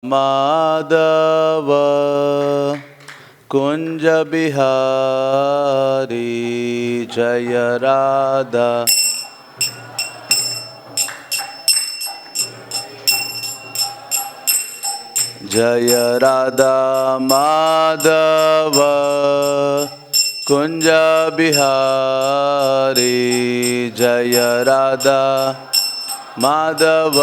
माधव कुंज बिहारी जय राधा जय राधा माधव कुंज बिहारी जय राधा माधव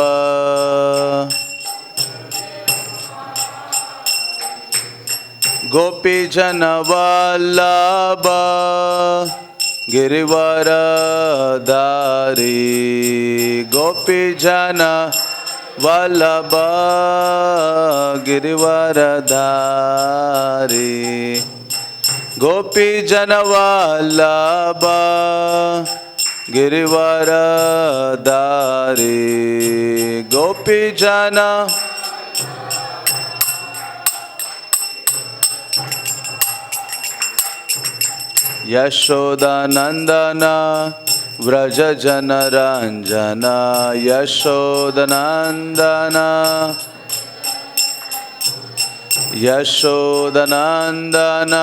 गोपी जन वल्लभ गिरिवरधारी गोपी जन वल्लभ गिरिवरधारी गोपी जन वल्लभ गिरिवरधारी गोपी जन यशोदानंदन व्रज जन रंजन यशोदानंदन यशोदानंदन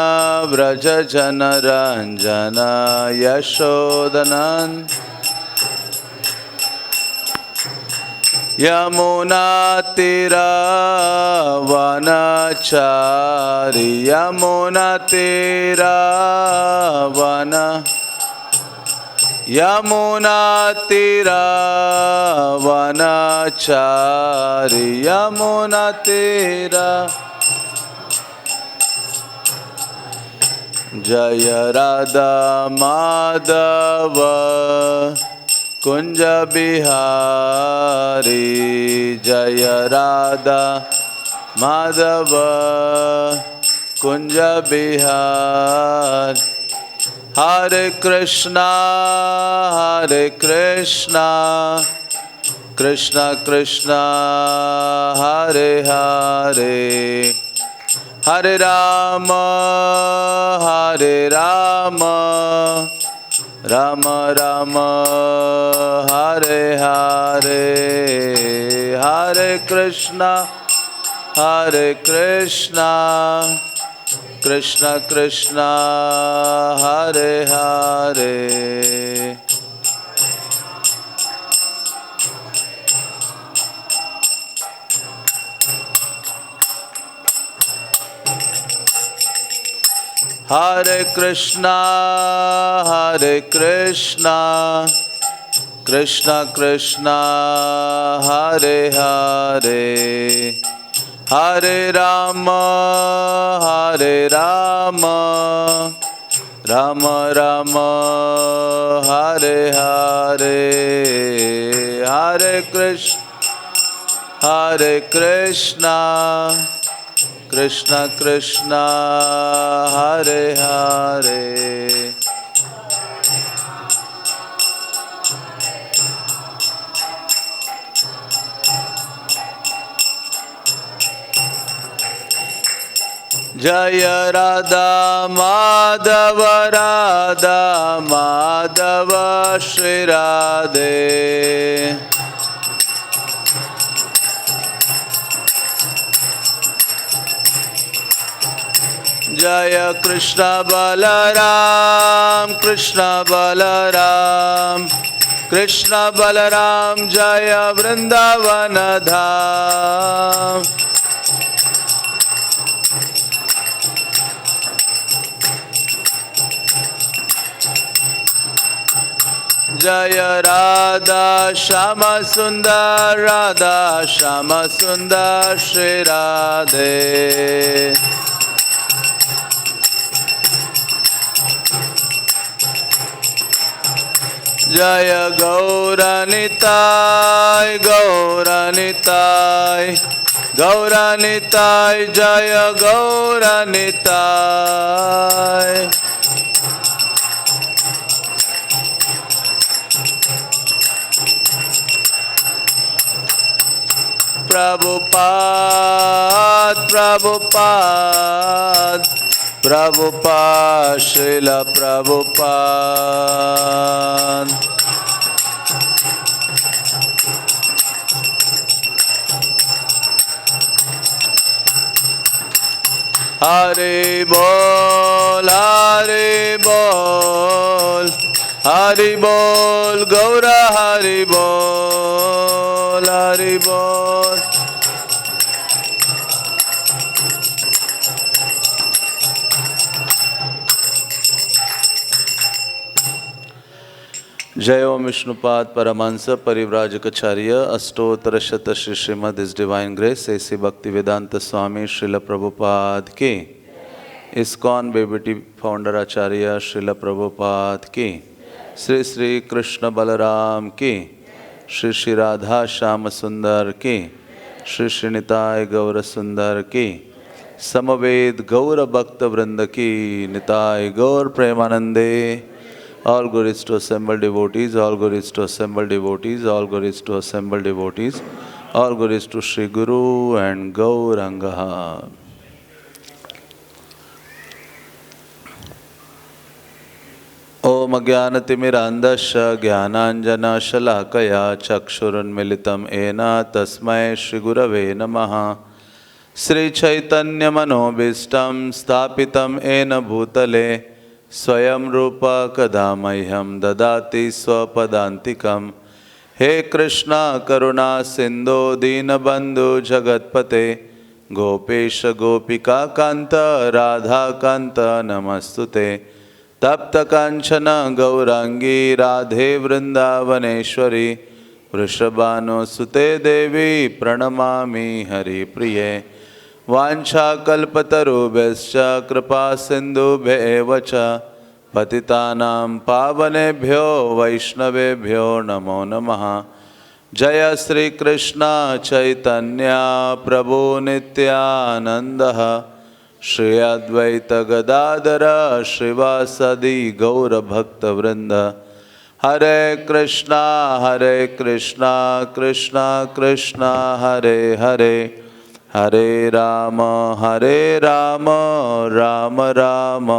व्रज जन रंजन यशोदानंद यमुना तीरा वनचारी यमुना तीरा वन यमुना तीरा वनचारी यमुना तीरा जय राधा माधव कुंज बिहारी जय राधा माधव कुंज बिहार हरे कृष्णा कृष्ण कृष्ण हरे हरे हरे राम राम राम हरे हरे हरे कृष्णा कृष्ण कृष्ण हरे हरे हरे कृष्णा कृष्ण कृष्ण हरे हरे हरे राम राम राम हरे हरे हरे कृष्ण कृष्ण कृष्ण हरे हरे जय राधा माधव श्री राधे जय कृष्ण बलराम जय वृंदावन धाम जय राधा श्याम सुंदर श्री राधे जय गौरनिताय जय गौरनिताय प्रभुपाद श्रील प्रभुपाद हरि बोल हरि बोल हरि बोल गौर हरि बोल हरि बोल। जय ओम विष्णुपाद परमहंस परिव्राजकाचार्य अष्टोत्तर शत श्री श्रीमद इस डिवाइन ग्रेस ऐसी भक्ति वेदांत स्वामी श्रील प्रभुपाद के इस्कॉन बेबीटी फाउंडर आचार्य श्रील प्रभुपाद की श्री श्री कृष्ण बलराम की श्री श्री राधा श्याम सुंदर की श्री श्री निताय गौर सुंदर की समवेद गौर भक्त वृंद की निताय गौर प्रेमानंदे। All glories to assembled devotees, all glories to assembled devotees, all glories to assembled devotees, all glories to Sri Guru and Gauranga. Om Ajnanatimirandasya Jnananjana-shalakaya Chakshurunmilitam Ena Tasmai Shri Gurave Namaha. Sri Chaitanya Manobhistam Sthapitam Ena Bhutale स्वयं रूप कदा मह्यम ददाति स्वपदान्तिकम्। हे कृष्णा करुणा सिंधु दीनबंधु जगत्पते गोपेश गोपिका कांत राधा कांत नमस्तुते। तप्त कांचन गौरांगी राधे वृंदावनेश्वरी वृषभानुसुते देवी प्रणमामि हरिप्रिये। वाञ्छाकल्पतरुभ्यश्च कृपा सिन्धुभ्येव च पतितानां पावनेभ्यो वैष्णवेभ्यो नमो नमः। जय श्री कृष्ण चैतन्य प्रभु नित्यानंद श्री अद्वैत गदाधर श्रीवासदि गौर भक्तवृंद। हरे कृष्णा कृष्णा कृष्णा हरे हरे हरे राम राम राम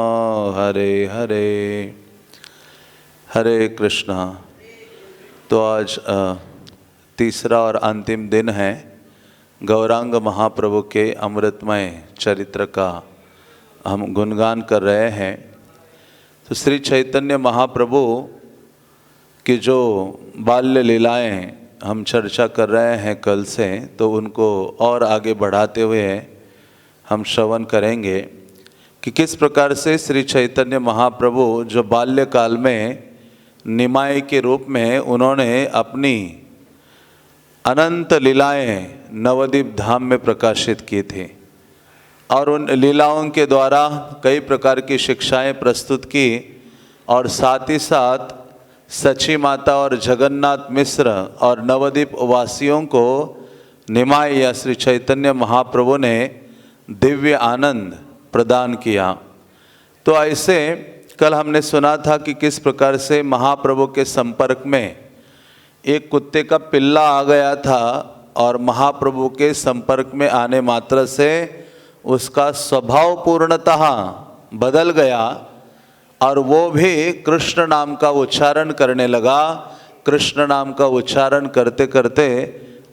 हरे हरे। हरे कृष्णा। तो आज तीसरा और अंतिम दिन है गौरांग महाप्रभु के अमृतमय चरित्र का हम गुणगान कर रहे हैं। तो श्री चैतन्य महाप्रभु की जो बाल्य लीलाएं हम चर्चा कर रहे हैं कल से, तो उनको और आगे बढ़ाते हुए हम श्रवण करेंगे कि किस प्रकार से श्री चैतन्य महाप्रभु जो बाल्यकाल में निमाई के रूप में उन्होंने अपनी अनंत लीलाएं नवद्वीप धाम में प्रकाशित की थी और उन लीलाओं के द्वारा कई प्रकार की शिक्षाएं प्रस्तुत की और साथ ही साथ सची माता और जगन्नाथ मिश्र और नवद्वीप वासियों को निमाई या श्री चैतन्य महाप्रभु ने दिव्य आनंद प्रदान किया। तो ऐसे कल हमने सुना था कि किस प्रकार से महाप्रभु के संपर्क में एक कुत्ते का पिल्ला आ गया था और महाप्रभु के संपर्क में आने मात्र से उसका स्वभाव पूर्णतः बदल गया और वो भी कृष्ण नाम का उच्चारण करने लगा। कृष्ण नाम का उच्चारण करते करते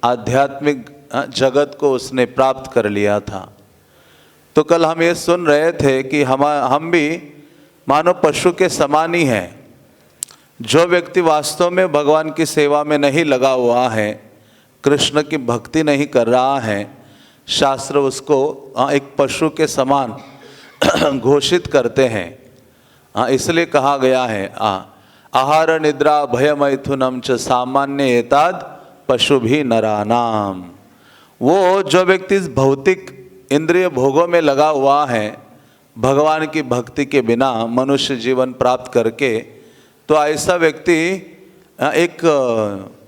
आध्यात्मिक जगत को उसने प्राप्त कर लिया था। तो कल हम ये सुन रहे थे कि हम भी मानो पशु के समान ही हैं। जो व्यक्ति वास्तव में भगवान की सेवा में नहीं लगा हुआ है, कृष्ण की भक्ति नहीं कर रहा है, शास्त्र उसको एक पशु के समान घोषित करते हैं। इसलिए कहा गया है आहार निद्रा भय मैथुनम च सामान्य एताद पशु भी नरानाम। वो जो व्यक्ति इस भौतिक इंद्रिय भोगों में लगा हुआ है, भगवान की भक्ति के बिना मनुष्य जीवन प्राप्त करके, तो ऐसा व्यक्ति एक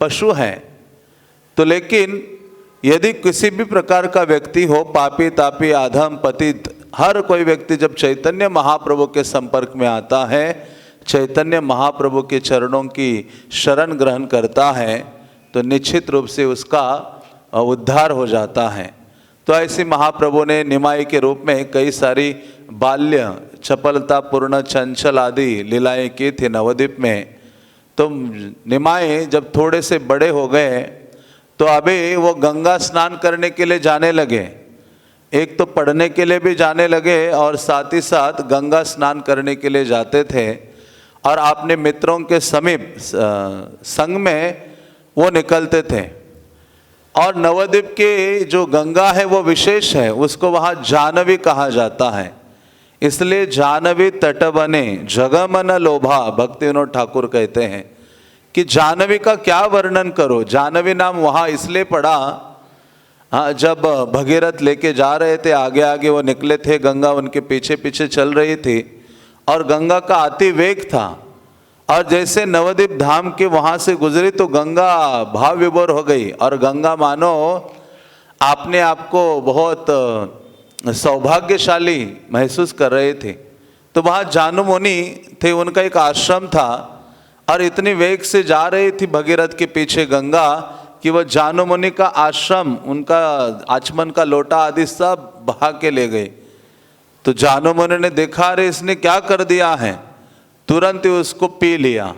पशु है। तो लेकिन यदि किसी भी प्रकार का व्यक्ति हो, पापी तापी अधम पतित, हर कोई व्यक्ति जब चैतन्य महाप्रभु के संपर्क में आता है, चैतन्य महाप्रभु के चरणों की शरण ग्रहण करता है, तो निश्चित रूप से उसका उद्धार हो जाता है। तो ऐसे महाप्रभु ने निमाई के रूप में कई सारी बाल्य चपलतापूर्ण चंचल आदि लीलाएं की थी नवद्वीप में। तो निमाई जब थोड़े से बड़े हो गए तो अभी वो गंगा स्नान करने के लिए जाने लगे। एक तो पढ़ने के लिए भी जाने लगे और साथ ही साथ गंगा स्नान करने के लिए जाते थे और अपने मित्रों के समीप संग में वो निकलते थे। और नवद्वीप की जो गंगा है वो विशेष है, उसको वहाँ जानवी कहा जाता है। इसलिए जानवी तट बने जगमन लोभा, भक्ति विनोद ठाकुर कहते हैं कि जानवी का क्या वर्णन करो। जानवी नाम वहाँ इसलिए पड़ा, हाँ, जब भगीरथ लेके जा रहे थे, आगे आगे वो निकले थे, गंगा उनके पीछे पीछे चल रही थी और गंगा का अति वेग था। और जैसे नवद्वीप धाम के वहाँ से गुजरी तो गंगा भाव विभोर हो गई और गंगा मानो अपने आप को बहुत सौभाग्यशाली महसूस कर रहे थे। तो वहाँ जानू मुनि थे, उनका एक आश्रम था और इतनी वेग से जा रही थी भगीरथ के पीछे गंगा कि वह जानू मुनि का आश्रम, उनका आचमन का लोटा आदि सब बहा के ले गए। तो जानू मुनि ने देखा, अरे इसने क्या कर दिया है, तुरंत ही उसको पी लिया।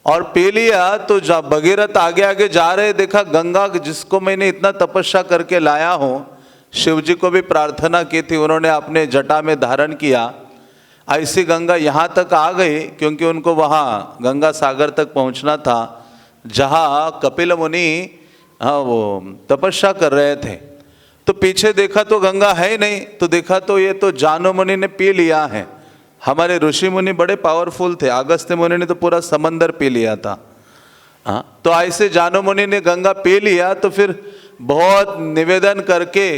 और पी लिया तो जब भगीरथ आगे आगे जा रहे, देखा गंगा जिसको मैंने इतना तपस्या करके लाया हूँ, शिव जी को भी प्रार्थना की थी, उन्होंने अपने जटा में धारण किया, ऐसी गंगा यहाँ तक आ गई, क्योंकि उनको वहाँ गंगा सागर तक पहुँचना था जहाँ कपिल मुनि वो तपस्या कर रहे थे। तो पीछे देखा तो गंगा है ही नहीं, तो देखा तो ये तो जानू मुनि ने पी लिया है। हमारे ऋषि मुनि बड़े पावरफुल थे, अगस्त्य मुनि ने तो पूरा समंदर पी लिया था। हाँ, तो ऐसे जानू मुनि ने गंगा पी लिया। तो फिर बहुत निवेदन करके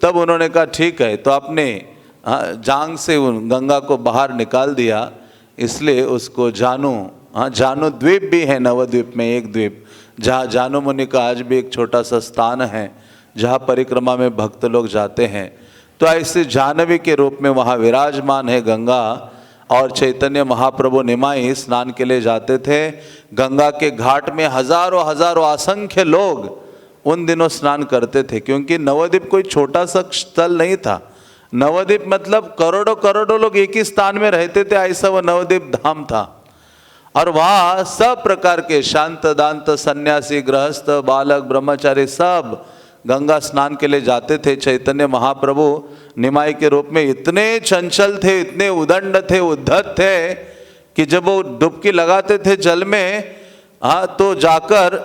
तब उन्होंने कहा ठीक है, तो अपने जांग से उन गंगा को बाहर निकाल दिया। इसलिए उसको जानू द्वीप भी है नवद्वीप में, एक द्वीप जहाँ जानू मुनि का आज भी एक छोटा सा स्थान है जहाँ परिक्रमा में भक्त लोग जाते हैं। तो ऐसे जानवी के रूप में वहाँ विराजमान है गंगा। और चैतन्य महाप्रभु निमाई स्नान के लिए जाते थे। गंगा के घाट में हजारों हजारों असंख्य लोग उन दिनों स्नान करते थे, क्योंकि नवद्वीप कोई छोटा सा स्थल नहीं था। नवद्वीप मतलब करोड़ों करोड़ों लोग एक ही स्थान में रहते थे, ऐसा वह नवद्वीप धाम था। और वहाँ सब प्रकार के शांत दांत सन्यासी गृहस्थ बालक ब्रह्मचारी सब गंगा स्नान के लिए जाते थे। चैतन्य महाप्रभु निमाई के रूप में इतने चंचल थे, इतने उदंड थे, उद्धत थे कि जब वो डुबकी लगाते थे जल में, तो जाकर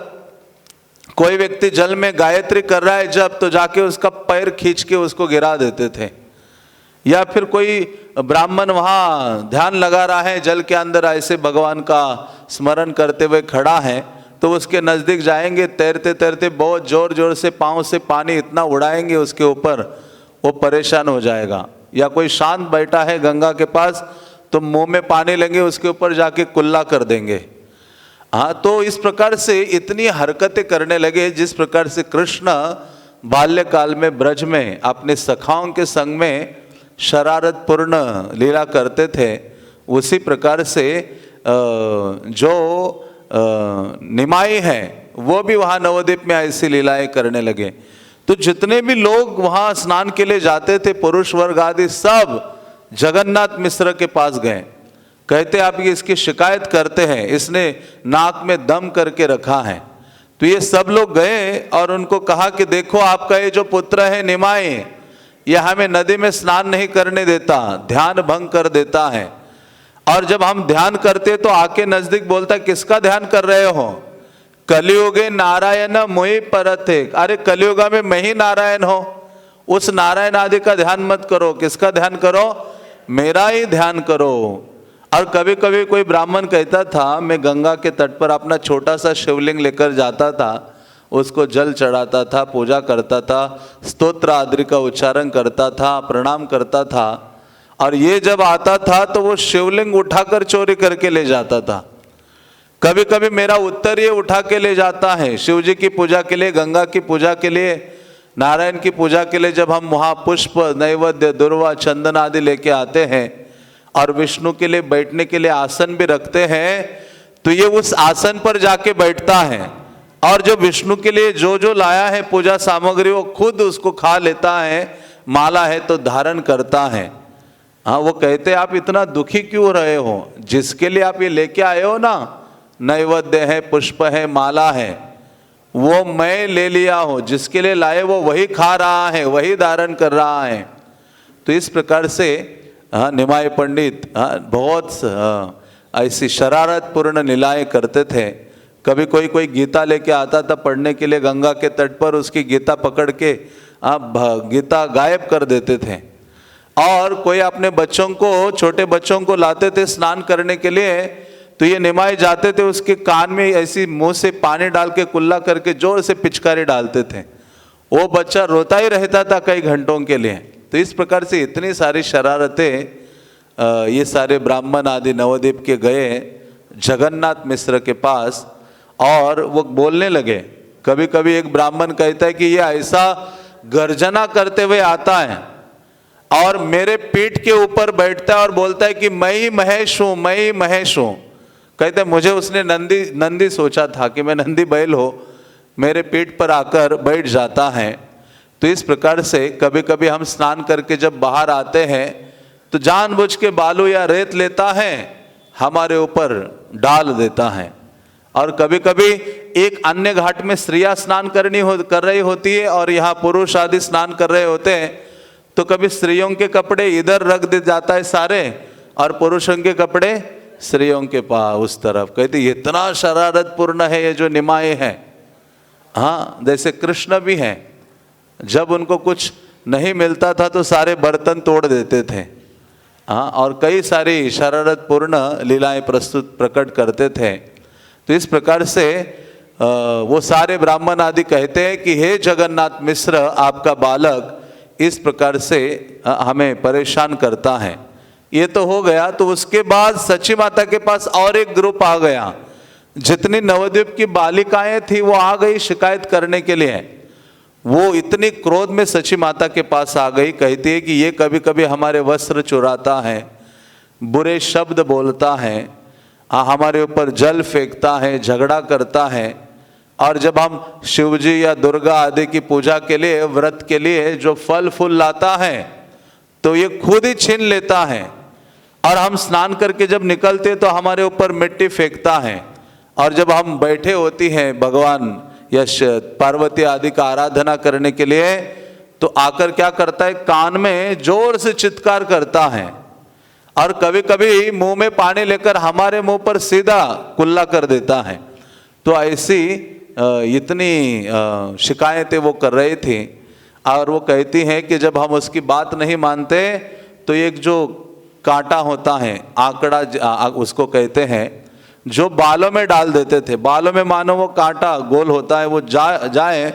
कोई व्यक्ति जल में गायत्री कर रहा है जब, तो जाके उसका पैर खींच के उसको गिरा देते थे। या फिर कोई ब्राह्मण वहाँ ध्यान लगा रहा है जल के अंदर, ऐसे भगवान का स्मरण करते हुए खड़ा है, तो उसके नज़दीक जाएंगे, तैरते तैरते बहुत जोर जोर से पाँव से पानी इतना उड़ाएंगे उसके ऊपर, वो परेशान हो जाएगा। या कोई शांत बैठा है गंगा के पास, तो मुंह में पानी लेंगे, उसके ऊपर जाके कुल्ला कर देंगे। हाँ, तो इस प्रकार से इतनी हरकतें करने लगे, जिस प्रकार से कृष्ण बाल्यकाल में ब्रज में अपने सखाओं के संग में शरारत पूर्ण लीला करते थे, उसी प्रकार से जो निमाई है वो भी वहाँ नवद्वीप में ऐसी लीलाएं करने लगे। तो जितने भी लोग वहाँ स्नान के लिए जाते थे, पुरुष वर्ग आदि, सब जगन्नाथ मिश्र के पास गए। कहते आप ये इसकी शिकायत करते हैं, इसने नाक में दम करके रखा है। तो ये सब लोग गए और उनको कहा कि देखो आपका ये जो पुत्र है निमाई, ये हमें नदी में स्नान नहीं करने देता, ध्यान भंग कर देता है। और जब हम ध्यान करते तो आके नजदीक बोलता किसका ध्यान कर रहे हो, कलियुगे नारायण मोहि परथे, अरे कलियुगा में मैं ही नारायण हो, उस नारायण आदि का ध्यान मत करो, किसका ध्यान करो, मेरा ही ध्यान करो। और कभी कभी कोई ब्राह्मण कहता था मैं गंगा के तट पर अपना छोटा सा शिवलिंग लेकर जाता था, उसको जल चढ़ाता था, पूजा करता था, स्तोत्र आदि का उच्चारण करता था, प्रणाम करता था। और ये जब आता था तो वो शिवलिंग उठाकर चोरी करके ले जाता था। कभी कभी मेरा उत्तर ये उठा के ले जाता है शिव जी की पूजा के लिए, गंगा की पूजा के लिए, नारायण की पूजा के लिए। जब हम वहाँ पुष्प नैवेद्य दुर्वा चंदन आदि लेके आते हैं और विष्णु के लिए बैठने के लिए आसन भी रखते हैं, तो ये उस आसन पर जाके बैठता है और जो विष्णु के लिए जो जो लाया है पूजा सामग्री वो खुद उसको खा लेता है, माला है तो धारण करता है। हाँ, वो कहते आप इतना दुखी क्यों रहे हो, जिसके लिए आप ये लेके आए हो ना, नैवेद्य है, पुष्प है, माला है, वो मैं ले लिया हूँ, जिसके लिए लाए वो वही खा रहा है, वही धारण कर रहा है। तो इस प्रकार से निमाय पंडित बहुत ऐसी शरारतपूर्ण लीलाएं करते थे। कभी कोई गीता लेके आता था पढ़ने के लिए गंगा के तट पर, उसकी गीता पकड़ के गीता गायब कर देते थे। और कोई अपने बच्चों को, छोटे बच्चों को लाते थे स्नान करने के लिए, तो ये निमाय जाते थे, उसके कान में ऐसी मुंह से पानी डाल के कुल्ला करके जोर से पिचकारी डालते थे। वो बच्चा रोता ही रहता था कई घंटों के लिए। तो इस प्रकार से इतनी सारी शरारतें ये सारे ब्राह्मण आदि नवद्वीप के गए जगन्नाथ मिश्र के पास, और वो बोलने लगे। कभी कभी एक ब्राह्मण कहता है कि ये ऐसा गर्जना करते हुए आता है और मेरे पीठ के ऊपर बैठता है और बोलता है कि मैं ही महेश हूँ, मैं ही महेश हूँ। कहते हैं मुझे उसने नंदी सोचा था कि मैं नंदी बैल हो, मेरे पीठ पर आकर बैठ जाता है। तो इस प्रकार से कभी कभी हम स्नान करके जब बाहर आते हैं तो जानबूझ के बालू या रेत लेता है, हमारे ऊपर डाल देता है। और कभी कभी एक अन्य घाट में स्त्रियां स्नान कर रही होती है और यहाँ पुरुष आदि स्नान कर रहे होते हैं, तो कभी स्त्रियों के कपड़े इधर रख दे जाता है सारे और पुरुषों के कपड़े स्त्रियों के पास उस तरफ। कहते इतना शरारतपूर्ण है ये जो निमाय है। हाँ, जैसे कृष्ण भी हैं, जब उनको कुछ नहीं मिलता था तो सारे बर्तन तोड़ देते थे। हाँ, और कई सारी शरारतपूर्ण लीलाएं प्रकट करते थे। तो इस प्रकार से वो सारे ब्राह्मण आदि कहते हैं कि हे जगन्नाथ मिश्र, आपका बालक इस प्रकार से हमें परेशान करता है। ये तो हो गया। तो उसके बाद सची माता के पास और एक ग्रुप आ गया। जितनी नवद्वीप की बालिकाएं थी वो आ गई शिकायत करने के लिए। वो इतनी क्रोध में सची माता के पास आ गई, कहती है कि ये कभी कभी हमारे वस्त्र चुराता है, बुरे शब्द बोलता है, हमारे ऊपर जल फेंकता है, झगड़ा करता है। और जब हम शिवजी या दुर्गा आदि की पूजा के लिए, व्रत के लिए जो फल फूल लाता है तो ये खुद ही छीन लेता है। और हम स्नान करके जब निकलते तो हमारे ऊपर मिट्टी फेंकता है। और जब हम बैठे होती हैं भगवान या पार्वती आदि का आराधना करने के लिए, तो आकर क्या करता है, कान में जोर से चित्कार करता है। और कभी कभी मुंह में पानी लेकर हमारे मुंह पर सीधा कुल्ला कर देता है। तो ऐसी इतनी शिकायतें वो कर रही थी। और वो कहती हैं कि जब हम उसकी बात नहीं मानते तो एक जो कांटा होता है, आंकड़ा उसको कहते हैं, जो बालों में डाल देते थे। बालों में मानो वो कांटा गोल होता है, वो जाए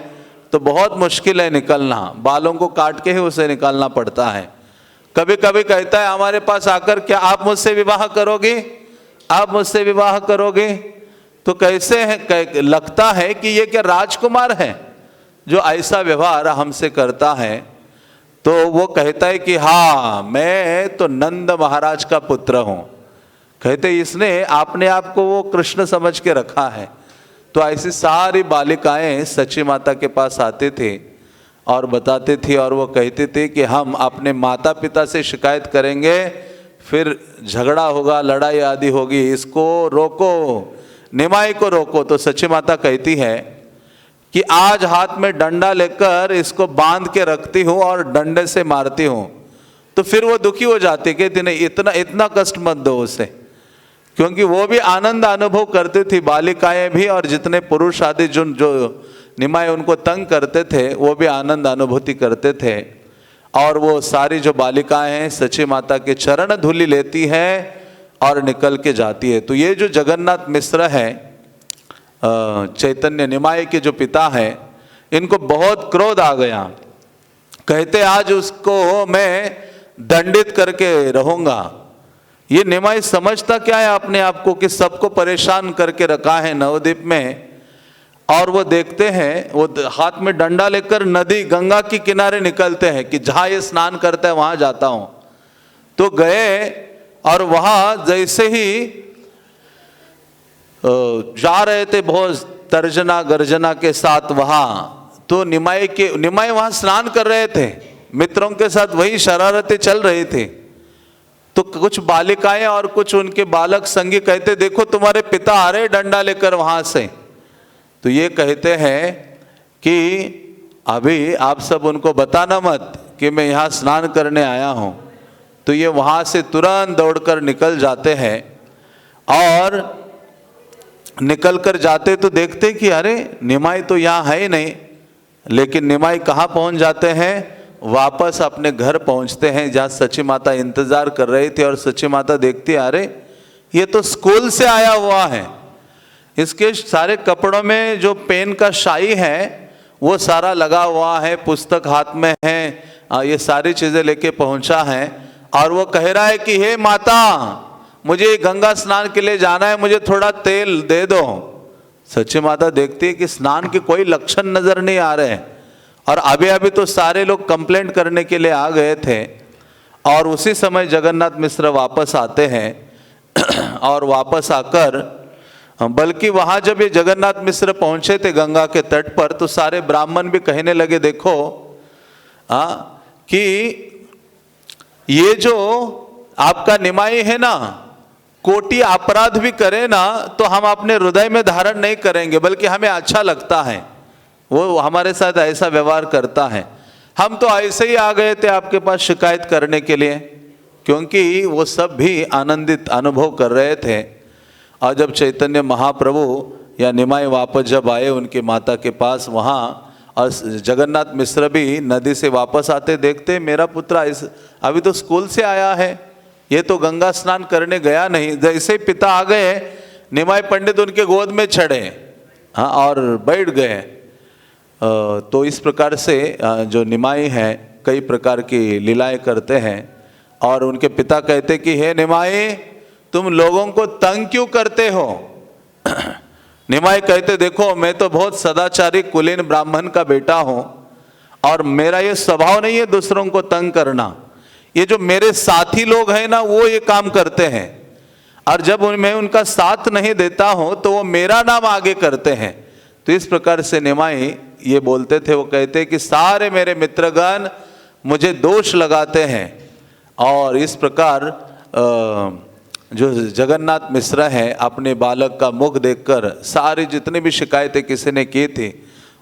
तो बहुत मुश्किल है निकलना, बालों को काट के ही उसे निकालना पड़ता है। कभी कभी कहता है हमारे पास आकर, क्या आप मुझसे विवाह करोगे, आप मुझसे विवाह करोगे? तो कैसे है, लगता है कि ये क्या राजकुमार है जो ऐसा व्यवहार हमसे करता है। तो वो कहता है कि हाँ, मैं तो नंद महाराज का पुत्र हूँ। कहते इसने अपने आप को वो कृष्ण समझ के रखा है। तो ऐसी सारी बालिकाएं सची माता के पास आते थे और बताते थी, और वो कहते थे कि हम अपने माता पिता से शिकायत करेंगे, फिर झगड़ा होगा, लड़ाई आदि होगी, इसको रोको, निमाई को रोको। तो सची माता कहती है कि आज हाथ में डंडा लेकर इसको बांध के रखती हूँ और डंडे से मारती हूँ। तो फिर वो दुखी हो जाती कि नहीं, इतना कष्ट मत दो उसे, क्योंकि वो भी आनंद अनुभव करती थी, बालिकाएं भी, और जितने पुरुष आदि जो निमाय उनको तंग करते थे वो भी आनंद अनुभूति करते थे। और वो सारी जो बालिकाएं हैं सची माता के चरण धूलि लेती हैं और निकल के जाती है। तो ये जो जगन्नाथ मिश्र है, चैतन्य निमाय के जो पिता हैं, इनको बहुत क्रोध आ गया। कहते आज उसको मैं दंडित करके रहूंगा। ये निमाय समझता क्या है अपने आप को कि सबको परेशान करके रखा है नवद्वीप में। और वो देखते हैं, वो हाथ में डंडा लेकर नदी गंगा के किनारे निकलते हैं कि जहाँ ये स्नान करता है वहाँ जाता हूँ। तो गए और वहाँ जैसे ही जा रहे थे बहुत तर्जना गर्जना के साथ वहाँ, तो निमाय वहाँ स्नान कर रहे थे, मित्रों के साथ वही शरारतें चल रही थी। तो कुछ बालिकाएं और कुछ उनके बालक संगी कहते देखो तुम्हारे पिता आ रहे डंडा लेकर वहां से। तो ये कहते हैं कि अभी आप सब उनको बताना मत कि मैं यहाँ स्नान करने आया हूँ। तो ये वहाँ से तुरंत दौड़कर निकल जाते हैं और निकल कर जाते तो देखते कि अरे निमाई तो यहाँ है ही नहीं। लेकिन निमाई कहाँ पहुँच जाते हैं? वापस अपने घर पहुँचते हैं जहाँ सची माता इंतज़ार कर रही थी। और सची माता देखती है अरे ये तो स्कूल से आया हुआ है, इसके सारे कपड़ों में जो पेन का शाई है वो सारा लगा हुआ है, पुस्तक हाथ में है, ये सारी चीज़ें लेके पहुंचा है। और वो कह रहा है कि हे माता, मुझे गंगा स्नान के लिए जाना है, मुझे थोड़ा तेल दे दो। सच्ची माता देखती है कि स्नान के कोई लक्षण नजर नहीं आ रहे हैं। और अभी अभी तो सारे लोग कंप्लेंट करने के लिए आ गए थे। और उसी समय जगन्नाथ मिश्र वापस आते हैं और वापस आकर, बल्कि वहाँ जब ये जगन्नाथ मिश्र पहुँचे थे गंगा के तट पर, तो सारे ब्राह्मण भी कहने लगे देखो कि ये जो आपका निमाई है ना, कोटि अपराध भी करे ना तो हम अपने हृदय में धारण नहीं करेंगे, बल्कि हमें अच्छा लगता है, वो हमारे साथ ऐसा व्यवहार करता है। हम तो ऐसे ही आ गए थे आपके पास शिकायत करने के लिए, क्योंकि वो सब भी आनंदित अनुभव कर रहे थे। और जब चैतन्य महाप्रभु या निमाई वापस जब आए उनकी माता के पास वहाँ, और जगन्नाथ मिश्र भी नदी से वापस आते देखते मेरा पुत्र अभी तो स्कूल से आया है, ये तो गंगा स्नान करने गया नहीं। जैसे ही पिता आ गए, निमाई पंडित उनके गोद में चढ़े और बैठ गए। तो इस प्रकार से जो निमाई हैं कई प्रकार की लीलाएं करते हैं। और उनके पिता कहते कि हे निमाई, तुम लोगों को तंग क्यों करते हो? निमाई कहते देखो मैं तो बहुत सदाचारी कुलीन ब्राह्मण का बेटा हूँ और मेरा ये स्वभाव नहीं है दूसरों को तंग करना। ये जो मेरे साथी लोग हैं ना, वो ये काम करते हैं, और जब मैं उनका साथ नहीं देता हूँ तो वो मेरा नाम आगे करते हैं। तो इस प्रकार से निमाई ये बोलते थे, वो कहते कि सारे मेरे मित्रगण मुझे दोष लगाते हैं। और इस प्रकार जो जगन्नाथ मिश्र हैं अपने बालक का मुख देखकर सारी जितनी भी शिकायतें किसी ने की थी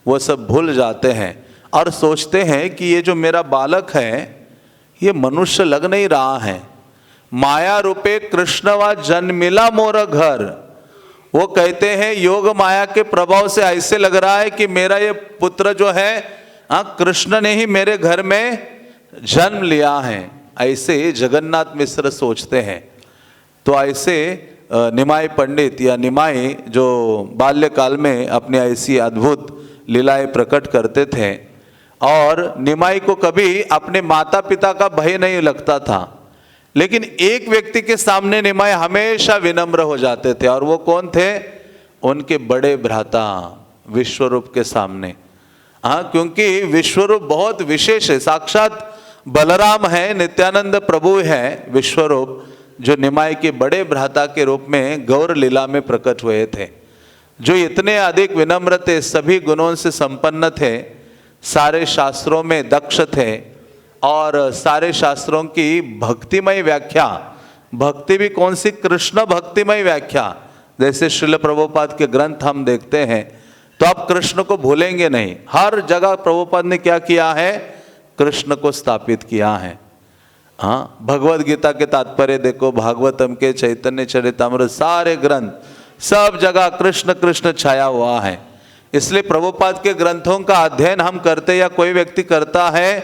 वो सब भूल जाते हैं और सोचते हैं कि ये जो मेरा बालक है ये मनुष्य लग नहीं रहा है। माया रूपे कृष्णवा जन्मिला मोर घर। वो कहते हैं योग माया के प्रभाव से ऐसे लग रहा है कि मेरा ये पुत्र जो है कृष्ण ने ही मेरे घर में जन्म लिया है, ऐसे जगन्नाथ मिश्र सोचते हैं। तो ऐसे निमाई पंडित या निमाई जो बाल्यकाल में अपनी ऐसी अद्भुत लीलाएं प्रकट करते थे, और निमाई को कभी अपने माता पिता का भय नहीं लगता था, लेकिन एक व्यक्ति के सामने निमाई हमेशा विनम्र हो जाते थे। और वो कौन थे? उनके बड़े भ्राता विश्वरूप के सामने। क्योंकि विश्वरूप बहुत विशेष है, साक्षात बलराम है, नित्यानंद प्रभु है विश्वरूप, जो निमाई के बड़े भ्राता के रूप में गौर लीला में प्रकट हुए थे, जो इतने अधिक विनम्र थे, सभी गुणों से संपन्न थे, सारे शास्त्रों में दक्ष थे और सारे शास्त्रों की भक्तिमय व्याख्या, भक्ति भी कौन सी? कृष्ण भक्तिमय व्याख्या। जैसे श्रील प्रभुपाद के ग्रंथ हम देखते हैं तो आप कृष्ण को भूलेंगे नहीं। हर जगह प्रभुपाद ने क्या किया है? कृष्ण को स्थापित किया है। भगवद गीता के तात्पर्य देखो, भागवतम के, चैतन्य चरितामृत, सारे ग्रंथ, सब जगह कृष्ण कृष्ण छाया हुआ है। इसलिए प्रभुपाद के ग्रंथों का अध्ययन हम करते या कोई व्यक्ति करता है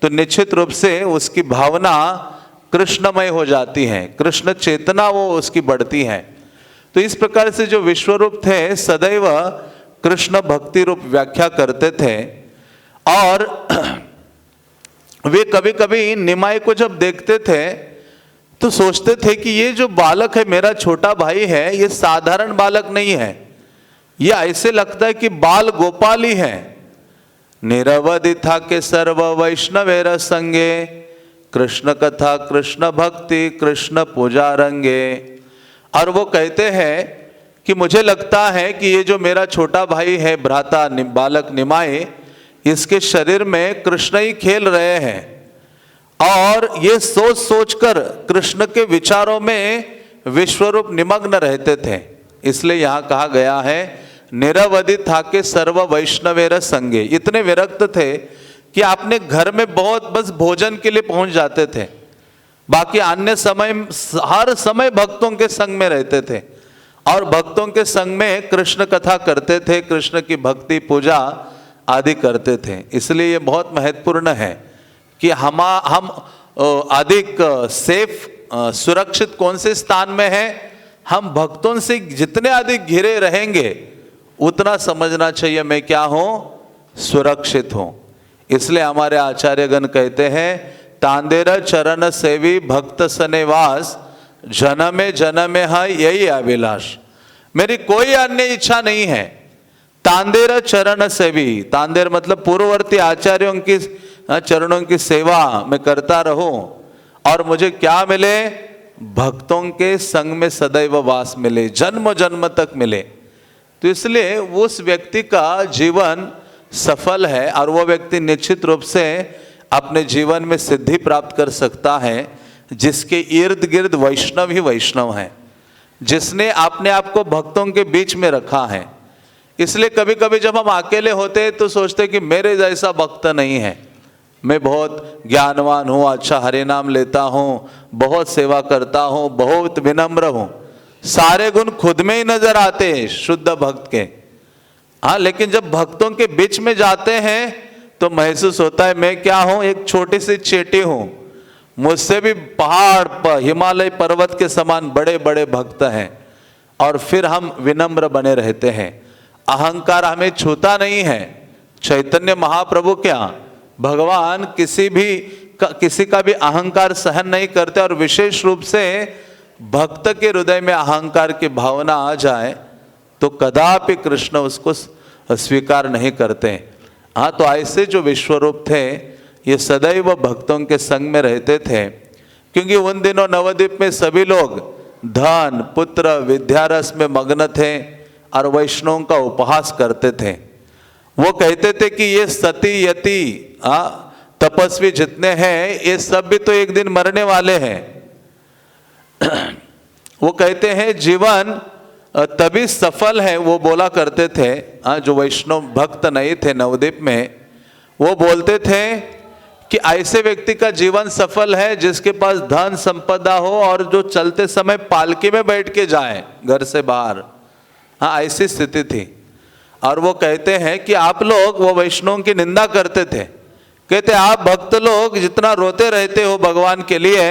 तो निश्चित रूप से उसकी भावना कृष्णमय हो जाती है, कृष्ण चेतना वो उसकी बढ़ती है। तो इस प्रकार से जो विश्वरूप थे सदैव कृष्ण भक्ति रूप व्याख्या करते थे। और वे कभी कभी निमाई को जब देखते थे तो सोचते थे कि ये जो बालक है, मेरा छोटा भाई है, ये साधारण बालक नहीं है, ये ऐसे लगता है कि बाल गोपाल ही है। निरवधि था के सर्व वैष्णवेर संगे, कृष्ण कथा कृष्ण भक्ति कृष्ण पूजा रंगे। और वो कहते हैं कि मुझे लगता है कि ये जो मेरा छोटा भाई है, भ्राता बालक निमाई, इसके शरीर में कृष्ण ही खेल रहे हैं। और ये सोच सोचकर कृष्ण के विचारों में विश्वरूप निमग्न रहते थे। इसलिए यहाँ कहा गया है निरवधि था के सर्व वैष्णवेर संगे, इतने विरक्त थे कि आपने घर में बहुत बस भोजन के लिए पहुंच जाते थे, बाकी अन्य समय हर समय भक्तों के संग में रहते थे और भक्तों के संग में कृष्ण कथा करते थे, कृष्ण की भक्ति पूजा आदि करते थे। इसलिए ये बहुत महत्वपूर्ण है कि हम अधिक सेफ सुरक्षित कौन से स्थान में है, हम भक्तों से जितने अधिक घिरे रहेंगे उतना समझना चाहिए मैं क्या हूं, सुरक्षित हूं। इसलिए हमारे आचार्यगण कहते हैं तांदेर चरण सेवी भक्त सनेवास, जन्मे जन्मे है यही अभिलाष। मेरी कोई अन्य इच्छा नहीं है। तांदेर चरण सेवी, तांदेर मतलब पूर्ववर्ती आचार्यों की चरणों की सेवा मैं करता रहूं और मुझे क्या मिले, भक्तों के संग में सदैव वास मिले, जन्म जन्म तक मिले। तो इसलिए उस व्यक्ति का जीवन सफल है और वो व्यक्ति निश्चित रूप से अपने जीवन में सिद्धि प्राप्त कर सकता है जिसके इर्द गिर्द वैष्णव ही वैष्णव हैं, जिसने अपने आप को भक्तों के बीच में रखा है। इसलिए कभी कभी जब हम अकेले होते हैं तो सोचते कि मेरे जैसा भक्त नहीं है, मैं बहुत ज्ञानवान हूँ, अच्छा हरि नाम लेता हूँ, बहुत सेवा करता हूँ, बहुत विनम्र हूँ, सारे गुण खुद में ही नजर आते हैं शुद्ध भक्त के। हाँ, लेकिन जब भक्तों के बीच में जाते हैं तो महसूस होता है मैं क्या हूँ, एक छोटी सी चींटी हूँ, मुझसे भी पहाड़ पर हिमालय पर्वत के समान बड़े बड़े भक्त हैं। और फिर हम विनम्र बने रहते हैं, अहंकार हमें छूता नहीं है। चैतन्य महाप्रभु क्या, भगवान किसी का भी अहंकार सहन नहीं करते और विशेष रूप से भक्त के हृदय में अहंकार की भावना आ जाए तो कदापि कृष्ण उसको स्वीकार नहीं करते। हाँ, तो ऐसे जो विश्वरूप थे ये सदैव भक्तों के संग में रहते थे, क्योंकि उन दिनों नवद्वीप में सभी लोग धन पुत्र विद्यारस में मग्न थे और वैष्णवों का उपहास करते थे। वो कहते थे कि ये सती यति तपस्वी जितने हैं ये सब भी तो एक दिन मरने वाले हैं। वो कहते हैं जीवन तभी सफल है, वो बोला करते थे। जो वैष्णव भक्त नहीं थे नवद्वीप में, वो बोलते थे कि ऐसे व्यक्ति का जीवन सफल है जिसके पास धन संपदा हो और जो चलते समय पालकी में बैठ के जाए घर से बाहर। हाँ, ऐसी स्थिति थी। और वो कहते हैं कि आप लोग, वो वैष्णवों की निंदा करते थे, कहते आप भक्त लोग जितना रोते रहते हो भगवान के लिए,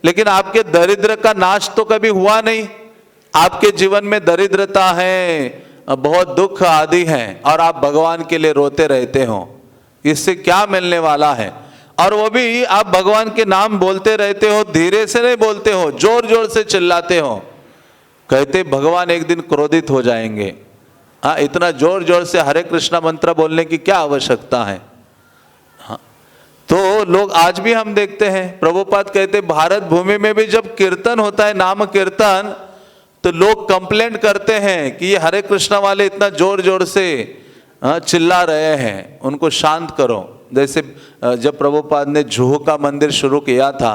लेकिन आपके दरिद्र का नाश तो कभी हुआ नहीं। आपके जीवन में दरिद्रता है, बहुत दुख आदि हैं और आप भगवान के लिए रोते रहते हो, इससे क्या मिलने वाला है। और वो भी आप भगवान के नाम बोलते रहते हो, धीरे से नहीं बोलते हो, जोर जोर से चिल्लाते हो। कहते भगवान एक दिन क्रोधित हो जाएंगे। हाँ, इतना जोर जोर से हरे कृष्णा मंत्र बोलने की क्या आवश्यकता है। हाँ, तो लोग आज भी हम देखते हैं, प्रभुपाद कहते भारत भूमि में भी जब कीर्तन होता है, नाम कीर्तन, तो लोग कंप्लेंट करते हैं कि ये हरे कृष्णा वाले इतना जोर जोर से चिल्ला रहे हैं, उनको शांत करो। जैसे जब प्रभुपाद ने जुहू का मंदिर शुरू किया था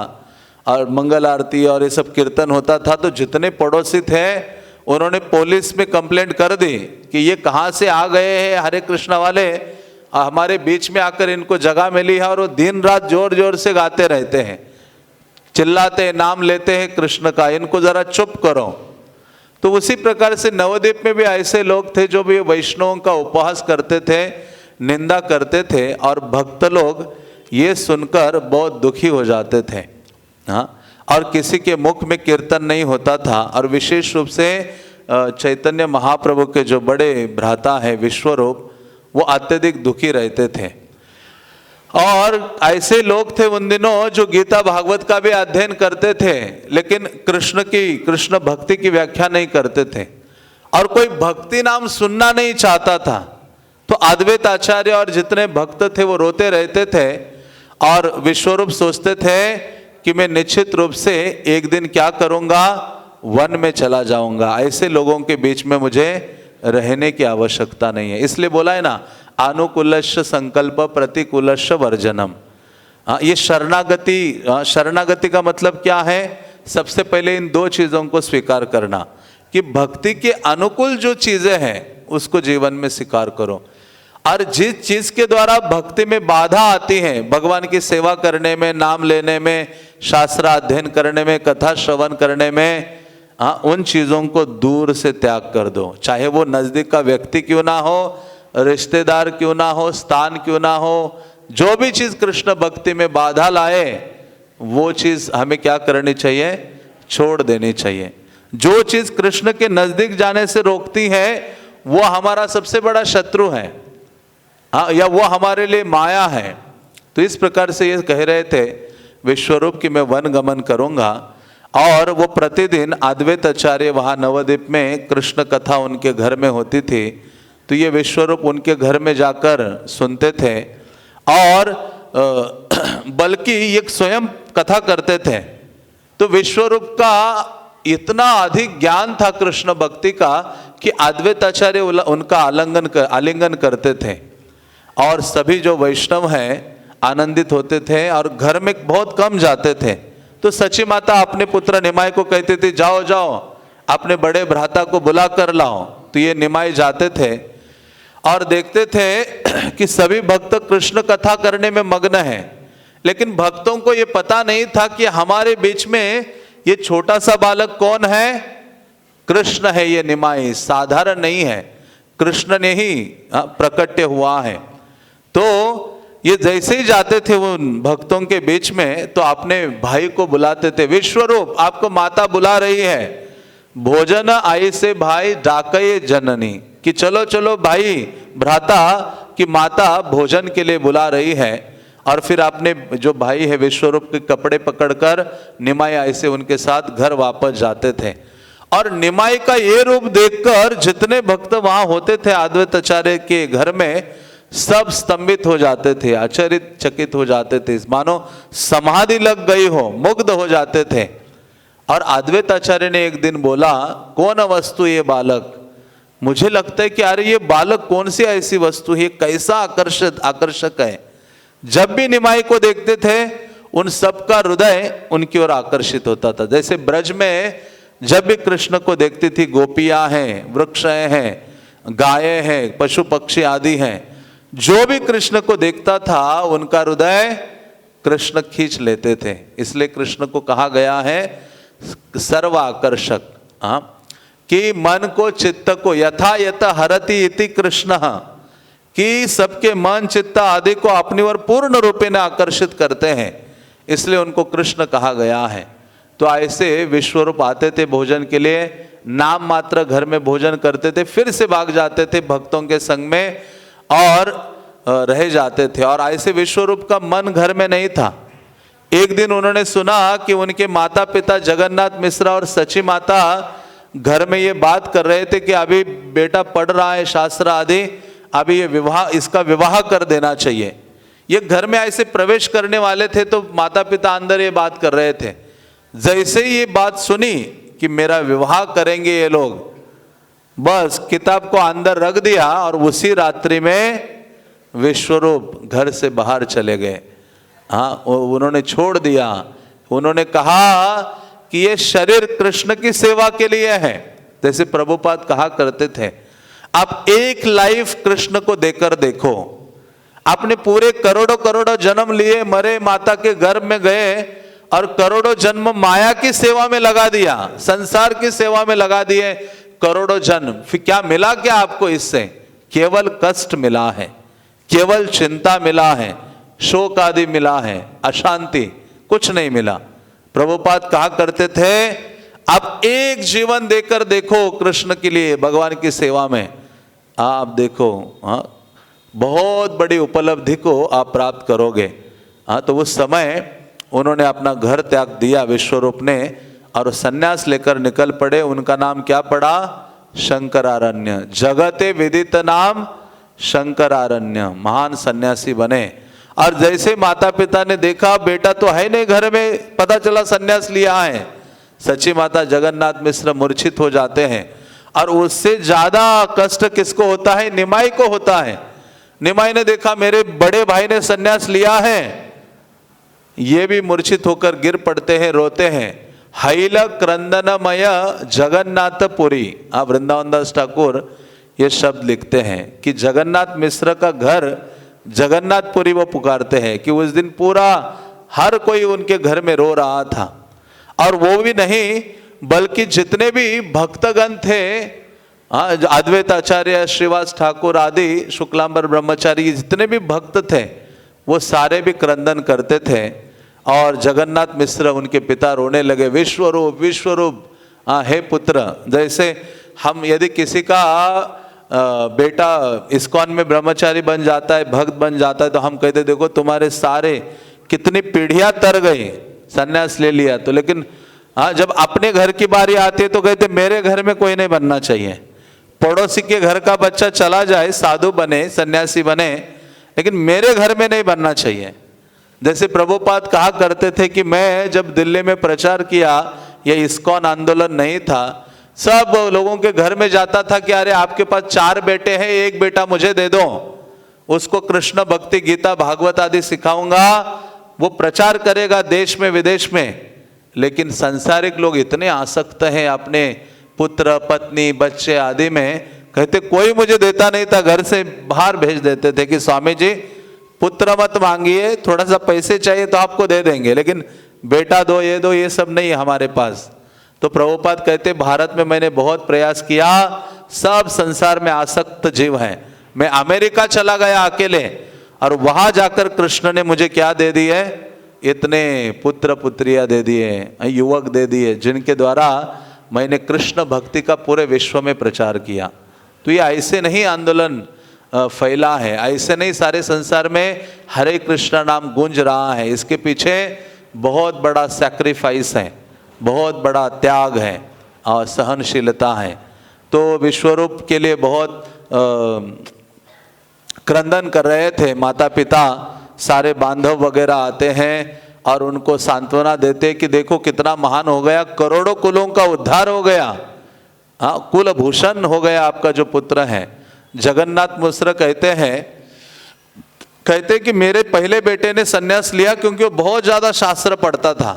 और मंगल आरती और ये सब कीर्तन होता था, तो जितने पड़ोसी थे उन्होंने पुलिस में कंप्लेंट कर दी कि ये कहाँ से आ गए हैं हरे कृष्णा वाले, हमारे बीच में आकर इनको जगह मिली है और वो दिन रात जोर जोर से गाते रहते हैं, चिल्लाते हैं, नाम लेते हैं कृष्ण का, इनको जरा चुप करो। तो उसी प्रकार से नवद्वीप में भी ऐसे लोग थे जो भी वैष्णवों का उपहास करते थे, निंदा करते थे और भक्त लोग ये सुनकर बहुत दुखी हो जाते थे। हाँ, और किसी के मुख में कीर्तन नहीं होता था। और विशेष रूप से चैतन्य महाप्रभु के जो बड़े भ्राता हैं विश्वरूप, वो अत्यधिक दुखी रहते थे। और ऐसे लोग थे उन दिनों जो गीता भागवत का भी अध्ययन करते थे, लेकिन कृष्ण भक्ति की व्याख्या नहीं करते थे और कोई भक्ति नाम सुनना नहीं चाहता था। तो अद्वैत आचार्य और जितने भक्त थे वो रोते रहते थे और विश्वरूप सोचते थे कि मैं निश्चित रूप से एक दिन क्या करूंगा, वन में चला जाऊंगा, ऐसे लोगों के बीच में मुझे रहने की आवश्यकता नहीं है। इसलिए बोला है ना, अनुकूलश्च संकल्प प्रतिकूलश्च वर्जनम। ये शरणागति का मतलब क्या है? सबसे पहले इन दो चीज़ों को स्वीकार करना कि भक्ति के अनुकूल जो चीजें हैं उसको जीवन में स्वीकार करो, और जिस चीज के द्वारा भक्ति में बाधा आती है, भगवान की सेवा करने में, नाम लेने में, शास्त्र अध्ययन करने में, कथा श्रवण करने में, उन चीजों को दूर से त्याग कर दो। चाहे वो नजदीक का व्यक्ति क्यों ना हो, रिश्तेदार क्यों ना हो, स्थान क्यों ना हो, जो भी चीज कृष्ण भक्ति में बाधा लाए वो चीज हमें क्या करनी चाहिए, छोड़ देनी चाहिए। जो चीज कृष्ण के नजदीक जाने से रोकती है वो हमारा सबसे बड़ा शत्रु है, या वो हमारे लिए माया है। तो इस प्रकार से ये कह रहे थे विश्वरूप कि मैं वन गमन करूंगा, और वो प्रतिदिन अद्वैत आचार्य वहाँ नवद्वीप में कृष्ण कथा उनके घर में होती थी, तो ये विश्वरूप उनके घर में जाकर सुनते थे, और बल्कि ये स्वयं कथा करते थे। तो विश्वरूप का इतना अधिक ज्ञान था कृष्ण भक्ति का कि अद्वैत आचार्य उनका आलिंगन करते थे, और सभी जो वैष्णव हैं आनंदित होते थे, और घर में बहुत कम जाते थे। तो सची माता अपने पुत्र निमाई को कहती थी, जाओ जाओ अपने बड़े भ्राता को बुला कर लाओ। तो ये निमाई जाते थे और देखते थे कि सभी भक्त कृष्ण कथा करने में मग्न हैं, लेकिन भक्तों को ये पता नहीं था कि हमारे बीच में ये छोटा सा बालक कौन है, कृष्ण है। ये निमाई साधारण नहीं है, कृष्ण ने ही प्रकट्य हुआ है। तो ये जैसे ही जाते थे उन भक्तों के बीच में, तो अपने भाई को बुलाते थे, विश्वरूप आपको माता बुला रही है, भोजन आई से भाई डाकये जननी, कि चलो चलो भाई भ्राता की माता भोजन के लिए बुला रही है। और फिर अपने जो भाई है विश्वरूप के कपड़े पकड़कर निमाई ऐसे उनके साथ घर वापस जाते थे। और निमाई का ये रूप देखकर जितने भक्त वहां होते थे अद्वैत आचार्य के घर में, सब स्तंभित हो जाते थे, आश्चर्यचकित हो जाते थे, मानो समाधि लग गई हो, मुग्ध हो जाते थे। और अद्वैत आचार्य ने एक दिन बोला, कौन वस्तु ये बालक, मुझे लगता है कि अरे ये बालक कौन सी ऐसी वस्तु है, कैसा आकर्षक है। जब भी निमाई को देखते थे उन सबका हृदय उनकी ओर आकर्षित होता था। जैसे ब्रज में जब भी कृष्ण को देखती थी, गोपियां हैं, वृक्ष हैं, गायें हैं, पशु पक्षी आदि हैं, जो भी कृष्ण को देखता था उनका हृदय कृष्ण खींच लेते थे। इसलिए कृष्ण को कहा गया है सर्वाकर्षक, कि मन को चित्त को यथा यथ हरति इति कृष्ण, कि सबके मन चित्त आदि को अपनी ओर पूर्ण रूपे में आकर्षित करते हैं, इसलिए उनको कृष्ण कहा गया है। तो ऐसे विश्वरूप आते थे भोजन के लिए, नाम मात्र घर में भोजन करते थे, फिर से भाग जाते थे भक्तों के संग में और रह जाते थे। और ऐसे विश्वरूप का मन घर में नहीं था। एक दिन उन्होंने सुना कि उनके माता पिता जगन्नाथ मिश्रा और सची माता घर में ये बात कर रहे थे कि अभी बेटा पढ़ रहा है शास्त्र आदि, अभी ये विवाह, इसका विवाह कर देना चाहिए। ये घर में ऐसे प्रवेश करने वाले थे तो माता पिता अंदर ये बात कर रहे थे। जैसे ही ये बात सुनी कि मेरा विवाह करेंगे ये लोग, बस किताब को अंदर रख दिया और उसी रात्रि में विश्वरूप घर से बाहर चले गए। उन्होंने छोड़ दिया। उन्होंने कहा कि ये शरीर कृष्ण की सेवा के लिए है। जैसे प्रभुपाद कहा करते थे, आप एक लाइफ कृष्ण को देकर देखो। आपने पूरे करोड़ों करोड़ों जन्म लिए, मरे, माता के गर्भ में गए और करोड़ों जन्म माया की सेवा में लगा दिया, संसार की सेवा में लगा दिए करोड़ों जन्म। फिर क्या मिला, क्या आपको इससे? केवल कष्ट मिला है, केवल चिंता मिला है, शोक आदि मिला है, अशांति, कुछ नहीं मिला। प्रभुपाद कहा करते थे, आप एक जीवन देकर देखो कृष्ण के लिए, भगवान की सेवा में, आप देखो बहुत बड़ी उपलब्धि को आप प्राप्त करोगे। तो उस समय उन्होंने अपना घर त्याग दिया विश्वरूप ने और सन्यास लेकर निकल पड़े। उनका नाम क्या पड़ा? शंकरारण्य। जगते विदित नाम शंकरारण्य। महान सन्यासी बने। और जैसे माता पिता ने देखा बेटा तो है नहीं घर में, पता चला सन्यास लिया है, सची माता जगन्नाथ मिश्र मूर्छित हो जाते हैं। और उससे ज्यादा कष्ट किसको होता है? निमाई को होता है। निमाई ने देखा मेरे बड़े भाई ने सन्यास लिया है, ये भी मूर्छित होकर गिर पड़ते हैं, रोते हैं। हैल क्रंदनमय जगन्नाथपुरी। वृंदावन दास ठाकुर ये शब्द लिखते हैं कि जगन्नाथ मिश्र का घर जगन्नाथपुरी वो पुकारते हैं कि उस दिन पूरा हर कोई उनके घर में रो रहा था। और वो भी नहीं बल्कि जितने भी भक्तगण थे, अद्वैत आचार्य, श्रीवास ठाकुर आदि, शुक्लांबर ब्रह्मचारी, जितने भी भक्त थे वो सारे भी क्रंदन करते थे। और जगन्नाथ मिश्र उनके पिता रोने लगे, विश्वरूप विश्वरूप हे पुत्र। जैसे हम यदि किसी का बेटा इस्कॉन में ब्रह्मचारी बन जाता है, भक्त बन जाता है, तो हम कहते देखो तुम्हारे सारे कितनी पीढ़ियां तर गई, सन्यास ले लिया तो। लेकिन जब अपने घर की बारी आती है तो कहते मेरे घर में कोई नहीं बनना चाहिए। पड़ोसी के घर का बच्चा चला जाए, साधु बने, सन्यासी बने, लेकिन मेरे घर में नहीं बनना चाहिए। जैसे प्रभुपाद कहा करते थे कि मैं जब दिल्ली में प्रचार किया, यह इस्कॉन आंदोलन नहीं था, सब लोगों के घर में जाता था कि अरे आपके पास 4 बेटे हैं, एक बेटा मुझे दे दो, उसको कृष्ण भक्ति, गीता, भागवत आदि सिखाऊंगा, वो प्रचार करेगा देश में विदेश में। लेकिन सांसारिक लोग इतने आसक्त हैं अपने पुत्र, पत्नी, बच्चे आदि में, कहते कोई मुझे देता नहीं था, घर से बाहर भेज देते थे कि स्वामी जी पुत्र मत मांगिए, थोड़ा सा पैसे चाहिए तो आपको दे देंगे, लेकिन बेटा दो, ये सब नहीं है हमारे पास। तो प्रभुपाद कहते भारत में मैंने बहुत प्रयास किया, सब संसार में आसक्त जीव हैं। मैं अमेरिका चला गया अकेले, और वहां जाकर कृष्ण ने मुझे क्या दे दिए, इतने पुत्र पुत्रियां दे दिए, युवक दे दिए, जिनके द्वारा मैंने कृष्ण भक्ति का पूरे विश्व में प्रचार किया। तो ये ऐसे नहीं आंदोलन फैला है, ऐसे नहीं सारे संसार में हरे कृष्ण नाम गूंज रहा है। इसके पीछे बहुत बड़ा सैक्रिफाइस है, बहुत बड़ा त्याग है और सहनशीलता है। तो विश्वरूप के लिए बहुत क्रंदन कर रहे थे माता पिता, सारे बांधव वगैरह आते हैं और उनको सांत्वना देते कि देखो कितना महान हो गया, करोड़ों कुलों का उद्धार हो गया, कुल भूषण हो गया आपका जो पुत्र है। जगन्नाथ मिश्र कहते कि मेरे पहले बेटे ने सन्यास लिया क्योंकि वो बहुत ज्यादा शास्त्र पढ़ता था,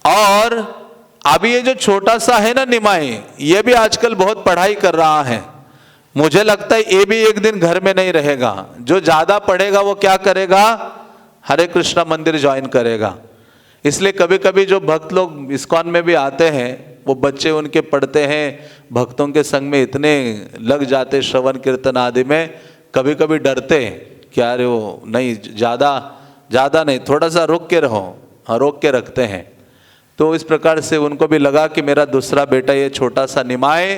और अभी ये जो छोटा सा है ना निमाई, ये भी आजकल बहुत पढ़ाई कर रहा है। मुझे लगता है ये भी एक दिन घर में नहीं रहेगा। जो ज्यादा पढ़ेगा वो क्या करेगा, हरे कृष्णा मंदिर ज्वाइन करेगा। इसलिए कभी कभी जो भक्त लोग इस्कॉन में भी आते हैं, वो बच्चे उनके पढ़ते हैं, भक्तों के संग में इतने लग जाते श्रवण कीर्तन आदि में, कभी कभी डरते कि अरे वो नहीं, ज़्यादा नहीं, थोड़ा सा रोक के रहो, रोक के रखते हैं। तो इस प्रकार से उनको भी लगा कि मेरा दूसरा बेटा ये छोटा सा निमाए,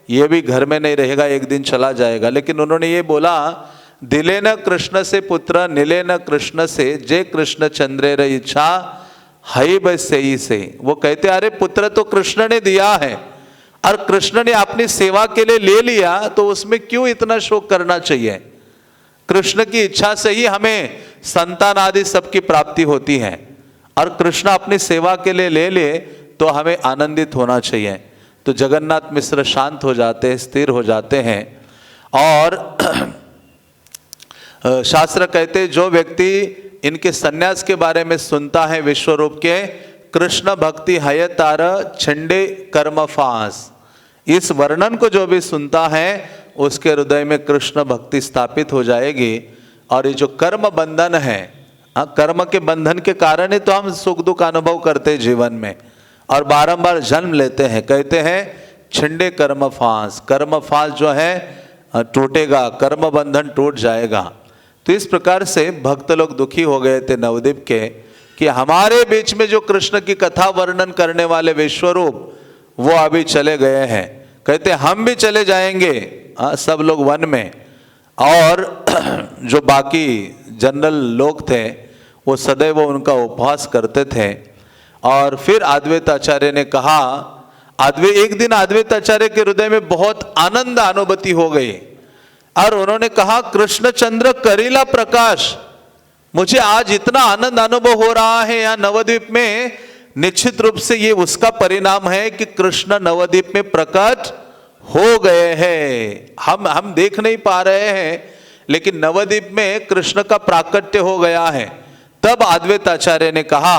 ये भी घर में नहीं रहेगा, एक दिन चला जाएगा। लेकिन उन्होंने ये बोला, दिले न कृष्ण से पुत्र, निले न कृष्ण से, जे कृष्ण चंद्रेर इच्छा हई बस सही से। वो कहते अरे पुत्र तो कृष्ण ने दिया है, और कृष्ण ने अपनी सेवा के लिए ले लिया, तो उसमें क्यों इतना शोक करना चाहिए। कृष्ण की इच्छा से ही हमें संतान आदि सबकी प्राप्ति होती है, और कृष्ण अपनी सेवा के लिए ले ले तो हमें आनंदित होना चाहिए। तो जगन्नाथ मिश्र शांत हो जाते हैं, स्थिर हो जाते हैं। और शास्त्र कहते जो व्यक्ति इनके सन्यास के बारे में सुनता है, विश्वरूप के, कृष्ण भक्ति हय तार छंडे कर्म फास, इस वर्णन को जो भी सुनता है उसके हृदय में कृष्ण भक्ति स्थापित हो जाएगी। और ये जो कर्म बंधन है, कर्म के बंधन के कारण ही तो हम सुख दुख अनुभव करते जीवन में, और बारंबार जन्म लेते हैं। कहते हैं छिंडे कर्म फांस, कर्म फांस जो है टूटेगा, कर्म बंधन टूट जाएगा। तो इस प्रकार से भक्त लोग दुखी हो गए थे नवद्वीप के कि हमारे बीच में जो कृष्ण की कथा वर्णन करने वाले विश्वरूप, वो अभी चले गए हैं। कहते हम भी चले जाएंगे, सब लोग वन में, और जो बाकी जनरल लोग थे वो सदैव उनका उपवास करते थे। और फिर अद्वैत आचार्य ने कहा, एक दिन अद्वैत आचार्य के हृदय में बहुत आनंद अनुभूति हो गई, और उन्होंने कहा कृष्णचंद्र करीला प्रकाश, मुझे आज इतना आनंद अनुभव हो रहा है यहाँ नवद्वीप में, निश्चित रूप से ये उसका परिणाम है कि कृष्ण नवद्वीप में प्रकट हो गए हैं। हम देख नहीं पा रहे हैं, लेकिन नवद्वीप में कृष्ण का प्राकट्य हो गया है। तब अद्वैत आचार्य ने कहा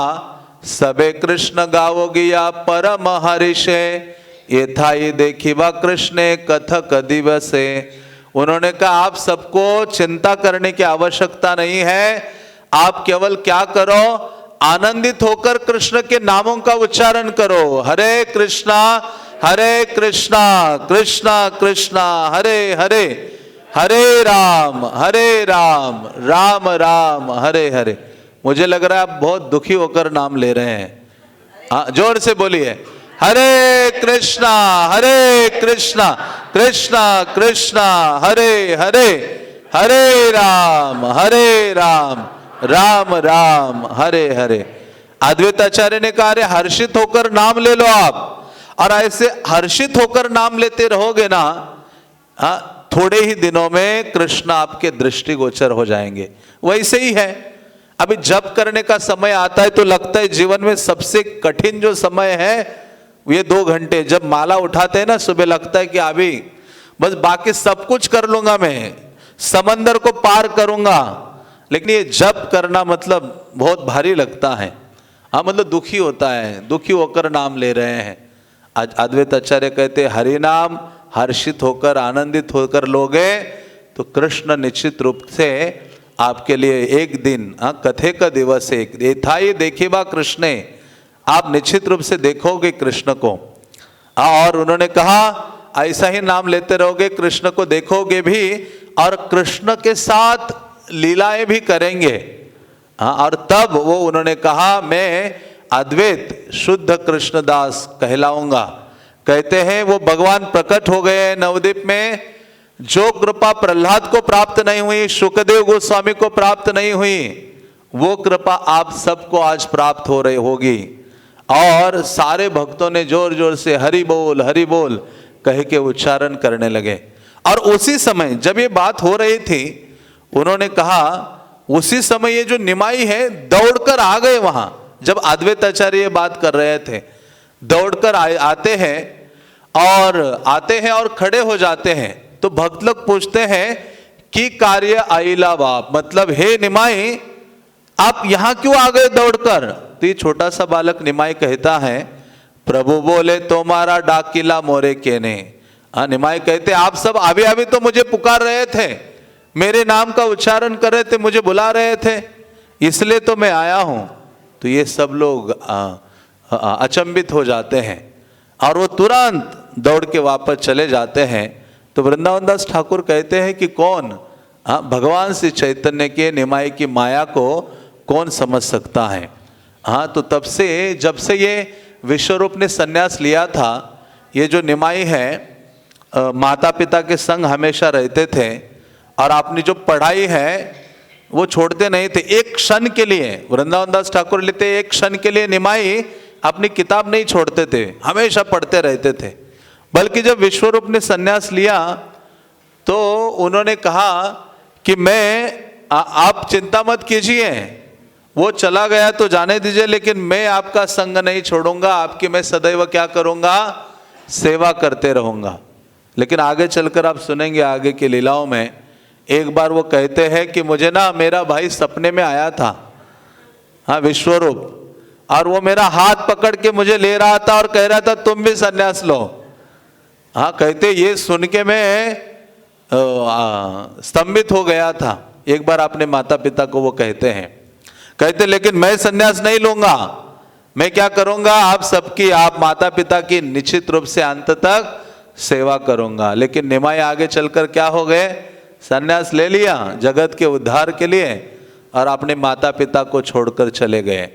सबे कृष्ण गावोगिया परम हरिषे, ये था ये देखी वा कृष्ण कथक दिवसे। उन्होंने कहा आप सबको चिंता करने की आवश्यकता नहीं है, आप केवल क्या करो, आनंदित होकर कृष्ण के नामों का उच्चारण करो। हरे कृष्णा कृष्णा कृष्णा हरे हरे, हरे राम राम राम हरे हरे। मुझे लग रहा है आप बहुत दुखी होकर नाम ले रहे हैं। जोर से बोलिए, हरे कृष्णा कृष्णा कृष्णा हरे हरे, हरे राम राम राम हरे हरे। अद्वैत आचार्य ने कहा अरे हर्षित होकर नाम ले लो आप, और ऐसे हर्षित होकर नाम लेते रहोगे ना, थोड़े ही दिनों में कृष्ण आपके दृष्टिगोचर हो जाएंगे। वैसे ही है, अभी जप करने का समय आता है तो लगता है जीवन में सबसे कठिन जो समय है ये 2 घंटे। जब माला उठाते हैं ना सुबह, लगता है कि अभी बस बाकी सब कुछ कर लूंगा, मैं समंदर को पार करूंगा, लेकिन ये जप करना मतलब बहुत भारी लगता है। मतलब दुखी होता है, दुखी होकर नाम ले रहे हैं। आज अद्वैत आचार्य कहते हरि नाम हर्षित होकर आनंदित होकर लोगे तो कृष्ण निश्चित रूप से आपके लिए एक दिन, कथे का दिवस एक था ये देखे बा कृष्ण, आप निश्चित रूप से देखोगे कृष्ण को। और उन्होंने कहा ऐसा ही नाम लेते रहोगे, कृष्ण को देखोगे भी और कृष्ण के साथ लीलाएं भी करेंगे। और तब वो उन्होंने कहा मैं अद्वैत शुद्ध कृष्णदास कहलाऊंगा। कहते हैं वो भगवान प्रकट हो गए नवद्वीप में, जो कृपा प्रहलाद को प्राप्त नहीं हुई, शुकदेव गोस्वामी को प्राप्त नहीं हुई, वो कृपा आप सबको आज प्राप्त हो रही होगी। और सारे भक्तों ने जोर जोर से हरि बोल कह के उच्चारण करने लगे। और उसी समय जब ये बात हो रही थी, उन्होंने कहा उसी समय ये जो निमाई है दौड़कर आ गए वहां। जब अद्वैत आचार्य ये बात कर रहे थे, दौड़कर आते हैं और खड़े हो जाते हैं। तो भक्त लोग पूछते हैं कि कार्य आइला बाप, मतलब हे निमाई आप यहां क्यों आ गए दौड़कर। तो ये छोटा सा बालक निमाई कहता है प्रभु बोले तुम्हारा डाकिला मोरे केने। निमाई कहते आप सब अभी तो मुझे पुकार रहे थे, मेरे नाम का उच्चारण कर रहे थे, मुझे बुला रहे थे, इसलिए तो मैं आया हूं। तो ये सब लोग अचंभित हो जाते हैं और वो तुरंत दौड़ के वापस चले जाते हैं। तो वृंदावन दास ठाकुर कहते हैं कि कौन भगवान श्री चैतन्य के निमाई की माया को कौन समझ सकता है। तो तब से जब से ये विश्वरूप ने संन्यास लिया था, ये जो निमाई है माता पिता के संग हमेशा रहते थे और अपनी जो पढ़ाई है वो छोड़ते नहीं थे। एक क्षण के लिए वृंदावन दास ठाकुर लेते, एक क्षण के लिए निमाई अपनी किताब नहीं छोड़ते थे, हमेशा पढ़ते रहते थे। बल्कि जब विश्वरूप ने संन्यास लिया तो उन्होंने कहा कि आप चिंता मत कीजिए, वो चला गया तो जाने दीजिए, लेकिन मैं आपका संग नहीं छोड़ूंगा, आपकी मैं सदैव क्या करूंगा, सेवा करते रहूंगा। लेकिन आगे चलकर आप सुनेंगे आगे की लीलाओं में, एक बार वो कहते हैं कि मुझे ना मेरा भाई सपने में आया था, विश्वरूप, और वो मेरा हाथ पकड़ के मुझे ले रहा था और कह रहा था तुम भी सन्यास लो। कहते ये सुन के मैं स्तंभित हो गया था। एक बार अपने माता पिता को वो कहते लेकिन मैं सन्यास नहीं लूंगा, मैं क्या करूंगा, आप सबकी, आप माता पिता की निश्चित रूप से अंत तक सेवा करूंगा। लेकिन निमाई आगे चलकर क्या हो गए, सन्यास ले लिया जगत के उद्धार के लिए और अपने माता पिता को छोड़कर चले गए।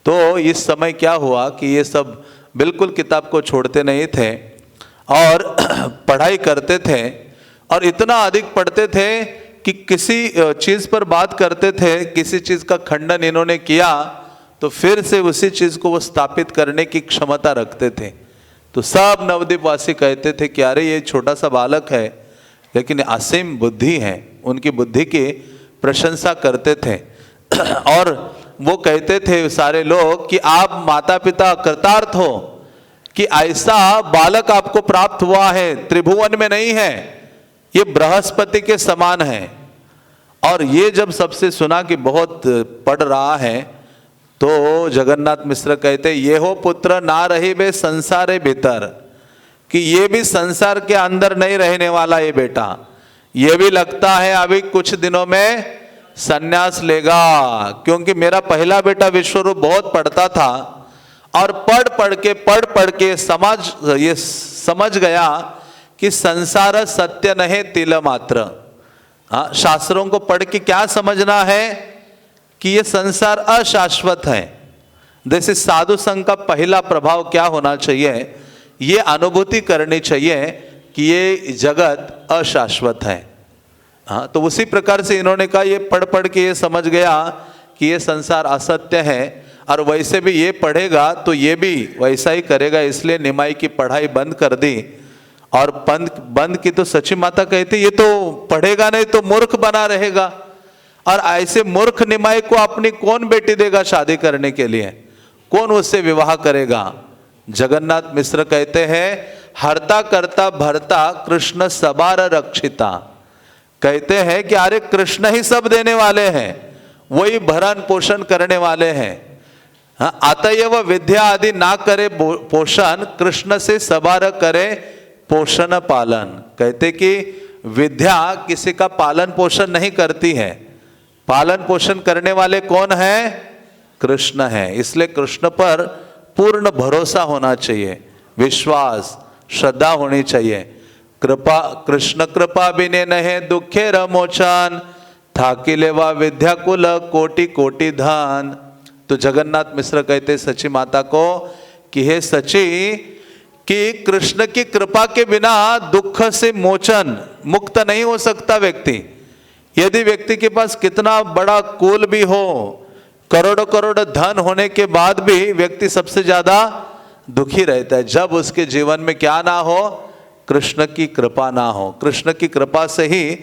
तो इस समय क्या हुआ कि ये सब बिल्कुल किताब को छोड़ते नहीं थे और पढ़ाई करते थे और इतना अधिक पढ़ते थे कि किसी चीज़ पर बात करते थे, किसी चीज़ का खंडन इन्होंने किया तो फिर से उसी चीज़ को वो स्थापित करने की क्षमता रखते थे। तो सब नवद्वीप वासी कहते थे कि अरे ये छोटा सा बालक है लेकिन असीम बुद्धि है, उनकी बुद्धि की प्रशंसा करते थे। और वो कहते थे सारे लोग कि आप माता पिता कृतार्थ हो कि ऐसा बालक आपको प्राप्त हुआ है, त्रिभुवन में नहीं है, ये बृहस्पति के समान है। और ये जब सबसे सुना कि बहुत पढ़ रहा है तो जगन्नाथ मिश्र कहते ये हो पुत्र ना रही बे संसारे भीतर, कि ये भी संसार के अंदर नहीं रहने वाला ये बेटा, ये भी लगता है अभी कुछ दिनों में सन्यास लेगा। क्योंकि मेरा पहला बेटा विश्वरूप बहुत पढ़ता था और पढ़ पढ़ के ये समझ गया कि संसार सत्य नहीं तिल मात्र। हाँ, शास्त्रों को पढ़ के क्या समझना है कि ये संसार अशाश्वत है। जैसे साधु संघ का पहला प्रभाव क्या होना चाहिए, ये अनुभूति करनी चाहिए कि ये जगत अशाश्वत है। हाँ, तो उसी प्रकार से इन्होंने कहा ये पढ़ के ये समझ गया कि ये संसार असत्य है, और वैसे भी ये पढ़ेगा तो ये भी वैसा ही करेगा, इसलिए निमाई की पढ़ाई बंद कर दी। और बंद की तो सची माता कहती ये तो पढ़ेगा नहीं तो मूर्ख बना रहेगा, और ऐसे मूर्ख निमाई को अपनी कौन बेटी देगा शादी करने के लिए, कौन उससे विवाह करेगा। जगन्नाथ मिश्र कहते हैं हरता करता भरता कृष्ण सबार रक्षिता, कहते हैं कि अरे कृष्ण ही सब देने वाले हैं, वही भरण पोषण करने वाले हैं। हाँ, अतएव विद्या आदि ना करे पोषण, कृष्ण से सबार करे पोषण पालन। कहते कि विद्या किसी का पालन पोषण नहीं करती है, पालन पोषण करने वाले कौन है, कृष्ण है। इसलिए कृष्ण पर पूर्ण भरोसा होना चाहिए, विश्वास श्रद्धा होनी चाहिए। कृपा कृष्ण कृपा बिने नहे दुखे रमोचन, थाकिले वा विद्याकुल कोटि कोटि धन। तो जगन्नाथ मिश्र कहते सची माता को कि हे सची, कि कृष्ण की कृपा के बिना दुख से मोचन मुक्त नहीं हो सकता व्यक्ति। यदि व्यक्ति के पास कितना बड़ा कुल भी हो, करोड़ों करोड़ धन होने के बाद भी व्यक्ति सबसे ज्यादा दुखी रहता है जब उसके जीवन में क्या ना हो, कृष्ण की कृपा ना हो। कृष्ण की कृपा से ही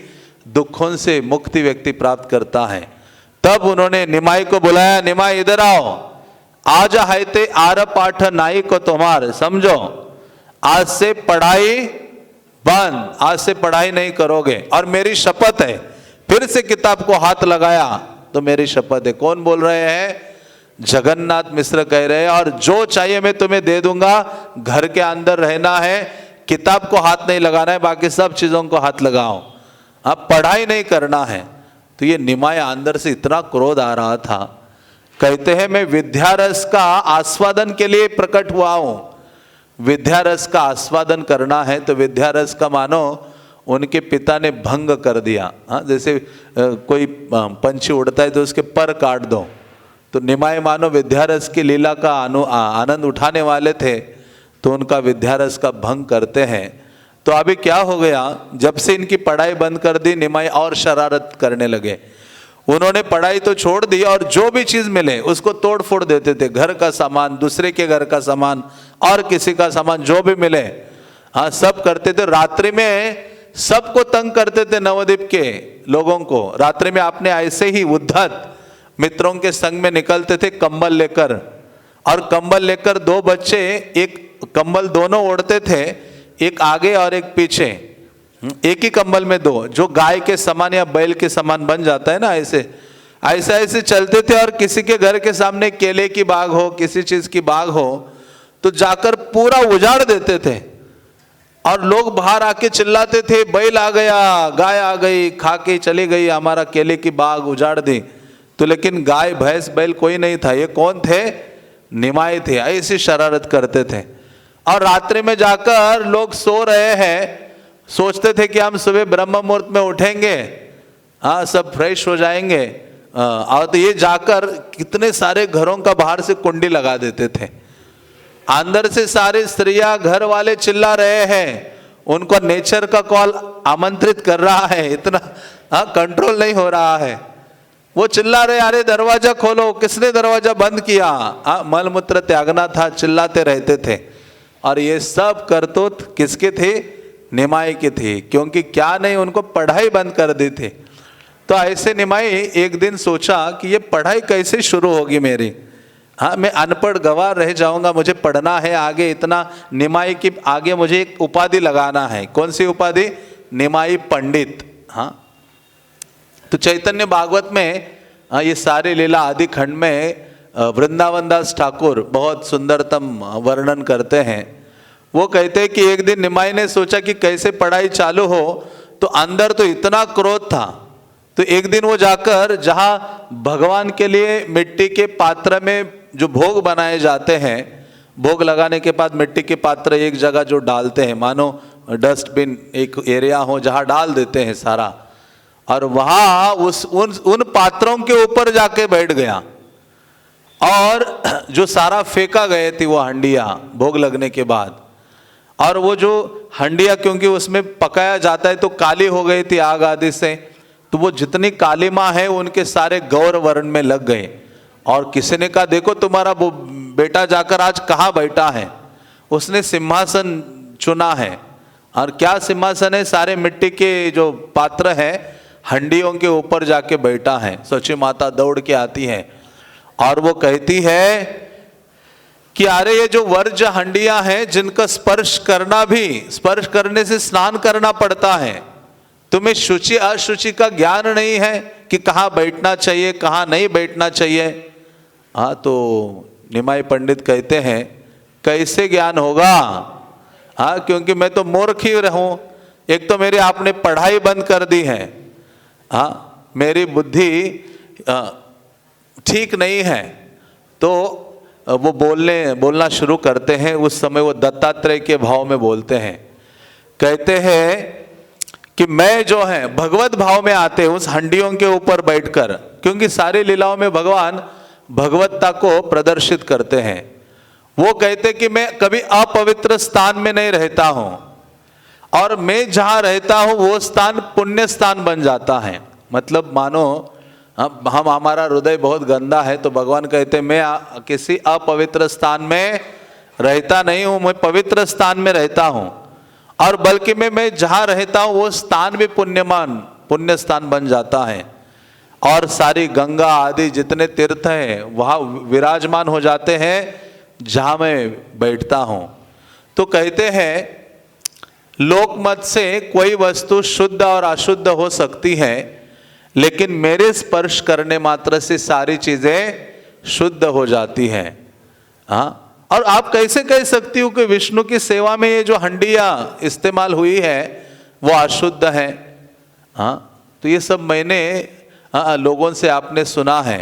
दुखों से मुक्ति व्यक्ति प्राप्त करता है। तब उन्होंने निमाई को बुलाया, निमाई इधर आओ, आज हाइते आर पाठ नाई को तुम्हार, समझो आज से पढ़ाई बंद, आज से पढ़ाई नहीं करोगे, और मेरी शपथ है। फिर से किताब को हाथ लगाया तो मेरी शपथ है। कौन बोल रहे हैं, जगन्नाथ मिश्र कह रहे हैं, और जो चाहिए मैं तुम्हें दे दूंगा, घर के अंदर रहना है, किताब को हाथ नहीं लगाना है, बाकी सब चीजों को हाथ लगाओ, अब पढ़ाई नहीं करना है। तो ये निमाय अंदर से इतना क्रोध आ रहा था, कहते हैं मैं विद्यारस का आस्वादन के लिए प्रकट हुआ हूं। विद्यारस का आस्वादन करना है तो विद्यारस का मानो उनके पिता ने भंग कर दिया। हाँ, जैसे कोई पंछी उड़ता है तो उसके पर काट दो, तो निमाय मानो विद्यारस की लीला का आनंद उठाने वाले थे, तो उनका विद्यारस का भंग करते हैं। तो अभी क्या हो गया, जब से इनकी पढ़ाई बंद कर दी, निमाई और शरारत करने लगे। उन्होंने पढ़ाई तो छोड़ दी और जो भी चीज मिले उसको तोड़ फोड़ देते थे, घर का सामान, दूसरे के घर का सामान, और किसी का सामान, जो भी मिले हाँ सब करते थे। रात्रि में सबको तंग करते थे, नवद्वीप के लोगों को। रात्रि में आपने ऐसे ही उद्धत मित्रों के संग में निकलते थे कंबल लेकर, और कंबल लेकर दो बच्चे, एक कंबल दोनों ओढ़ते थे, एक आगे और एक पीछे, एक ही कंबल में दो, जो गाय के समान या बैल के समान बन जाता है ना, ऐसे ऐसे चलते थे। और किसी के घर के सामने केले की बाग हो, किसी चीज की बाग हो, तो जाकर पूरा उजाड़ देते थे, और लोग बाहर आके चिल्लाते थे, बैल आ गया, गाय आ गई, खा के चली गई, हमारा केले की बाग उजाड़ दी। तो लेकिन गाय भैंस बैल कोई नहीं था, ये कौन थे, निमाई थे। ऐसी शरारत करते थे। और रात्रि में जाकर लोग सो रहे हैं, सोचते थे कि हम सुबह ब्रह्म मुहूर्त में उठेंगे, हाँ सब फ्रेश हो जाएंगे, और तो ये जाकर कितने सारे घरों का बाहर से कुंडी लगा देते थे। अंदर से सारी स्त्रियां, घर वाले चिल्ला रहे हैं, उनको नेचर का कॉल आमंत्रित कर रहा है, इतना कंट्रोल नहीं हो रहा है। वो चिल्ला रहे, अरे दरवाजा खोलो, किसने दरवाजा बंद किया, मलमूत्र त्यागना था, चिल्लाते रहते थे। और ये सब करतूत किसके थे, निमाई की थी, क्योंकि क्या नहीं, उनको पढ़ाई बंद कर दी थी। तो ऐसे निमाई एक दिन सोचा कि ये पढ़ाई कैसे शुरू होगी मेरी, हाँ मैं अनपढ़ गवार रह जाऊंगा, मुझे पढ़ना है आगे। इतना निमाई की आगे मुझे एक उपाधि लगाना है। कौन सी उपाधि, निमाई पंडित। हाँ, तो चैतन्य भागवत में ये सारे लीला आदि खंड में वृंदावन दास ठाकुर बहुत सुंदरतम वर्णन करते हैं। वो कहते हैं कि एक दिन निमाई ने सोचा कि कैसे पढ़ाई चालू हो, तो अंदर तो इतना क्रोध था। तो एक दिन वो जाकर जहाँ भगवान के लिए मिट्टी के पात्र में जो भोग बनाए जाते हैं, भोग लगाने के बाद मिट्टी के पात्र एक जगह जो डालते हैं, मानो डस्टबिन एक एरिया हो जहाँ डाल देते हैं सारा, और वहाँ उन पात्रों के ऊपर जाके बैठ गया और जो सारा फेंका गए थी वो हंडिया भोग लगने के बाद, और वो जो हंडिया क्योंकि उसमें पकाया जाता है तो काली हो गई थी आग आदि से, तो वो जितनी काली माँ है उनके सारे गौर वर्ण में लग गए। और किसी ने कहा देखो तुम्हारा वो बेटा जाकर आज कहाँ बैठा है, उसने सिंहासन चुना है। और क्या सिंहासन है, सारे मिट्टी के जो पात्र हैं हंडियों के ऊपर जाके बैठा है। सची माता दौड़ के आती है और वो कहती है कि अरे ये जो वर्ज हंडियां हैं जिनका स्पर्श करना भी, स्पर्श करने से स्नान करना पड़ता है, तुम्हें शुचि अशुचि का ज्ञान नहीं है कि कहाँ बैठना चाहिए कहाँ नहीं बैठना चाहिए। हाँ, तो निमाई पंडित कहते हैं कैसे ज्ञान होगा, हाँ, क्योंकि मैं तो मूर्ख ही रहूं। एक तो मेरी आपने पढ़ाई बंद कर दी है, हाँ, मेरी बुद्धि ठीक नहीं है। तो वो बोलना शुरू करते हैं। उस समय वो दत्तात्रेय के भाव में बोलते हैं, कहते हैं कि मैं जो है भगवत भाव में आते हैं उस हंडियों के ऊपर बैठकर, क्योंकि सारी लीलाओं में भगवान भगवत्ता को प्रदर्शित करते हैं। वो कहते कि मैं कभी अपवित्र स्थान में नहीं रहता हूं, और मैं जहां रहता हूं वो स्थान पुण्य स्थान बन जाता है। मतलब मानो हम हमारा हृदय बहुत गंदा है, तो भगवान कहते मैं किसी अपवित्र स्थान में रहता नहीं हूं, मैं पवित्र स्थान में रहता हूं, और बल्कि मैं जहां रहता हूं वो स्थान भी पुण्य स्थान बन जाता है, और सारी गंगा आदि जितने तीर्थ हैं वहां विराजमान हो जाते हैं जहां मैं बैठता हूं। तो कहते हैं लोकमत से कोई वस्तु शुद्ध और अशुद्ध हो सकती है, लेकिन मेरे स्पर्श करने मात्र से सारी चीजें शुद्ध हो जाती हैं। हाँ, और आप कैसे कह सकती हो कि विष्णु की सेवा में ये जो हंडिया इस्तेमाल हुई है वो अशुद्ध है। हाँ, तो ये सब मैंने लोगों से आपने सुना है।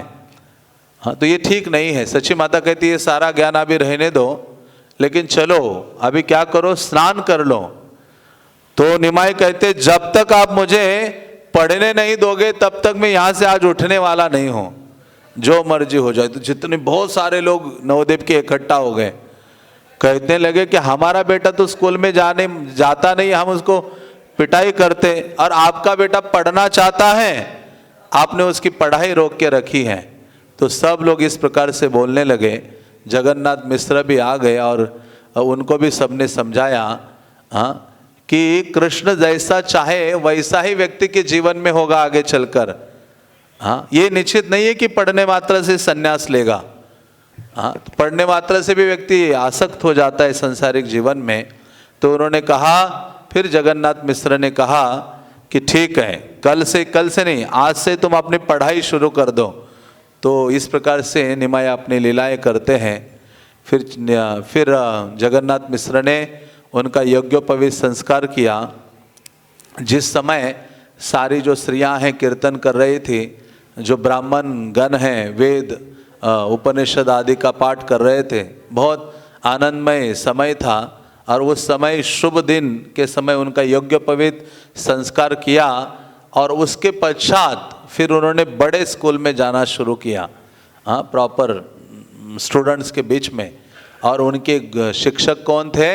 हाँ, तो ये ठीक नहीं है। सच्ची माता कहती है सारा ज्ञान अभी रहने दो, लेकिन चलो अभी क्या करो, स्नान कर लो। तो निमाई कहते जब तक आप मुझे पढ़ने नहीं दोगे तब तक मैं यहां से आज उठने वाला नहीं हूं, जो मर्जी हो जाए। तो जितने बहुत सारे लोग नवद्वीप के इकट्ठा हो गए, कहने लगे कि हमारा बेटा तो स्कूल में जाता नहीं, हम उसको पिटाई करते, और आपका बेटा पढ़ना चाहता है, आपने उसकी पढ़ाई रोक के रखी है। तो सब लोग इस प्रकार से बोलने लगे। जगन्नाथ मिश्र भी आ गए और उनको भी सबने समझाया, हाँ, कि कृष्ण जैसा चाहे वैसा ही व्यक्ति के जीवन में होगा आगे चलकर। हाँ, ये निश्चित नहीं है कि पढ़ने मात्र से संन्यास लेगा। हाँ, पढ़ने मात्र से भी व्यक्ति आसक्त हो जाता है सांसारिक जीवन में। तो उन्होंने कहा, फिर जगन्नाथ मिश्र ने कहा कि ठीक है, कल से नहीं, आज से तुम अपनी पढ़ाई शुरू कर दो। तो इस प्रकार से निमाई अपनी लीलाएं करते हैं। फिर जगन्नाथ मिश्र ने उनका यज्ञोपवीत संस्कार किया। जिस समय सारी जो स्त्रियां हैं कीर्तन कर रही थी, जो ब्राह्मण गण हैं वेद उपनिषद आदि का पाठ कर रहे थे, बहुत आनंदमय समय था। और उस समय शुभ दिन के समय उनका यज्ञोपवीत संस्कार किया, और उसके पश्चात फिर उन्होंने बड़े स्कूल में जाना शुरू किया, हाँ, प्रॉपर स्टूडेंट्स के बीच में। और उनके शिक्षक कौन थे?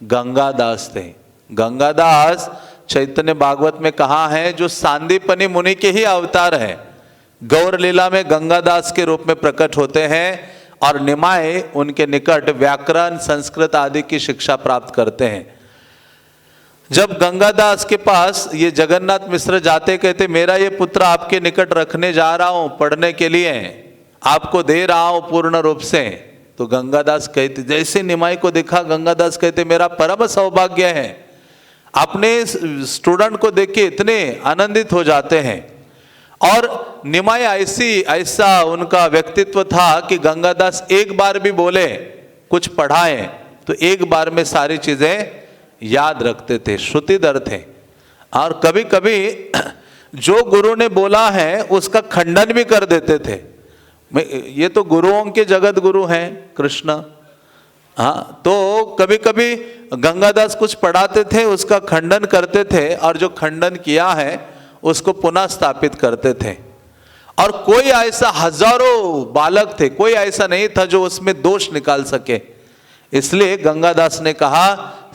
गंगादास थे। गंगादास चैतन्य भागवत में कहा है जो सांदीपनी मुनि के ही अवतार है, गौर लीला में गंगादास के रूप में प्रकट होते हैं, और निमाई उनके निकट व्याकरण संस्कृत आदि की शिक्षा प्राप्त करते हैं। जब गंगादास के पास ये जगन्नाथ मिश्र जाते, कहते मेरा ये पुत्र आपके निकट रखने जा रहा हूं पढ़ने के लिए, आपको दे रहा हूं पूर्ण रूप से। तो गंगादास कहते, जैसे निमाई को देखा गंगादास कहते मेरा परम सौभाग्य है। अपने स्टूडेंट को देख के इतने आनंदित हो जाते हैं। और निमाई ऐसा उनका व्यक्तित्व था कि गंगादास एक बार भी बोले, कुछ पढ़ाए तो एक बार में सारी चीजें याद रखते थे, श्रुतिधर थे। और कभी कभी जो गुरु ने बोला है उसका खंडन भी कर देते थे। ये तो गुरुओं के जगत गुरु हैं कृष्ण। हाँ, तो कभी कभी गंगादास कुछ पढ़ाते थे, उसका खंडन करते थे, और जो खंडन किया है उसको पुनः स्थापित करते थे। और कोई ऐसा, हजारों बालक थे, कोई ऐसा नहीं था जो उसमें दोष निकाल सके। इसलिए गंगादास ने कहा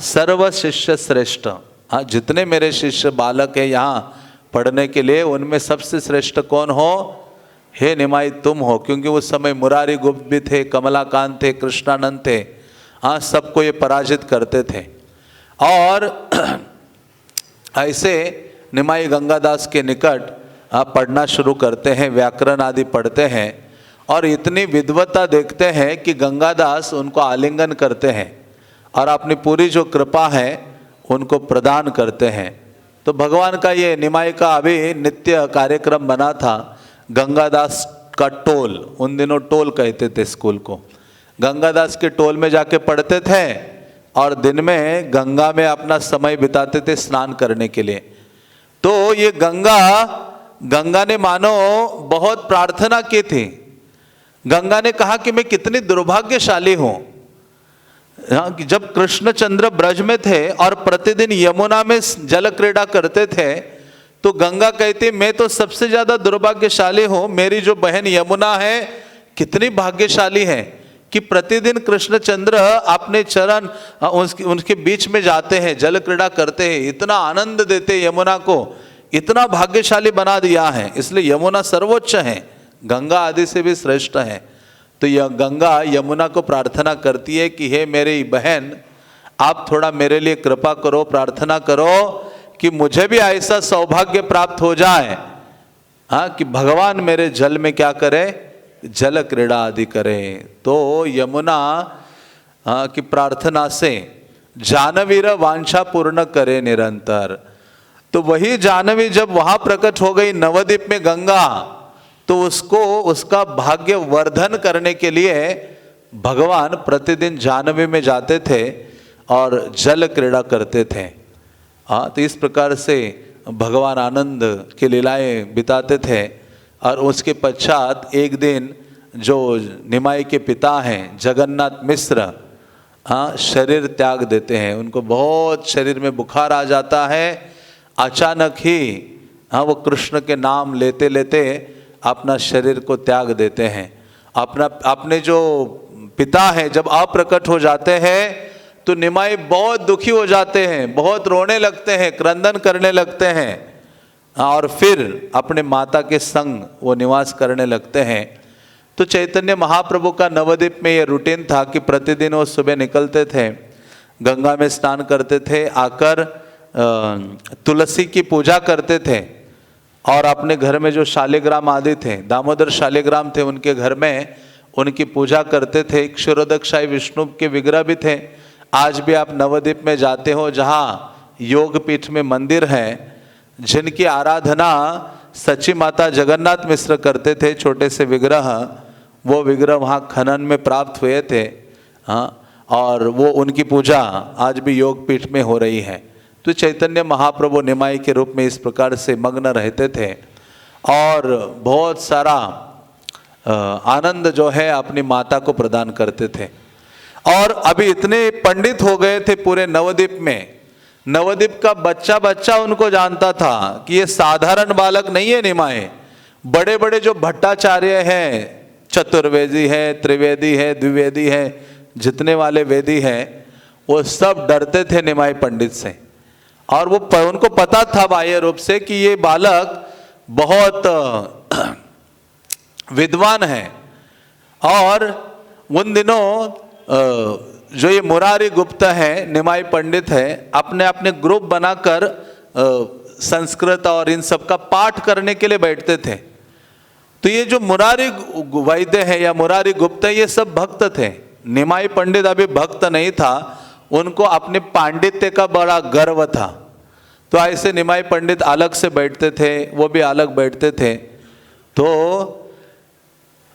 सर्व शिष्य श्रेष्ठ। हाँ, जितने मेरे शिष्य बालक हैं यहाँ पढ़ने के लिए, उनमें सबसे श्रेष्ठ कौन हो? हे निमाई तुम हो। क्योंकि उस समय मुरारी गुप्त भी थे, कमलाकांत थे, कृष्णानंद थे। हाँ, सबको ये पराजित करते थे। और ऐसे निमाई गंगादास के निकट पढ़ना शुरू करते हैं, व्याकरण आदि पढ़ते हैं, और इतनी विद्वता देखते हैं कि गंगादास उनको आलिंगन करते हैं और अपनी पूरी जो कृपा है उनको प्रदान करते हैं। तो भगवान का ये निमाई का अभी नित्य कार्यक्रम बना था, गंगादास का टोल। उन दिनों टोल कहते थे स्कूल को। गंगादास के टोल में जाके पढ़ते थे और दिन में गंगा में अपना समय बिताते थे स्नान करने के लिए। तो ये गंगा ने मानो बहुत प्रार्थना की थी। गंगा ने कहा कि मैं कितनी दुर्भाग्यशाली हूं। हाँ, जब कृष्णचंद्र ब्रज में थे और प्रतिदिन यमुना में जल क्रीड़ा करते थे, तो गंगा कहती मैं तो सबसे ज्यादा दुर्भाग्यशाली हूं। मेरी जो बहन यमुना है कितनी भाग्यशाली है कि प्रतिदिन कृष्णचंद्र अपने चरण उनके बीच में जाते हैं, जल क्रीड़ा करते हैं, इतना आनंद देते यमुना को, इतना भाग्यशाली बना दिया है। इसलिए यमुना सर्वोच्च है, गंगा आदि से भी श्रेष्ठ है। तो यह गंगा यमुना को प्रार्थना करती है कि हे मेरी बहन, आप थोड़ा मेरे लिए कृपा करो, प्रार्थना करो कि मुझे भी ऐसा सौभाग्य प्राप्त हो जाए, हाँ, कि भगवान मेरे जल में क्या करे, जल क्रीड़ा आदि करे। तो यमुना की प्रार्थना से जानवीर वांछा पूर्ण करे निरंतर। तो वही जानवी जब वहां प्रकट हो गई नवद्वीप में गंगा, तो उसको उसका भाग्य वर्धन करने के लिए भगवान प्रतिदिन जानवी में जाते थे और जल क्रीड़ा करते थे। हाँ, तो इस प्रकार से भगवान आनंद की लीलाएं बिताते थे। और उसके पश्चात एक दिन जो निमाई के पिता हैं जगन्नाथ मिश्र, हाँ, शरीर त्याग देते हैं। उनको बहुत शरीर में बुखार आ जाता है। अचानक ही हाँ, वो कृष्ण के नाम लेते लेते अपना शरीर को त्याग देते हैं। अपने जो पिता हैं जब अप्रकट हो जाते हैं तो निमाई बहुत दुखी हो जाते हैं, बहुत रोने लगते हैं, क्रंदन करने लगते हैं और फिर अपने माता के संग वो निवास करने लगते हैं। तो चैतन्य महाप्रभु का नवद्वीप में ये रूटीन था कि प्रतिदिन वो सुबह निकलते थे, गंगा में स्नान करते थे, आकर तुलसी की पूजा करते थे और अपने घर में जो शालिग्राम आदि थे, दामोदर शालिग्राम थे, उनके घर में उनकी पूजा करते थे। क्षीरोदकशाही विष्णु के विग्रह भी थे। आज भी आप नवद्वीप में जाते हो जहाँ योग पीठ में मंदिर है, जिनकी आराधना सची माता जगन्नाथ मिश्र करते थे, छोटे से विग्रह, वो विग्रह वहाँ खनन में प्राप्त हुए थे। हाँ, और वो उनकी पूजा आज भी योग पीठ में हो रही है। तो चैतन्य महाप्रभु निमाई के रूप में इस प्रकार से मग्न रहते थे और बहुत सारा आनंद जो है अपनी माता को प्रदान करते थे। और अभी इतने पंडित हो गए थे पूरे नवद्वीप में, नवद्वीप का बच्चा बच्चा उनको जानता था कि ये साधारण बालक नहीं है निमाई। बड़े बड़े जो भट्टाचार्य हैं, चतुर्वेदी है, त्रिवेदी है, द्विवेदी है, जितने वाले वेदी हैं, वो सब डरते थे निमाई पंडित से। और वो उनको पता था बाह्य रूप से कि ये बालक बहुत विद्वान है। और उन दिनों जो ये मुरारी गुप्ता है, निमाई पंडित है, अपने अपने ग्रुप बनाकर संस्कृत और इन सब का पाठ करने के लिए बैठते थे। तो ये जो मुरारी वैद्य है या मुरारी गुप्ता, ये सब भक्त थे। निमाई पंडित अभी भक्त नहीं था, उनको अपने पांडित्य का बड़ा गर्व था। तो ऐसे निमाई पंडित अलग से बैठते थे, वो भी अलग बैठते थे। तो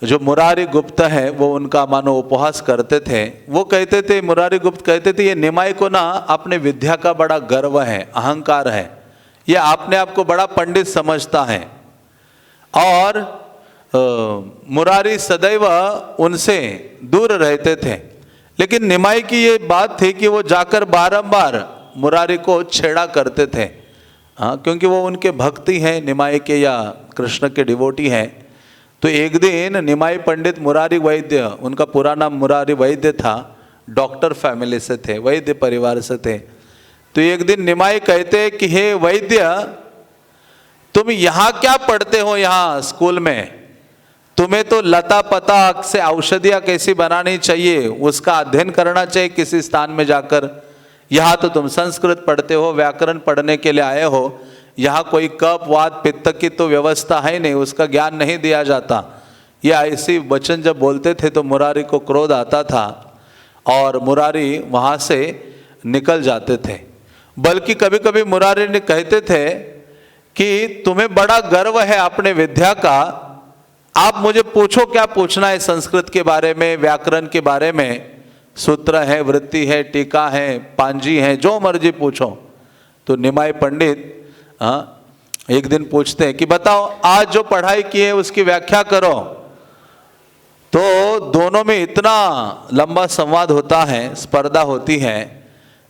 जो मुरारी गुप्त है वो उनका मानो उपहास करते थे। वो कहते थे, मुरारी गुप्त कहते थे, ये निमाई को ना अपने विद्या का बड़ा गर्व है, अहंकार है, ये अपने आप को बड़ा पंडित समझता है। और मुरारी सदैव उनसे दूर रहते थे। लेकिन निमाई की ये बात थी कि वो जाकर बारंबार मुरारी को छेड़ा करते थे। हाँ, क्योंकि वो उनके भक्ति हैं, निमाई के या कृष्ण के डिवोटी हैं। तो एक दिन निमाई पंडित मुरारी वैद्य, उनका पूरा नाम मुरारी वैद्य था, डॉक्टर फैमिली से थे, वैद्य परिवार से थे। तो एक दिन निमाई कहते कि हे वैद्य, तुम यहाँ क्या पढ़ते हो, यहाँ स्कूल में तुम्हें तो लता पता से औषधियाँ कैसी बनानी चाहिए उसका अध्ययन करना चाहिए किसी स्थान में जाकर। यहाँ तो तुम संस्कृत पढ़ते हो, व्याकरण पढ़ने के लिए आए हो, यहाँ कोई कफ वात पित्त की तो व्यवस्था है नहीं, उसका ज्ञान नहीं दिया जाता। ये ऐसी वचन जब बोलते थे तो मुरारी को क्रोध आता था और मुरारी वहाँ से निकल जाते थे। बल्कि कभी कभी मुरारी ने कहते थे कि तुम्हें बड़ा गर्व है अपने विद्या का, आप मुझे पूछो क्या पूछना है, संस्कृत के बारे में, व्याकरण के बारे में, सूत्र है, वृत्ति है, टीका है, पांजी है, जो मर्जी पूछो। तो निमाई पंडित एक दिन पूछते हैं कि बताओ आज जो पढ़ाई की है उसकी व्याख्या करो। तो दोनों में इतना लंबा संवाद होता है, स्पर्धा होती है,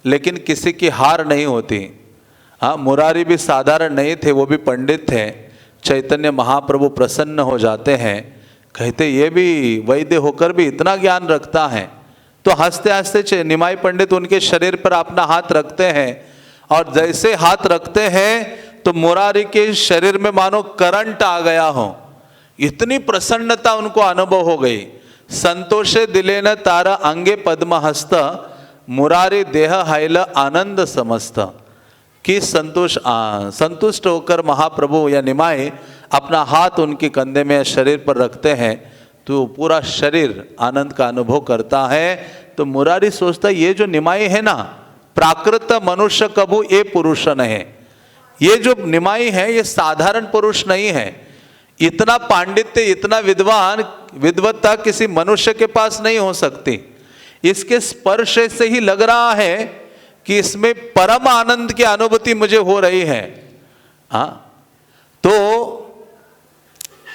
लेकिन किसी की हार नहीं होती। हाँ, मुरारी भी साधारण नहीं थे, वो भी पंडित थे। चैतन्य महाप्रभु प्रसन्न हो जाते हैं, कहते ये भी वैद्य होकर भी इतना ज्ञान रखता है। तो हंसते हंसते निमाई पंडित उनके शरीर पर अपना हाथ रखते हैं और जैसे हाथ रखते हैं तो मुरारी के शरीर में मानो करंट आ गया हो, इतनी प्रसन्नता उनको अनुभव हो गई। संतोषे दिलेन तारा अंगे पद्म हस्त, मुरारी देह हाइल आनंद समस्त। कि संतुष्ट होकर महाप्रभु या निमाई अपना हाथ उनके कंधे में शरीर पर रखते हैं तो पूरा शरीर आनंद का अनुभव करता है। तो मुरारी सोचता ये जो निमाई है ना, प्राकृत मनुष्य कबू ये पुरुष नहीं, ये जो निमाई है ये साधारण पुरुष नहीं है। इतना पांडित्य, इतना विद्वत्ता किसी मनुष्य के पास नहीं हो सकती। इसके स्पर्श से ही लग रहा है कि इसमें परम आनंद की अनुभूति मुझे हो रही है। तो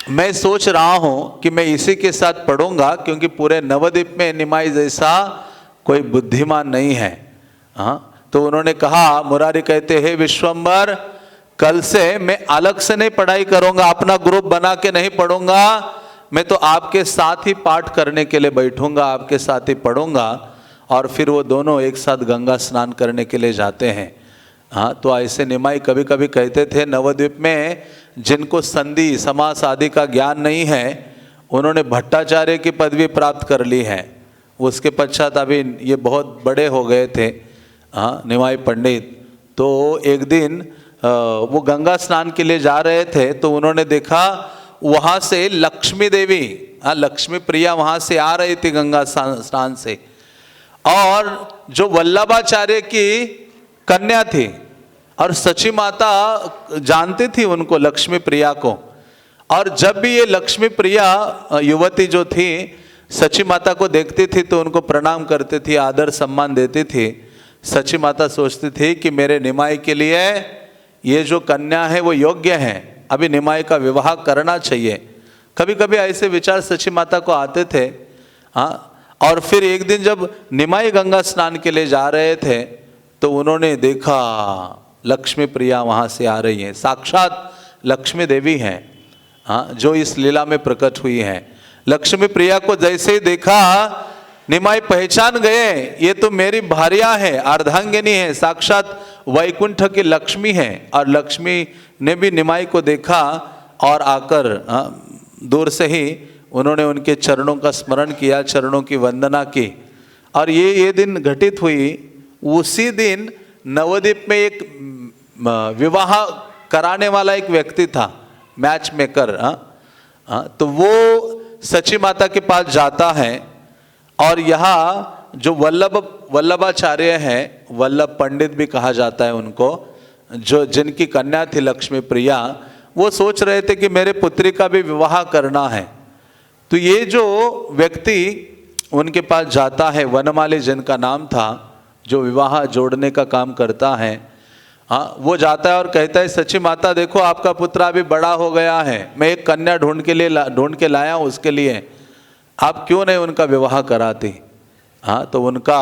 मैं सोच रहा हूं कि मैं इसी के साथ पढ़ूंगा, क्योंकि पूरे नवद्वीप में निमाई जैसा कोई बुद्धिमान नहीं है। तो उन्होंने कहा, मुरारी कहते हैं विश्वंभर, कल से मैं अलग से नहीं पढ़ाई करूंगा, अपना ग्रुप बना के नहीं पढ़ूंगा, मैं तो आपके साथ ही पाठ करने के लिए बैठूंगा, आपके साथ ही पढ़ूंगा। और फिर वो दोनों एक साथ गंगा स्नान करने के लिए जाते हैं। तो ऐसे निमाई कभी कभी कहते थे, नवद्वीप में जिनको संधि समास आदि का ज्ञान नहीं है उन्होंने भट्टाचार्य की पदवी प्राप्त कर ली है। उसके पश्चात अभी ये बहुत बड़े हो गए थे निमाई पंडित। तो एक दिन वो गंगा स्नान के लिए जा रहे थे तो उन्होंने देखा वहाँ से लक्ष्मी देवी, लक्ष्मी प्रिया वहाँ से आ रही थी गंगा स्नान से, और जो वल्लभाचार्य की कन्या थी, और सची माता जानती थी उनको, लक्ष्मी प्रिया को। और जब भी ये लक्ष्मी प्रिया युवती जो थी सची माता को देखती थी तो उनको प्रणाम करती थी, आदर सम्मान देती थी। सची माता सोचती थी कि मेरे निमाई के लिए ये जो कन्या है वो योग्य है, अभी निमाई का विवाह करना चाहिए। कभी कभी ऐसे विचार सची माता को आते थे। और फिर एक दिन जब निमाई गंगा स्नान के लिए जा रहे थे तो उन्होंने देखा लक्ष्मी प्रिया वहाँ से आ रही है, साक्षात लक्ष्मी देवी हैं जो इस लीला में प्रकट हुई हैं। लक्ष्मी प्रिया को जैसे ही देखा निमाई पहचान गए, ये तो मेरी भार्या है, अर्धांगिनी है, साक्षात वैकुंठ की लक्ष्मी है। और लक्ष्मी ने भी निमाई को देखा और आकर दूर से ही उन्होंने उनके चरणों का स्मरण किया, चरणों की वंदना की। और ये दिन घटित हुई। उसी दिन नवद्वीप में एक विवाह कराने वाला एक व्यक्ति था, मैच मेकर। तो वो सची माता के पास जाता है और यहाँ जो वल्लभाचार्य हैं, वल्लभ पंडित भी कहा जाता है उनको, जो जिनकी कन्या थी लक्ष्मी प्रिया, वो सोच रहे थे कि मेरे पुत्री का भी विवाह करना है। तो ये जो व्यक्ति उनके पास जाता है, वनमाली जिनका नाम था, जो विवाह जोड़ने का काम करता है, हाँ, वो जाता है और कहता है, सची माता देखो आपका पुत्र अभी बड़ा हो गया है, मैं एक कन्या ढूंढ के लाया हूँ उसके लिए, आप क्यों नहीं उनका विवाह कराती। हाँ, तो उनका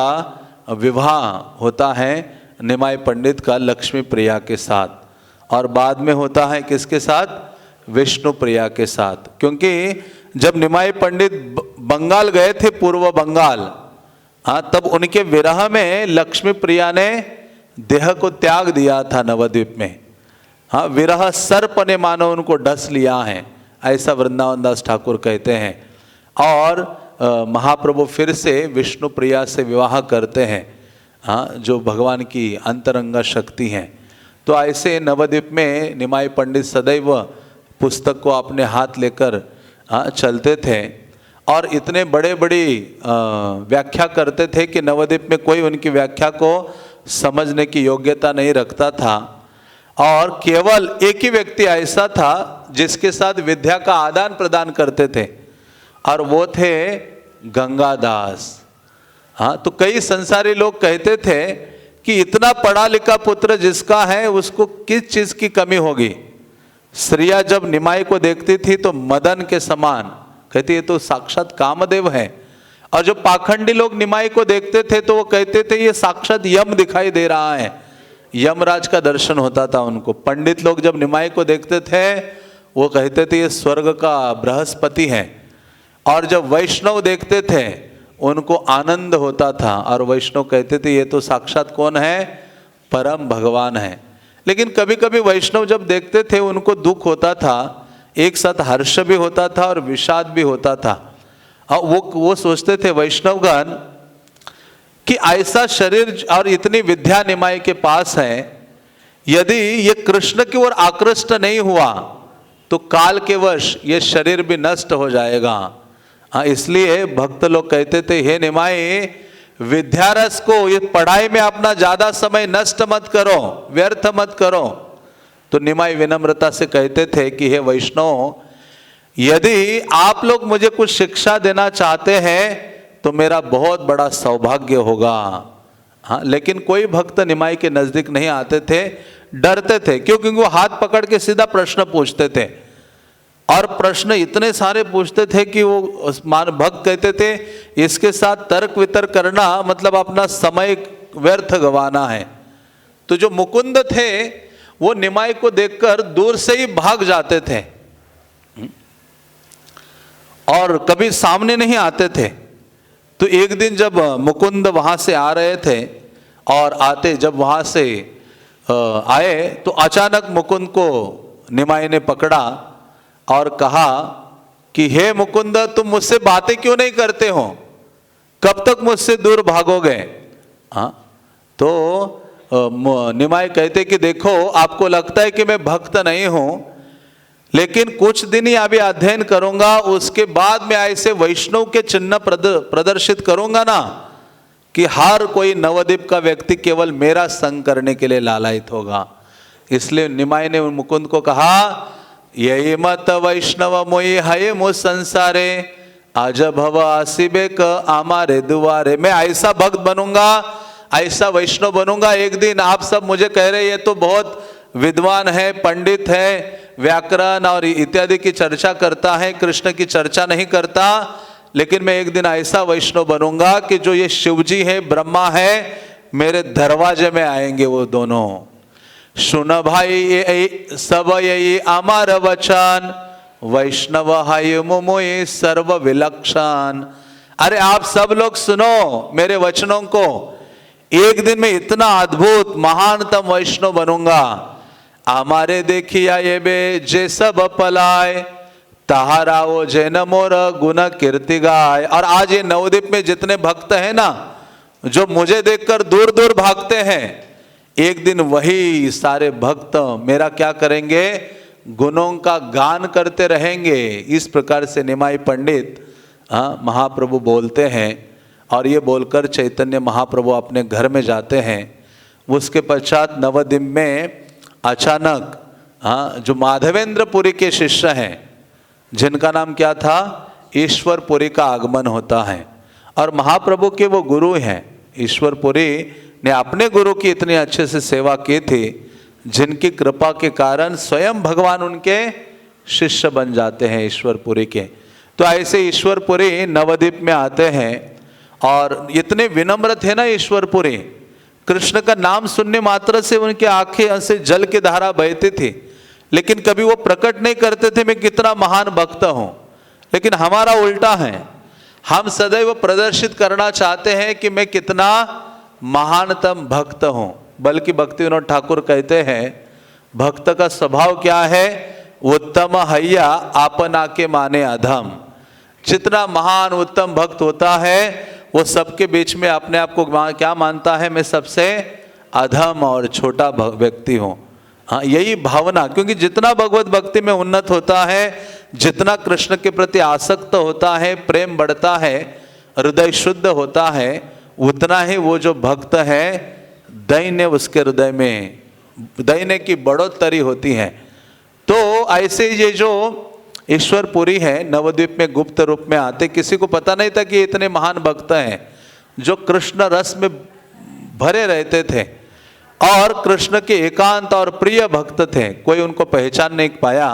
विवाह होता है निमाई पंडित का लक्ष्मी प्रिया के साथ, और बाद में होता है किसके साथ, विष्णु प्रिया के साथ। क्योंकि जब निमाई पंडित बंगाल गए थे, पूर्व बंगाल, हाँ, तब उनके विरह में लक्ष्मी प्रिया ने देह को त्याग दिया था नवद्वीप में। हाँ, विरह सर्प ने मानो उनको डस लिया है, ऐसा वृंदावन दास ठाकुर कहते हैं। और महाप्रभु फिर से विष्णु प्रिया से विवाह करते हैं, हाँ, जो भगवान की अंतरंगा शक्ति हैं। तो ऐसे नवद्वीप में निमाई पंडित सदैव पुस्तक को अपने हाथ लेकर चलते थे, और इतने बड़े व्याख्या करते थे कि नवद्वीप में कोई उनकी व्याख्या को समझने की योग्यता नहीं रखता था। और केवल एक ही व्यक्ति ऐसा था जिसके साथ विद्या का आदान प्रदान करते थे, और वो थे गंगादास। हाँ, तो कई संसारी लोग कहते थे कि इतना पढ़ा लिखा पुत्र जिसका है उसको किस चीज की कमी होगी। श्रिया जब निमाई को देखती थी तो मदन के समान कहती ये तो साक्षात कामदेव है, और जो पाखंडी लोग निमाई को देखते थे तो वो कहते थे ये साक्षात यम दिखाई दे रहा है, यमराज का दर्शन होता था उनको। पंडित लोग जब निमाई को देखते थे वो कहते थे ये स्वर्ग का बृहस्पति है, और जब वैष्णव देखते थे उनको आनंद होता था, और वैष्णव कहते थे ये तो साक्षात कौन है, परम भगवान है। लेकिन कभी कभी वैष्णव जब देखते थे उनको दुख होता था, एक साथ हर्ष भी होता था और विषाद भी होता था। और वो सोचते थे वैष्णवगण कि ऐसा शरीर और इतनी विद्या निमाई के पास है, यदि ये कृष्ण की ओर आकृष्ट नहीं हुआ तो काल के वश ये शरीर भी नष्ट हो जाएगा। हाँ, इसलिए भक्त लोग कहते थे हे निमाई विद्यारस को, ये पढ़ाई में अपना ज्यादा समय नष्ट मत करो, व्यर्थ मत करो। तो निमाई विनम्रता से कहते थे कि हे वैष्णव, यदि आप लोग मुझे कुछ शिक्षा देना चाहते हैं तो मेरा बहुत बड़ा सौभाग्य होगा। हाँ, लेकिन कोई भक्त निमाई के नजदीक नहीं आते थे, डरते थे, क्योंकि वो हाथ पकड़ के सीधा प्रश्न पूछते थे, और प्रश्न इतने सारे पूछते थे कि वो भक्त कहते थे इसके साथ तर्क वितर्क करना मतलब अपना समय व्यर्थ गंवाना है। तो जो मुकुंद थे वो निमाई को देखकर दूर से ही भाग जाते थे और कभी सामने नहीं आते थे। तो एक दिन जब मुकुंद वहां से आ रहे थे और आते जब वहां से आए तो अचानक मुकुंद को निमाई ने पकड़ा और कहा कि हे मुकुंद, तुम मुझसे बातें क्यों नहीं करते हो, कब तक मुझसे दूर भागोगे। हाँ, तो निमाई कहते कि देखो आपको लगता है कि मैं भक्त नहीं हूं, लेकिन कुछ दिन ही अभी अध्ययन करूंगा, उसके बाद मैं ऐसे वैष्णव के चिन्ह प्रदर्शित करूंगा ना कि हर कोई नवद्वीप का व्यक्ति केवल मेरा संग करने के लिए लालायित होगा। इसलिए निमाई ने मुकुंद को कहा यही मत वैष्णव मोई है मो संसारे, आज भव आसिबे क आमारे दुआरे। मैं ऐसा भक्त बनूंगा, ऐसा वैष्णव बनूंगा, एक दिन आप सब मुझे कह रहे ये तो बहुत विद्वान है, पंडित है, व्याकरण और इत्यादि की चर्चा करता है, कृष्ण की चर्चा नहीं करता, लेकिन मैं एक दिन ऐसा वैष्णव बनूंगा कि जो ये शिवजी है, ब्रह्मा है, मेरे दरवाजे में आएंगे वो दोनों। सुन भाई ये सब यही अमर वचन, वैष्णव है मोय सर्व विलक्षण। अरे आप सब लोग सुनो मेरे वचनों को, एक दिन मैं इतना अद्भुत महानतम वैष्णव बनूंगा। हमारे देखिया ये बे जे सब पलाय, तहारा वो जैन मोर गुण कीर्ति गाय। और आज ये नवद्वीप में जितने भक्त हैं ना, जो मुझे देखकर दूर दूर भागते हैं, एक दिन वही सारे भक्त मेरा क्या करेंगे, गुणों का गान करते रहेंगे। इस प्रकार से निमाई पंडित महाप्रभु बोलते हैं, और ये बोलकर चैतन्य महाप्रभु अपने घर में जाते हैं। उसके पश्चात नवद्वीप में अचानक हाँ, जो माधवेंद्रपुरी के शिष्य हैं, जिनका नाम क्या था, ईश्वरपुरी का आगमन होता है। और महाप्रभु के वो गुरु हैं। ईश्वरपुरी ने अपने गुरु की इतनी अच्छे से सेवा की थी, जिनकी कृपा के कारण स्वयं भगवान उनके शिष्य बन जाते हैं ईश्वरपुरी के। तो ऐसे ईश्वरपुरी नवद्वीप में आते हैं और इतने विनम्र थे ना ईश्वरपुरी, कृष्ण का नाम सुनने मात्र से उनके आंखें से जल की धारा बहती थी, लेकिन कभी वो प्रकट नहीं करते थे मैं कितना महान भक्त हूं। लेकिन हमारा उल्टा है, हम सदैव प्रदर्शित करना चाहते हैं कि मैं कितना महानतम भक्त हूं। बल्कि भक्ति विनोद ठाकुर कहते हैं, भक्त का स्वभाव क्या है, उत्तम हैया आपना के माने अधम। जितना महान उत्तम भक्त होता है वो सबके बीच में अपने आप को क्या मानता है, मैं सबसे अधम और छोटा व्यक्ति हूँ। हाँ, यही भावना, क्योंकि जितना भगवत भक्ति में उन्नत होता है, जितना कृष्ण के प्रति आसक्त होता है, प्रेम बढ़ता है, हृदय शुद्ध होता है, उतना ही वो जो भक्त है दैन्य उसके हृदय में दैन्य की बढ़ोतरी होती है। तो ऐसे ये जो ईश्वरपुरी है नवद्वीप में गुप्त रूप में आते, किसी को पता नहीं था कि ये इतने महान भक्त हैं जो कृष्ण रस में भरे रहते थे और कृष्ण के एकांत और प्रिय भक्त थे। कोई उनको पहचान नहीं पाया।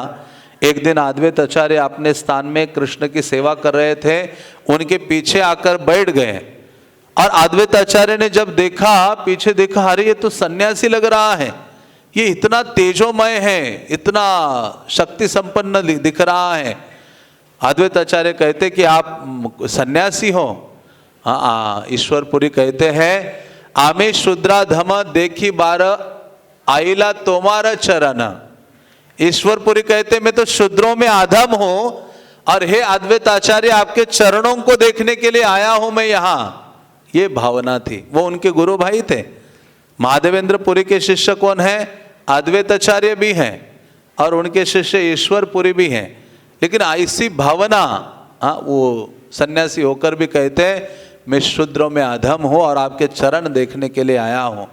एक दिन अद्वैत आचार्य अपने स्थान में कृष्ण की सेवा कर रहे थे, उनके पीछे आकर बैठ गए और अद्वैत आचार्य ने जब देखा, पीछे देखा, अरे ये तो सन्यासी लग रहा है, ये इतना तेजोमय है, इतना शक्ति संपन्न दिख रहा है। अद्वैत आचार्य कहते कि आप सन्यासी हो? हाँ, ईश्वरपुरी कहते हैं, आमे शूद्रा धम देखी बार आइला तोमारा चरण। ईश्वरपुरी कहते मैं तो शूद्रों में अधम हूं और हे अद्वैत आचार्य आपके चरणों को देखने के लिए आया हूं मैं यहाँ। ये भावना थी। वो उनके गुरु भाई थे। माधवेंद्रपुरी के शिष्य कौन है? अद्वैत आचार्य भी हैं और उनके शिष्य ईश्वरपुरी भी हैं। लेकिन ऐसी भावना, वो सन्यासी होकर भी कहते हैं मैं शूद्रों में अधम हूँ और आपके चरण देखने के लिए आया हूँ।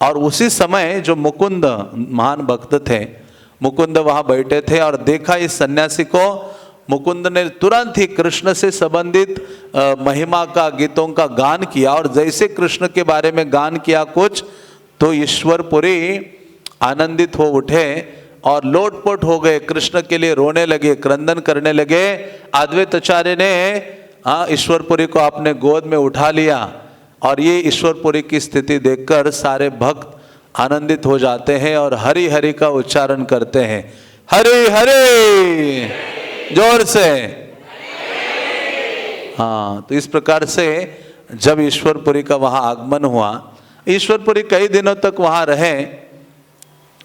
और उसी समय जो मुकुंद महान भक्त थे, मुकुंद वहाँ बैठे थे और देखा इस सन्यासी को। मुकुंद ने तुरंत ही कृष्ण से संबंधित महिमा का, गीतों का गान किया और जैसे कृष्ण के बारे में गान किया कुछ, तो ईश्वरपुरी आनंदित हो उठे और लोटपोट हो गए, कृष्ण के लिए रोने लगे, क्रंदन करने लगे। अद्वैत आचार्य ने ईश्वरपुरी को अपने गोद में उठा लिया और ये ईश्वरपुरी की स्थिति देखकर सारे भक्त आनंदित हो जाते हैं और हरि हरि का उच्चारण करते हैं। हरि हरि, जोर से। हाँ, तो इस प्रकार से जब ईश्वरपुरी का वहाँ आगमन हुआ, ईश्वरपुरी कई दिनों तक वहाँ रहे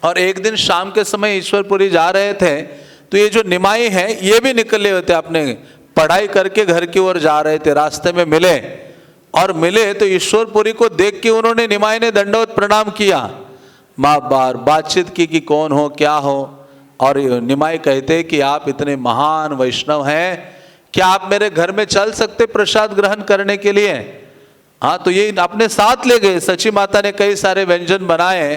और एक दिन शाम के समय ईश्वरपुरी जा रहे थे तो ये जो निमाई है ये भी निकले होते, अपने पढ़ाई करके घर की ओर जा रहे थे। रास्ते में मिले तो ईश्वरपुरी को देख के उन्होंने, निमाई ने दंडवत प्रणाम किया, माँ बार बातचीत की कि कौन हो क्या हो। और निमाई कहते कि आप इतने महान वैष्णव हैं, क्या आप मेरे घर में चल सकते प्रसाद ग्रहण करने के लिए? हाँ, तो ये अपने साथ ले गए। सची माता ने कई सारे व्यंजन बनाए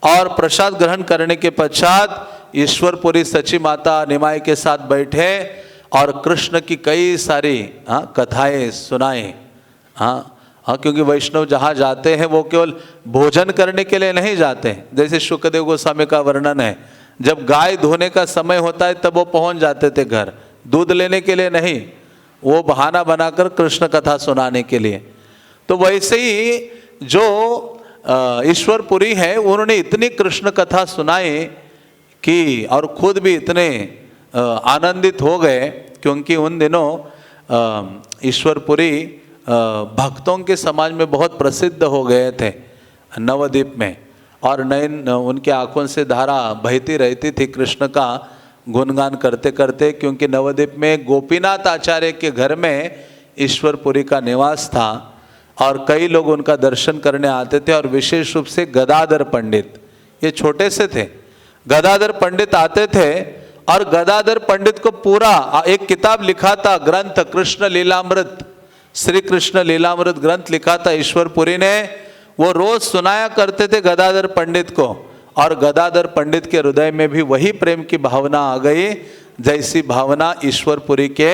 और प्रसाद ग्रहण करने के पश्चात ईश्वरपुरी सची माता निमाई के साथ बैठे और कृष्ण की कई सारी कथाएं सुनाए। हाँ, क्योंकि वैष्णव जहाँ जाते हैं वो केवल भोजन करने के लिए नहीं जाते हैं। जैसे शुकदेव गोस्वामी का वर्णन है, जब गाय धोने का समय होता है तब वो पहुँच जाते थे घर, दूध लेने के लिए नहीं, वो बहाना बनाकर कृष्ण कथा सुनाने के लिए। तो वैसे ही जो ईश्वरपुरी है, उन्होंने इतनी कृष्ण कथा सुनाई कि और खुद भी इतने आनंदित हो गए, क्योंकि उन दिनों ईश्वरपुरी भक्तों के समाज में बहुत प्रसिद्ध हो गए थे नवद्वीप में। और नयन उनके आंखों से धारा बहती रहती थी कृष्ण का गुणगान करते करते, क्योंकि नवद्वीप में गोपीनाथ आचार्य के घर में ईश्वरपुरी का निवास था और कई लोग उनका दर्शन करने आते थे। और विशेष रूप से गदाधर पंडित, ये छोटे से थे, गदाधर पंडित आते थे और गदाधर पंडित को पूरा एक किताब लिखा था, ग्रंथ कृष्ण लीलामृत, श्री कृष्ण लीलामृत ग्रंथ लिखा था ईश्वरपुरी ने। वो रोज सुनाया करते थे गदाधर पंडित को और गदाधर पंडित के हृदय में भी वही प्रेम की भावना आ गई जैसी भावना ईश्वरपुरी के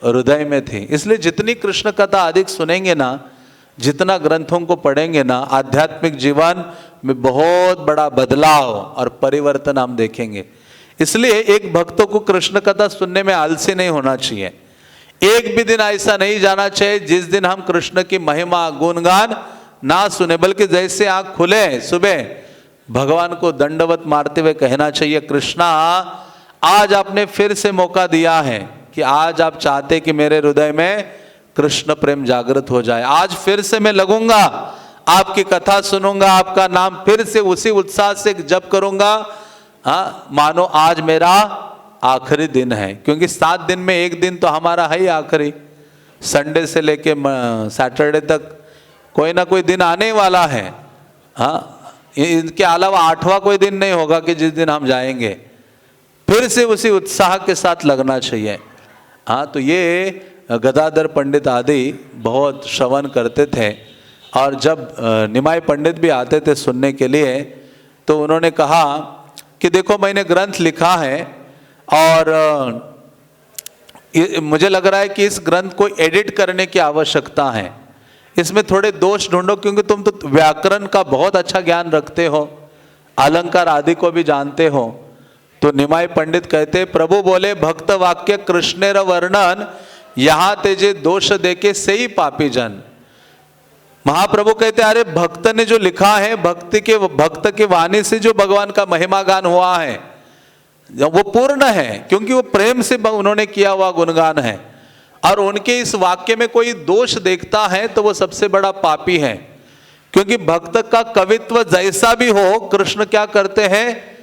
हृदय में थी। इसलिए जितनी कृष्ण कथा अधिक सुनेंगे ना, जितना ग्रंथों को पढ़ेंगे ना, आध्यात्मिक जीवन में बहुत बड़ा बदलाव और परिवर्तन हम देखेंगे। इसलिए एक भक्तों को कृष्ण कथा सुनने में आलसी नहीं होना चाहिए। एक भी दिन ऐसा नहीं जाना चाहिए जिस दिन हम कृष्ण की महिमा गुणगान ना सुने, बल्कि जैसे आँख खुले सुबह भगवान को दंडवत मारते हुए कहना चाहिए, कृष्णा आज आपने फिर से मौका दिया है कि आज आप चाहते कि मेरे हृदय में कृष्ण प्रेम जागृत हो जाए। आज फिर से मैं लगूंगा, आपकी कथा सुनूंगा, आपका नाम फिर से उसी उत्साह से जप करूंगा। हाँ, मानो आज मेरा आखिरी दिन है, क्योंकि 7 दिन में एक दिन तो हमारा है ही आखिरी। संडे से लेके सैटरडे तक कोई ना कोई दिन आने वाला है। हाँ, इनके अलावा 8वां कोई दिन नहीं होगा कि जिस दिन हम जाएंगे। फिर से उसी उत्साह के साथ लगना चाहिए। हाँ, तो ये गदाधर पंडित आदि बहुत श्रवण करते थे, और जब निमाई पंडित भी आते थे सुनने के लिए, तो उन्होंने कहा कि देखो मैंने ग्रंथ लिखा है और मुझे लग रहा है कि इस ग्रंथ को एडिट करने की आवश्यकता है, इसमें थोड़े दोष ढूंढो, क्योंकि तुम तो व्याकरण का बहुत अच्छा ज्ञान रखते हो, अलंकार आदि को भी जानते हो। तो निमाई पंडित कहते, प्रभु बोले भक्त वाक्य कृष्णेर वर्णन यहां तेजे दोष देके सही पापी जन। महाप्रभु कहते अरे भक्त ने जो लिखा है, भक्त के वाणी से जो भगवान का महिमा गान हुआ है वो पूर्ण है, क्योंकि वो प्रेम से उन्होंने किया हुआ गुणगान है। और उनके इस वाक्य में कोई दोष देखता है तो वो सबसे बड़ा पापी है, क्योंकि भक्त का कवित्व जैसा भी हो, कृष्ण क्या करते हैं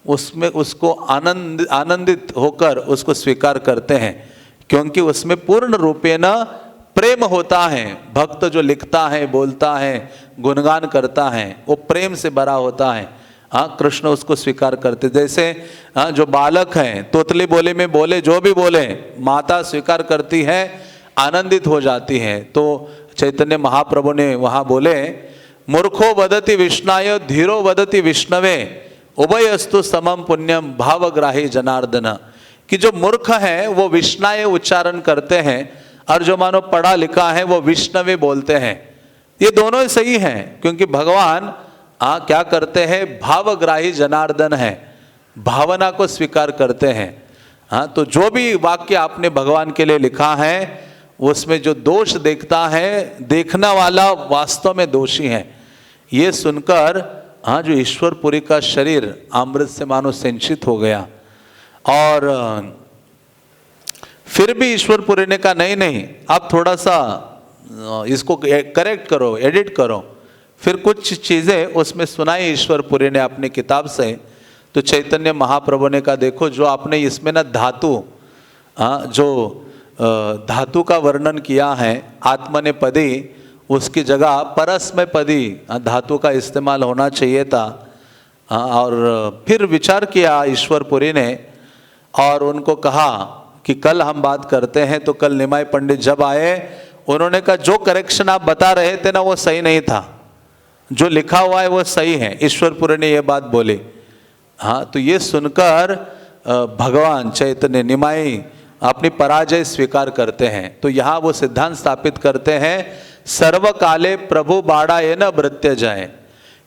उसमें उसको आनंदित होकर उसको स्वीकार करते हैं, क्योंकि उसमें पूर्ण रूपेण प्रेम होता है। भक्त जो लिखता है, बोलता है, गुणगान करता है, वो प्रेम से भरा होता है। हाँ, कृष्ण उसको स्वीकार करते। जैसे हाँ, जो बालक हैं तोतली बोले में बोले, जो भी बोले माता स्वीकार करती है, आनंदित हो जाती है। तो चैतन्य महाप्रभु ने वहाँ बोले, मूर्खो वदति विष्णाय धीरो वदति विष्णवे उभयस्तु समम पुण्यम भावग्राही जनार्दन। कि जो मूर्ख है वो विष्णाय उच्चारण करते हैं, और जो मानो पढ़ा लिखा है वो विष्णवे बोलते हैं। ये दोनों ही सही हैं, क्योंकि भगवान क्या करते हैं, भावग्राही जनार्दन है, भावना को स्वीकार करते हैं। हाँ, तो जो भी वाक्य आपने भगवान के लिए लिखा है उसमें जो दोष देखता है, देखना वाला वास्तव में दोषी है। ये सुनकर हाँ, जो ईश्वरपुरी का शरीर अमृत से मानो सिंचित हो गया। और फिर भी ईश्वरपुरी ने कहा नहीं, आप थोड़ा सा इसको करेक्ट करो, एडिट करो। फिर कुछ चीज़ें उसमें सुनाई ईश्वरपुरी ने अपनी किताब से। तो चैतन्य महाप्रभु ने कहा, देखो जो आपने इसमें ना धातु, जो धातु का वर्णन किया है आत्मनेपदी, उसकी जगह परस्मय पदी धातु का इस्तेमाल होना चाहिए था। और फिर विचार किया ईश्वरपुरी ने, और उनको कहा कि कल हम बात करते हैं। तो कल निमाई पंडित जब आए, उन्होंने कहा जो करेक्शन आप बता रहे थे ना वो सही नहीं था, जो लिखा हुआ है वो सही है। ईश्वरपुरी ने ये बात बोली। हाँ, तो ये सुनकर भगवान चैतन्य निमाई अपनी पराजय स्वीकार करते हैं। तो यहाँ वो सिद्धांत स्थापित करते हैं, सर्वकाले प्रभु बाड़ाए न भृत्य जाए,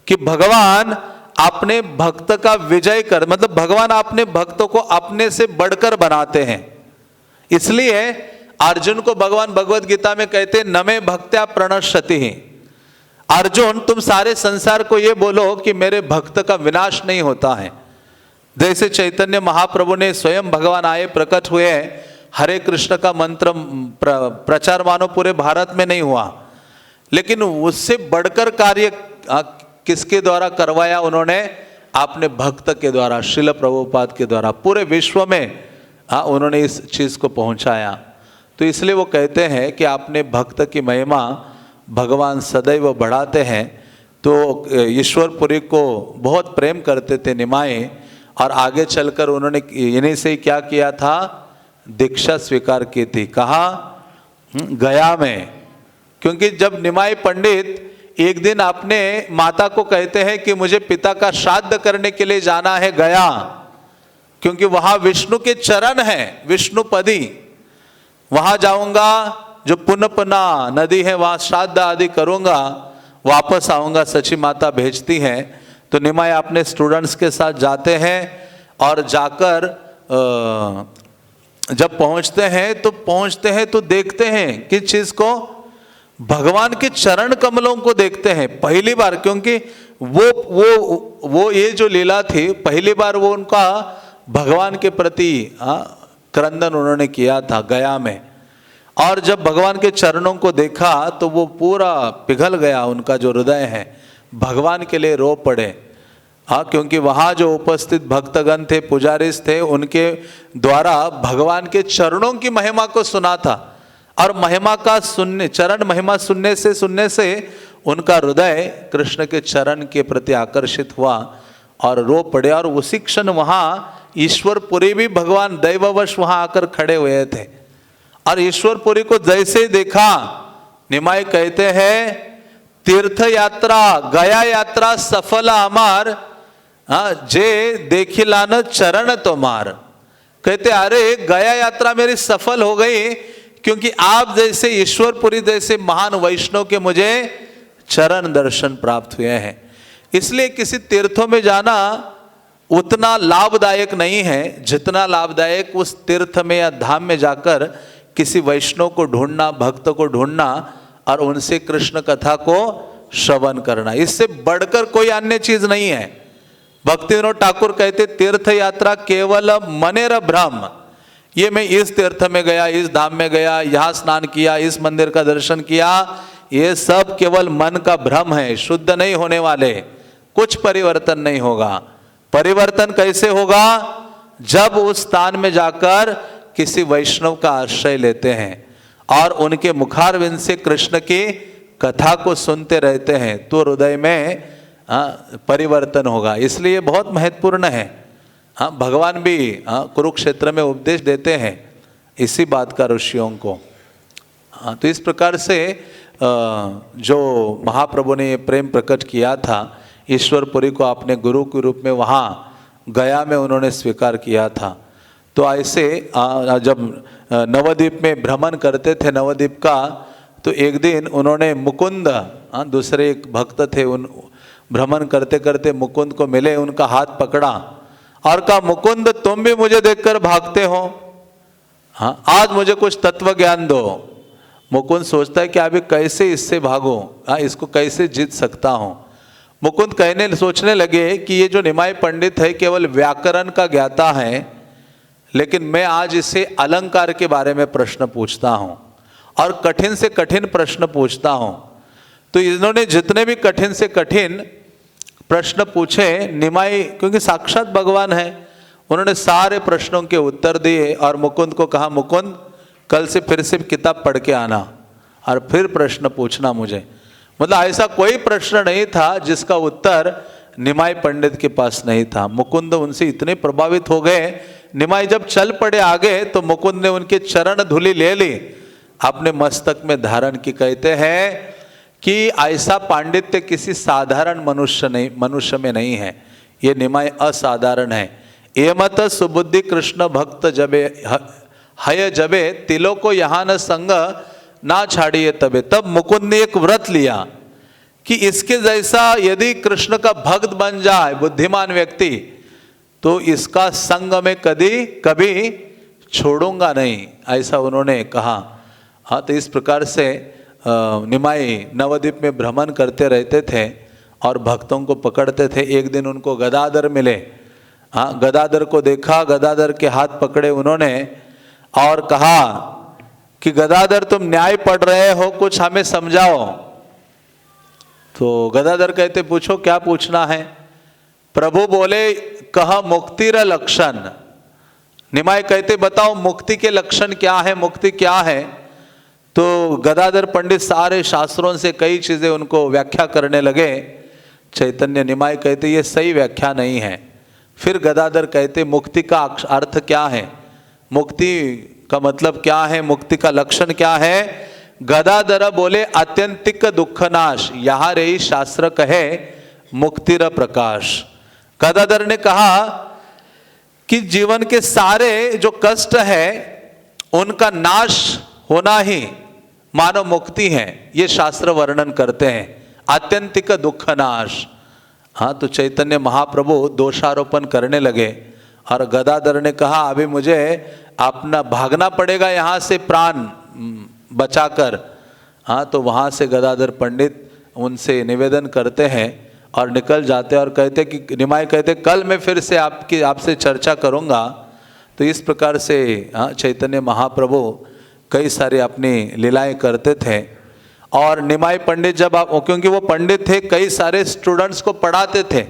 कि भगवान अपने भक्त का विजय कर, मतलब भगवान अपने भक्तों को अपने से बढ़कर बनाते हैं। इसलिए अर्जुन को भगवान भगवत गीता में कहते, नमे भक्त्या प्रणश्यति। अर्जुन, तुम सारे संसार को ये बोलो कि मेरे भक्त का विनाश नहीं होता है। जैसे चैतन्य महाप्रभु ने स्वयं भगवान आए, प्रकट हुए, हरे कृष्ण का मंत्र प्रचार मानो पूरे भारत में नहीं हुआ, लेकिन उससे बढ़कर कार्य किसके द्वारा करवाया उन्होंने? अपने भक्त के द्वारा, श्रील प्रभुपाद के द्वारा पूरे विश्व में उन्होंने इस चीज़ को पहुंचाया। तो इसलिए वो कहते हैं कि अपने भक्त की महिमा भगवान सदैव बढ़ाते हैं। तो ईश्वरपुरी को बहुत प्रेम करते थे निमाई, और आगे चलकर उन्होंने इन्हीं से ही क्या किया था, दीक्षा स्वीकार की थी। कहाँ? गया में। क्योंकि जब निमाई पंडित एक दिन अपने माता को कहते हैं कि मुझे पिता का श्राद्ध करने के लिए जाना है गया, क्योंकि वहां विष्णु के चरण हैं, विष्णुपदी, वहां जाऊंगा, जो पुनपना नदी है वहां श्राद्ध आदि करूंगा, वापस आऊंगा, सची माता भेजती हैं। तो निमाई अपने स्टूडेंट्स के साथ जाते हैं और जाकर जब पहुंचते हैं तो देखते हैं किस चीज को, भगवान के चरण कमलों को देखते हैं पहली बार, क्योंकि वो ये जो लीला थी पहली बार वो उनका भगवान के प्रति क्रंदन उन्होंने किया था गया में। और जब भगवान के चरणों को देखा तो वो पूरा पिघल गया, उनका जो हृदय है भगवान के लिए रो पड़े। क्योंकि वहाँ जो उपस्थित भक्तगण थे, पुजारीस थे, उनके द्वारा भगवान के चरणों की महिमा को सुना था, और महिमा का सुनने, चरण महिमा सुनने से उनका हृदय कृष्ण के चरण के प्रति आकर्षित हुआ और रो पड़े। और उसी क्षण वहाँ ईश्वरपुरी भी भगवान दैववश वहाँ आकर खड़े हुए थे, और ईश्वरपुरी को जैसे ही देखा, निमाई कहते हैं तीर्थ यात्रा गया यात्रा सफल अमार, जे देखिलान चरण तुम्हार। कहते अरे गया यात्रा मेरी सफल हो गई, क्योंकि आप जैसे ईश्वरपुरी जैसे महान वैष्णव के मुझे चरण दर्शन प्राप्त हुए हैं। इसलिए किसी तीर्थों में जाना उतना लाभदायक नहीं है जितना लाभदायक उस तीर्थ में या धाम में जाकर किसी वैष्णव को ढूंढना, भक्त को ढूंढना और उनसे कृष्ण कथा को श्रवण करना। इससे बढ़कर कोई अन्य चीज नहीं है। भक्तिविनोद ठाकुर कहते तीर्थ यात्रा केवल मनेर भ्रम, ये मैं इस तीर्थ में गया, इस धाम में गया, यहाँ स्नान किया, इस मंदिर का दर्शन किया, ये सब केवल मन का भ्रम है, शुद्ध नहीं होने वाले, कुछ परिवर्तन नहीं होगा। परिवर्तन कैसे होगा? जब उस स्थान में जाकर किसी वैष्णव का आश्रय लेते हैं और उनके मुखारविंद से कृष्ण की कथा को सुनते रहते हैं, तो हृदय में परिवर्तन होगा। इसलिए बहुत महत्वपूर्ण है। भगवान भी कुरुक्षेत्र में उपदेश देते हैं इसी बात का ऋषियों को। तो इस प्रकार से जो महाप्रभु ने प्रेम प्रकट किया था, ईश्वरपुरी को अपने गुरु के रूप में वहाँ गया में उन्होंने स्वीकार किया था। तो ऐसे जब नवद्वीप में भ्रमण करते थे नवद्वीप का, तो एक दिन उन्होंने मुकुंद, दूसरे एक भक्त थे, उन भ्रमण करते करते मुकुंद को मिले, उनका हाथ पकड़ा और कहा मुकुंद तुम भी मुझे देखकर भागते हो, आज मुझे कुछ तत्व ज्ञान दो। मुकुंद सोचता है कि अभी कैसे इससे भागूं, इसको कैसे जीत सकता हूं। मुकुंद सोचने लगे कि ये जो निमाई पंडित है केवल व्याकरण का ज्ञाता है, लेकिन मैं आज इससे अलंकार के बारे में प्रश्न पूछता हूं और कठिन से कठिन प्रश्न पूछता हूं। तो इन्होंने जितने भी कठिन से कठिन प्रश्न पूछे, निमाई क्योंकि साक्षात भगवान है, उन्होंने सारे प्रश्नों के उत्तर दिए और मुकुंद को कहा मुकुंद कल से फिर से किताब पढ़ के आना और फिर प्रश्न पूछना मुझे। मतलब ऐसा कोई प्रश्न नहीं था जिसका उत्तर निमाई पंडित के पास नहीं था। मुकुंद उनसे इतने प्रभावित हो गए, निमाई जब चल पड़े आगे तो मुकुंद ने उनके चरण धूलि ले ली, अपने मस्तक में धारण की। कहते हैं कि ऐसा पांडित्य किसी साधारण मनुष्य में नहीं है, ये निमाई असाधारण है। एमत सुबुद्धि कृष्ण भक्त जबे हय जबे तिलो को यहाँ न संग ना छाड़िए तबे। तब मुकुंद ने एक व्रत लिया कि इसके जैसा यदि कृष्ण का भक्त बन जाए बुद्धिमान व्यक्ति, तो इसका संग में कभी छोड़ूंगा नहीं, ऐसा उन्होंने कहा। तो इस प्रकार से निमाई नवद्वीप में भ्रमण करते रहते थे और भक्तों को पकड़ते थे। एक दिन उनको गदाधर मिले, गदाधर को देखा, गदाधर के हाथ पकड़े उन्होंने और कहा कि गदाधर तुम न्याय पढ़ रहे हो, कुछ हमें समझाओ। तो गदाधर कहते पूछो क्या पूछना है। प्रभु बोले कह मुक्तिर लक्षण। निमाई कहते बताओ मुक्ति के लक्षण क्या है, मुक्ति क्या है। तो गदाधर पंडित सारे शास्त्रों से कई चीजें उनको व्याख्या करने लगे। चैतन्य निमाई कहते ये सही व्याख्या नहीं है। फिर गदाधर कहते मुक्ति का अर्थ क्या है, मुक्ति का मतलब क्या है, मुक्ति का लक्षण क्या है। गदाधर बोले आत्यंतिक दुखनाश, यहाँ रही शास्त्र कहे मुक्तिर प्रकाश। गदाधर ने कहा कि जीवन के सारे जो कष्ट है उनका नाश होना ही मानव मुक्ति है, ये शास्त्र वर्णन करते हैं, आत्यंतिक दुख नाश। हाँ, तो चैतन्य महाप्रभु दोषारोपण करने लगे और गदाधर ने कहा अभी मुझे अपना भागना पड़ेगा यहाँ से प्राण बचाकर। हाँ, तो वहाँ से गदाधर पंडित उनसे निवेदन करते हैं और निकल जाते हैं और कहते कि निमाई कहते कल मैं फिर से आपसे चर्चा करूँगा। तो इस प्रकार से चैतन्य महाप्रभु कई सारे अपनी लीलाएं करते थे। और निमाई पंडित जब क्योंकि वो पंडित थे, कई सारे स्टूडेंट्स को पढ़ाते थे।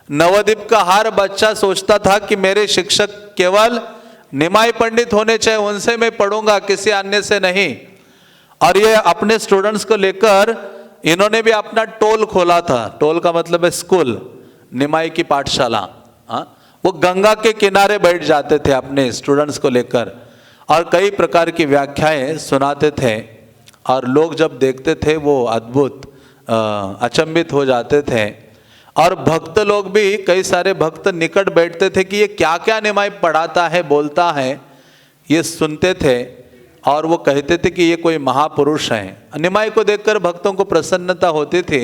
नवद्वीप का हर बच्चा सोचता था कि मेरे शिक्षक केवल निमाई पंडित होने चाहिए, उनसे मैं पढ़ूंगा, किसी अन्य से नहीं। और ये अपने स्टूडेंट्स को लेकर इन्होंने भी अपना टोल खोला था। टोल का मतलब है स्कूल, निमाई की पाठशाला। वो गंगा के किनारे बैठ जाते थे अपने स्टूडेंट्स को लेकर और कई प्रकार की व्याख्याएं सुनाते थे। और लोग जब देखते थे वो अद्भुत अचंभित हो जाते थे। और भक्त लोग भी, कई सारे भक्त निकट बैठते थे कि ये क्या क्या निमाई पढ़ाता है, बोलता है, ये सुनते थे और वो कहते थे कि ये कोई महापुरुष हैं। निमाई को देखकर भक्तों को प्रसन्नता होती थी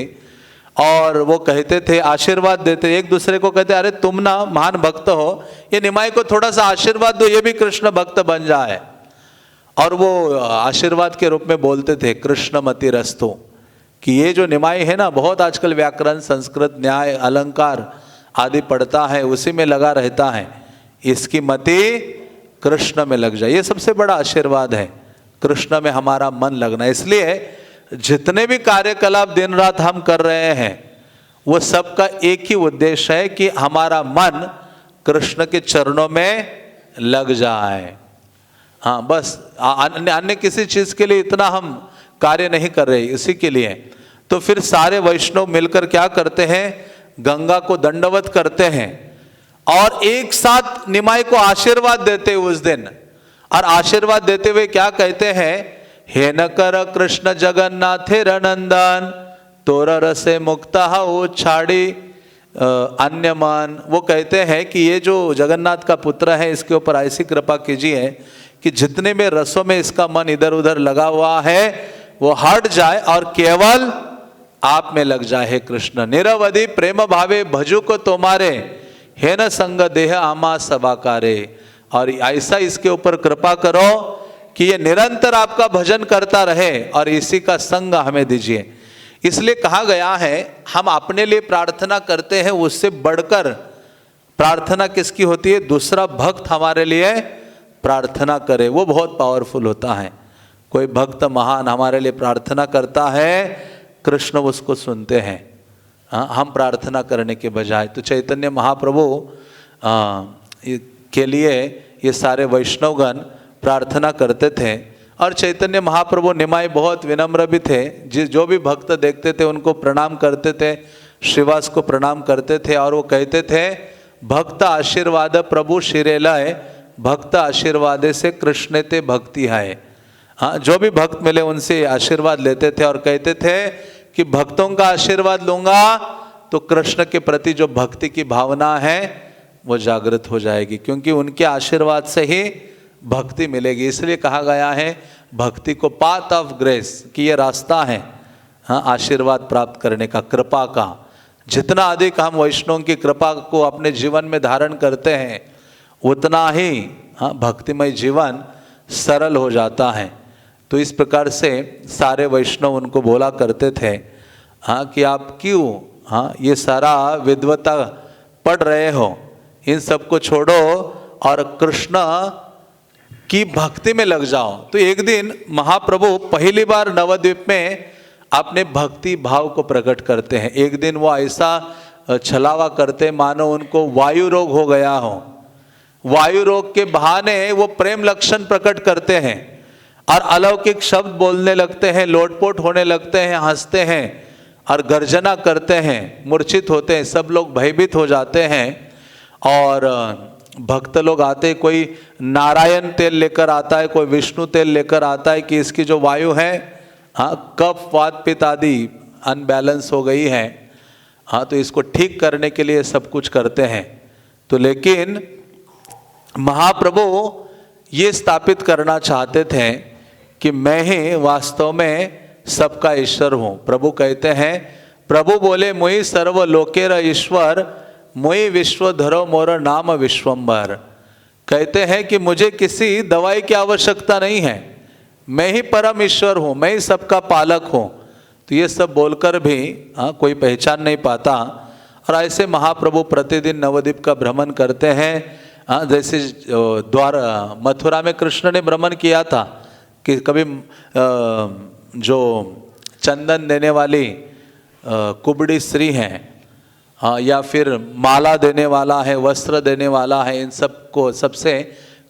और वो कहते थे, आशीर्वाद देते, एक दूसरे को कहते अरे तुम ना महान भक्त हो, ये निमाई को थोड़ा सा आशीर्वाद दो, ये भी कृष्ण भक्त बन जाए। और वो आशीर्वाद के रूप में बोलते थे कृष्णमति रस्तु, कि ये जो निमाई है ना, बहुत आजकल व्याकरण, संस्कृत, न्याय, अलंकार आदि पढ़ता है, उसी में लगा रहता है, इसकी मति कृष्ण में लग जाए। ये सबसे बड़ा आशीर्वाद है, कृष्ण में हमारा मन लगना। इसलिए जितने भी कार्यकलाप दिन रात हम कर रहे हैं वो सबका एक ही उद्देश्य है कि हमारा मन कृष्ण के चरणों में लग जाए। हाँ, बस अन्य किसी चीज के लिए इतना हम कार्य नहीं कर रहे, इसी के लिए। तो फिर सारे वैष्णव मिलकर क्या करते हैं, गंगा को दंडवत करते हैं और एक साथ निमाई को आशीर्वाद देते उस दिन। और आशीर्वाद देते हुए क्या कहते हैं, हे न कर कृष्ण जगन्नाथे रनंदन, तोर रसे मुक्ता हो छाड़ी अन्य मन। वो कहते हैं कि ये जो जगन्नाथ का पुत्र है, इसके ऊपर ऐसी कृपा कीजिए कि जितने में रसों में इसका मन इधर उधर लगा हुआ है वो हट जाए और केवल आप में लग जाए। हे कृष्ण, निरवधि प्रेम भावे भजू को तुम्हारे, हे न संग देह आमा सबाकारे। और ऐसा इसके ऊपर कृपा करो कि ये निरंतर आपका भजन करता रहे और इसी का संग हमें दीजिए। इसलिए कहा गया है, हम अपने लिए प्रार्थना करते हैं, उससे बढ़कर प्रार्थना किसकी होती है, दूसरा भक्त हमारे लिए प्रार्थना करे, वो बहुत पावरफुल होता है। कोई भक्त महान हमारे लिए प्रार्थना करता है, कृष्ण उसको सुनते हैं, हम प्रार्थना करने के बजाय। तो चैतन्य महाप्रभु के लिए ये सारे वैष्णवगण प्रार्थना करते थे। और चैतन्य महाप्रभु निमाई बहुत विनम्र भी थे, जो भी भक्त देखते थे उनको प्रणाम करते थे, श्रीवास को प्रणाम करते थे। और वो कहते थे, भक्त आशीर्वाद प्रभु शिरेलय, भक्त आशीर्वादे से कृष्ण ते भक्ति है। हाँ, जो भी भक्त मिले उनसे आशीर्वाद लेते थे और कहते थे कि भक्तों का आशीर्वाद लूंगा तो कृष्ण के प्रति जो भक्ति की भावना है वो जागृत हो जाएगी, क्योंकि उनके आशीर्वाद से ही भक्ति मिलेगी। इसलिए कहा गया है भक्ति को पाथ ऑफ ग्रेस, कि ये रास्ता है हाँ आशीर्वाद प्राप्त करने का, कृपा का। जितना अधिक हम वैष्णव की कृपा को अपने जीवन में धारण करते हैं उतना ही हाँ भक्तिमय जीवन सरल हो जाता है। तो इस प्रकार से सारे वैष्णव उनको बोला करते थे हाँ कि आप क्यों हाँ ये सारा विद्वता पढ़ रहे हो, इन सबको छोड़ो और कृष्ण की भक्ति में लग जाओ। तो एक दिन महाप्रभु पहली बार नवद्वीप में अपने भक्ति भाव को प्रकट करते हैं। एक दिन वो ऐसा छलावा करते मानो उनको वायु रोग हो गया हो। वायु रोग के बहाने वो प्रेम लक्षण प्रकट करते हैं और अलौकिक शब्द बोलने लगते हैं, लोटपोट होने लगते हैं, हंसते हैं और गर्जना करते हैं, मूर्छित होते हैं। सब लोग भयभीत हो जाते हैं और भक्त लोग आते, कोई नारायण तेल लेकर आता है, कोई विष्णु तेल लेकर आता है कि इसकी जो वायु है हाँ, कफ वात पित्त आदि अनबैलेंस हो गई है, हाँ, तो इसको ठीक करने के लिए सब कुछ करते हैं। तो लेकिन महाप्रभु ये स्थापित करना चाहते थे कि मैं ही वास्तव में सबका ईश्वर हूँ। प्रभु कहते हैं, प्रभु बोले मुई सर्व लोकेर ईश्वर, मुई विश्व धरो मोर नाम विश्वम्बर। कहते हैं कि मुझे किसी दवाई की आवश्यकता नहीं है, मैं ही परम ईश्वर हूँ, मैं ही सबका पालक हूँ। तो ये सब बोलकर भी कोई पहचान नहीं पाता। और ऐसे महाप्रभु प्रतिदिन नवद्वीप का भ्रमण करते हैं। जैसे द्वारा मथुरा में कृष्ण ने भ्रमण किया था कि कभी जो चंदन देने वाली कुबड़ी स्त्री हैं, या फिर माला देने वाला है, वस्त्र देने वाला है, इन सबको सबसे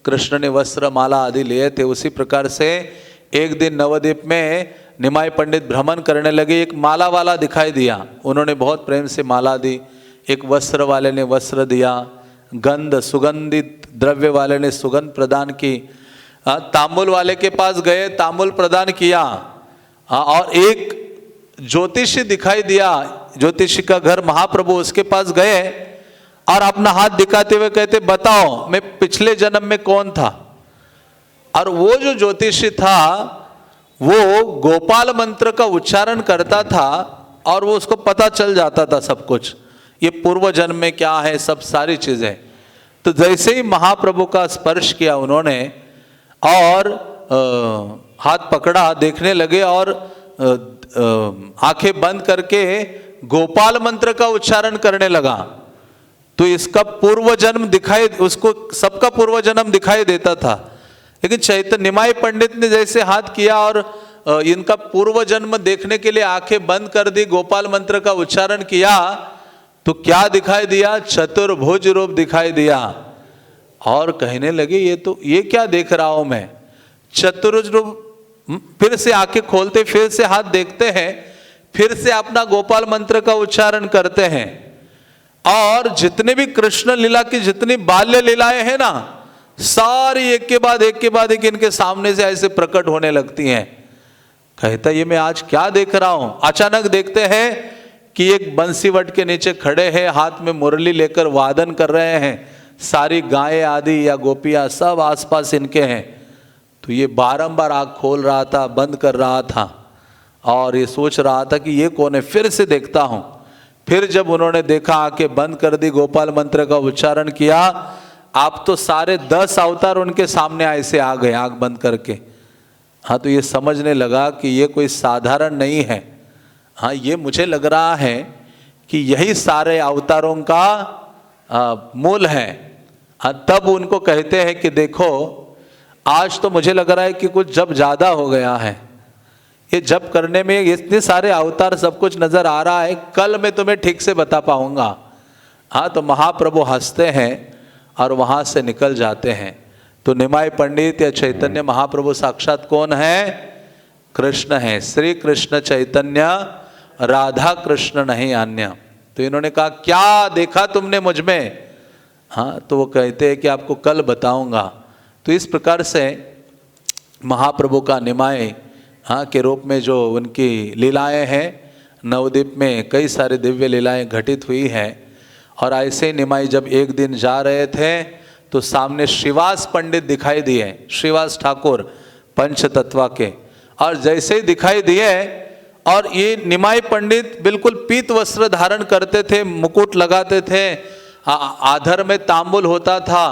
कृष्ण ने वस्त्र माला आदि लिए थे। उसी प्रकार से एक दिन नवद्वीप में निमाई पंडित भ्रमण करने लगे, एक माला वाला दिखाई दिया, उन्होंने बहुत प्रेम से माला दी। एक वस्त्र वाले ने वस्त्र दिया, गंध सुगंधित द्रव्य वाले ने सुगंध प्रदान की, तांबुल वाले के पास गए, तांबुल प्रदान किया। और एक ज्योतिषी दिखाई दिया, ज्योतिषी का घर महाप्रभु, उसके पास गए और अपना हाथ दिखाते हुए कहते, बताओ मैं पिछले जन्म में कौन था। और वो जो ज्योतिषी था वो गोपाल मंत्र का उच्चारण करता था और वो उसको पता चल जाता था सब कुछ, ये पूर्व जन्म में क्या है, सब सारी चीजें। तो जैसे ही महाप्रभु का स्पर्श किया उन्होंने और हाथ पकड़ा, देखने लगे और आंखें बंद करके गोपाल मंत्र का उच्चारण करने लगा। तो इसका पूर्व जन्म दिखाई, उसको सबका पूर्व जन्म दिखाई देता था। लेकिन चैतन्य निमाई पंडित ने जैसे हाथ किया और इनका पूर्व जन्म देखने के लिए आंखें बंद कर दी, गोपाल मंत्र का उच्चारण किया, तो क्या दिखाई दिया, चतुर्भुज रूप दिखाई दिया। और कहने लगे ये क्या देख रहा हूं मैं, चतुर्भुज रूप। फिर से आंखें खोलते, फिर से हाथ देखते हैं, फिर से अपना गोपाल मंत्र का उच्चारण करते हैं। और जितने भी कृष्ण लीला की जितनी बाल्य लीलाएं हैं ना, सारी एक के बाद एक इनके सामने से ऐसे प्रकट होने लगती हैं। कहता ये मैं आज क्या देख रहा हूं। अचानक देखते हैं कि एक बंसीवट के नीचे खड़े हैं, हाथ में मुरली लेकर वादन कर रहे हैं, सारी गायें आदि या गोपियां सब आसपास इनके हैं। तो ये बारंबार आँख खोल रहा था, बंद कर रहा था और ये सोच रहा था कि ये कौन है, फिर से देखता हूं। फिर जब उन्होंने देखा, आंखें बंद कर दी, गोपाल मंत्र का उच्चारण किया, आप तो सारे 10 अवतार उनके सामने ऐसे आ गए आंख बंद करके। हाँ, तो ये समझने लगा कि ये कोई साधारण नहीं है। हाँ, ये मुझे लग रहा है कि यही सारे अवतारों का मूल है। हाँ, तब उनको कहते हैं कि देखो आज तो मुझे लग रहा है कि कुछ जब ज़्यादा हो गया है, ये जब करने में इतने सारे अवतार सब कुछ नज़र आ रहा है, कल मैं तुम्हें ठीक से बता पाऊंगा। हाँ, तो महाप्रभु हंसते हैं और वहाँ से निकल जाते हैं। तो निमाई पंडित या चैतन्य महाप्रभु साक्षात कौन है, कृष्ण है, श्री कृष्ण चैतन्य, राधा कृष्ण नहीं अन्य। तो इन्होंने कहा क्या देखा तुमने मुझ में। हाँ, तो वो कहते हैं कि आपको कल बताऊंगा। तो इस प्रकार से महाप्रभु का निमाई के रूप में जो उनकी लीलाएं हैं, नवद्वीप में कई सारे दिव्य लीलाएं घटित हुई हैं। और ऐसे ही निमाई जब एक दिन जा रहे थे तो सामने श्रीवास पंडित दिखाई दिए, श्रीवास ठाकुर पंचतत्वा के। और जैसे ही दिखाई दिए, और ये निमाई पंडित बिल्कुल पीत वस्त्र धारण करते थे, मुकुट लगाते थे, आधर में तांबुल होता था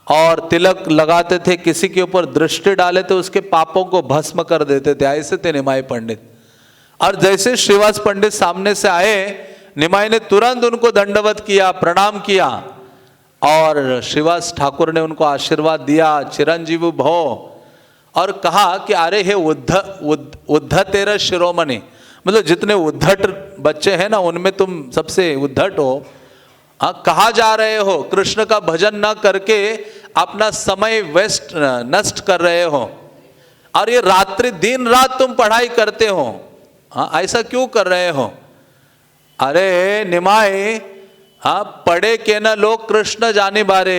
और तिलक लगाते थे, किसी के ऊपर दृष्टि डाले तो उसके पापों को भस्म कर देते थे, ऐसे थे निमाई पंडित। और जैसे श्रीवास पंडित सामने से आए, निमाई ने तुरंत उनको दंडवत किया, प्रणाम किया और श्रीवास ठाकुर ने उनको आशीर्वाद दिया, चिरंजीव भव, और कहा कि अरे हे उद्धत तेरा शिरोमणि, मतलब जितने उद्धट बच्चे हैं ना उनमें तुम सबसे उद्धट हो। कहाँ जा रहे हो, कृष्ण का भजन न करके अपना समय नष्ट कर रहे हो, और ये रात्रि दिन रात तुम पढ़ाई करते हो, ऐसा क्यों कर रहे हो। अरे निमाई, पढ़े के न लोग कृष्ण जाने बारे,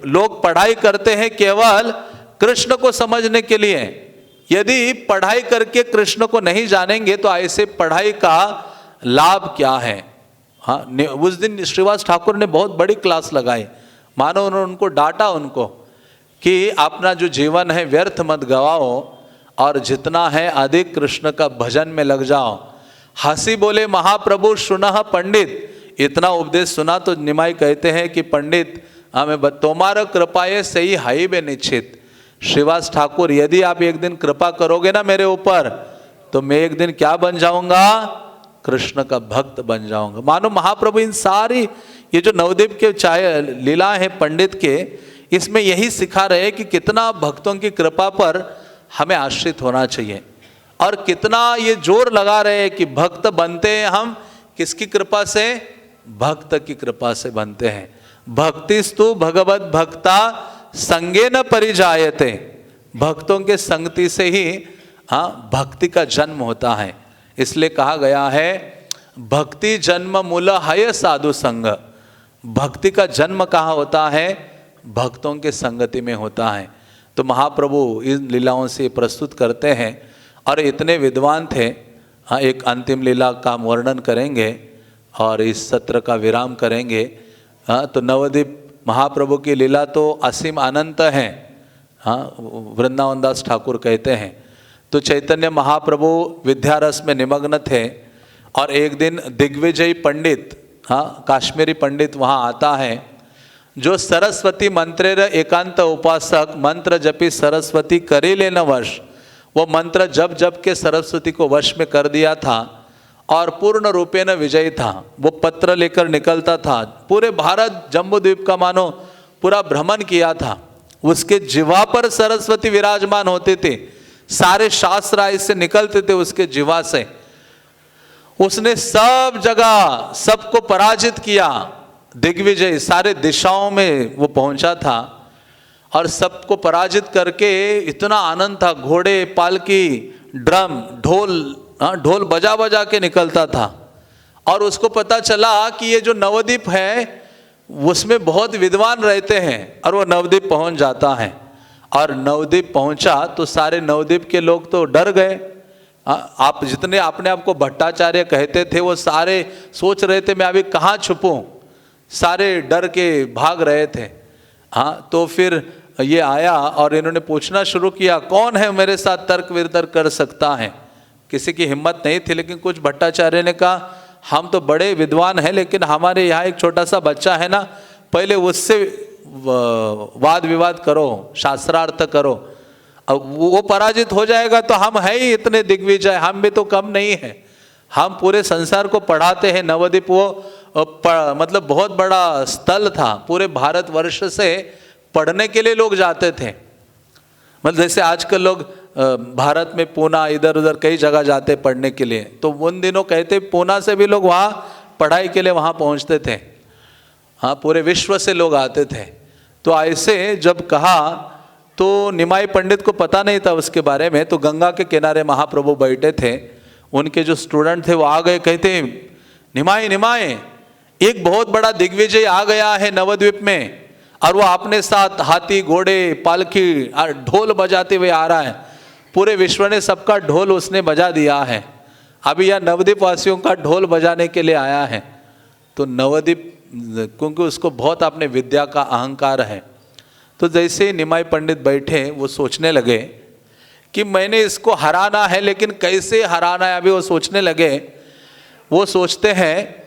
लोग पढ़ाई करते हैं केवल कृष्ण को समझने के लिए, यदि पढ़ाई करके कृष्ण को नहीं जानेंगे तो ऐसे पढ़ाई का लाभ क्या है। हाँ, उस दिन श्रीवास ठाकुर ने बहुत बड़ी क्लास लगाई, मानो उन्होंने उनको डांटा उनको कि अपना जो जीवन है व्यर्थ मत गवाओ और जितना है अधिक कृष्ण का भजन में लग जाओ। हंसी बोले महाप्रभु सुनह पंडित, इतना उपदेश सुना तो निमाई कहते हैं कि पंडित हमें तुम्हारा कृपाए सही हाई बे निश्चित। श्रीवास ठाकुर, यदि आप एक दिन कृपा करोगे ना मेरे ऊपर तो मैं एक दिन क्या बन जाऊंगा, कृष्ण का भक्त बन जाऊंगा। मानो महाप्रभु इन सारी ये जो नवद्वीप के चाहे लीला है पंडित के, इसमें यही सिखा रहे हैं कि कितना भक्तों की कृपा पर हमें आश्रित होना चाहिए और कितना ये जोर लगा रहे हैं कि भक्त बनते हैं हम किसकी कृपा से, भक्त की कृपा से बनते हैं। भक्तिस्तु भगवत भक्ता संगे न परिजायते, भक्तों के संगति से ही भक्ति का जन्म होता है। इसलिए कहा गया है भक्ति जन्म मूल है साधु संग, भक्ति का जन्म कहाँ होता है, भक्तों के संगति में होता है। तो महाप्रभु इन लीलाओं से प्रस्तुत करते हैं और इतने विद्वान थे। हाँ, एक अंतिम लीला का वर्णन करेंगे और इस सत्र का विराम करेंगे। हाँ, तो नवद्वीप महाप्रभु की लीला तो असीम अनंत है। हाँ, वृंदावन दास ठाकुर कहते हैं। तो चैतन्य महाप्रभु विद्यारस में निमग्न थे और एक दिन दिग्विजय पंडित, हाँ काश्मीरी पंडित वहाँ आता है, जो सरस्वती मंत्रेर एकांत उपासक मंत्र जपी सरस्वती करे लेना वश, वो मंत्र जप जप के सरस्वती को वश में कर दिया था और पूर्ण रूपेण विजयी था। वो पत्र लेकर निकलता था, पूरे भारत जम्बू द्वीप का मानो पूरा भ्रमण किया था। उसके जिह्वा पर सरस्वती विराजमान होते थे, सारे शास्त्र इससे निकलते थे उसके जिह्वा से। उसने सब जगह सबको पराजित किया, दिग्विजय सारे दिशाओं में वो पहुंचा था और सबको पराजित करके इतना आनंद था। घोड़े, पालकी, ड्रम, ढोल बजा बजा के निकलता था और उसको पता चला कि ये जो नवद्वीप है उसमें बहुत विद्वान रहते हैं और वो नवद्वीप पहुंच जाता है। और नवद्वीप पहुंचा तो सारे नवद्वीप के लोग तो डर गए। आप जितने अपने आप को भट्टाचार्य कहते थे वो सारे सोच रहे थे मैं अभी कहाँ छुपूं, सारे डर के भाग रहे थे। हाँ, तो फिर ये आया और इन्होंने पूछना शुरू किया कौन है मेरे साथ तर्क वितर्क कर सकता है। किसी की हिम्मत नहीं थी, लेकिन कुछ भट्टाचार्य ने कहा हम तो बड़े विद्वान हैं लेकिन हमारे यहाँ एक छोटा सा बच्चा है ना, पहले उससे वाद विवाद करो, शास्त्रार्थ करो, अब वो पराजित हो जाएगा तो हम है ही इतने दिग्विजय, हम भी तो कम नहीं है, हम पूरे संसार को पढ़ाते हैं। नवद्वीप वो मतलब बहुत बड़ा स्थल था, पूरे भारतवर्ष से पढ़ने के लिए लोग जाते थे। मतलब जैसे आजकल लोग भारत में पूना इधर उधर कई जगह जाते पढ़ने के लिए, तो उन दिनों कहते पूना से भी लोग वहाँ पढ़ाई के लिए वहाँ पहुँचते थे। हाँ, पूरे विश्व से लोग आते थे। तो ऐसे जब कहा तो निमाई पंडित को पता नहीं था उसके बारे में, तो गंगा के किनारे महाप्रभु बैठे थे, उनके जो स्टूडेंट थे वो आ गए, कहते निमाई निमाई एक बहुत बड़ा दिग्विजय आ गया है नवद्वीप में और वो अपने साथ हाथी, घोड़े, पालकी, ढोल बजाते हुए आ रहा है। पूरे विश्व ने सबका ढोल उसने बजा दिया है, अभी यह नवद्वीप वासियों का ढोल बजाने के लिए आया है। तो नवद्वीप क्योंकि उसको बहुत अपने विद्या का अहंकार है, तो जैसे ही निमाई पंडित बैठे वो सोचने लगे कि मैंने इसको हराना है, लेकिन कैसे हराना है अभी वो सोचने लगे। वो सोचते हैं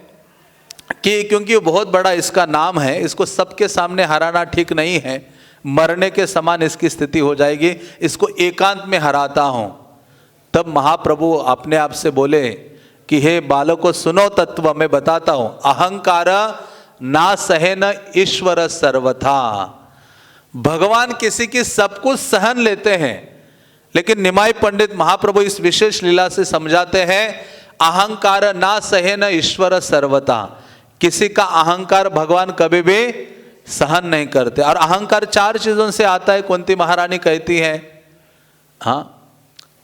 कि क्योंकि बहुत बड़ा इसका नाम है, इसको सबके सामने हराना ठीक नहीं है, मरने के समान इसकी स्थिति हो जाएगी, इसको एकांत में हराता हूँ। तब महाप्रभु अपने आप से बोले कि हे बालकों सुनो तत्व मैं बताता हूँ, अहंकार ना सहे न ईश्वर सर्वथा। भगवान किसी की सब कुछ सहन लेते हैं, लेकिन निमाई पंडित महाप्रभु इस विशेष लीला से समझाते हैं अहंकार ना सहे न ईश्वर सर्वथा। किसी का अहंकार भगवान कभी भी सहन नहीं करते। और अहंकार चार चीजों से आता है, कुंती महारानी कहती है हाँ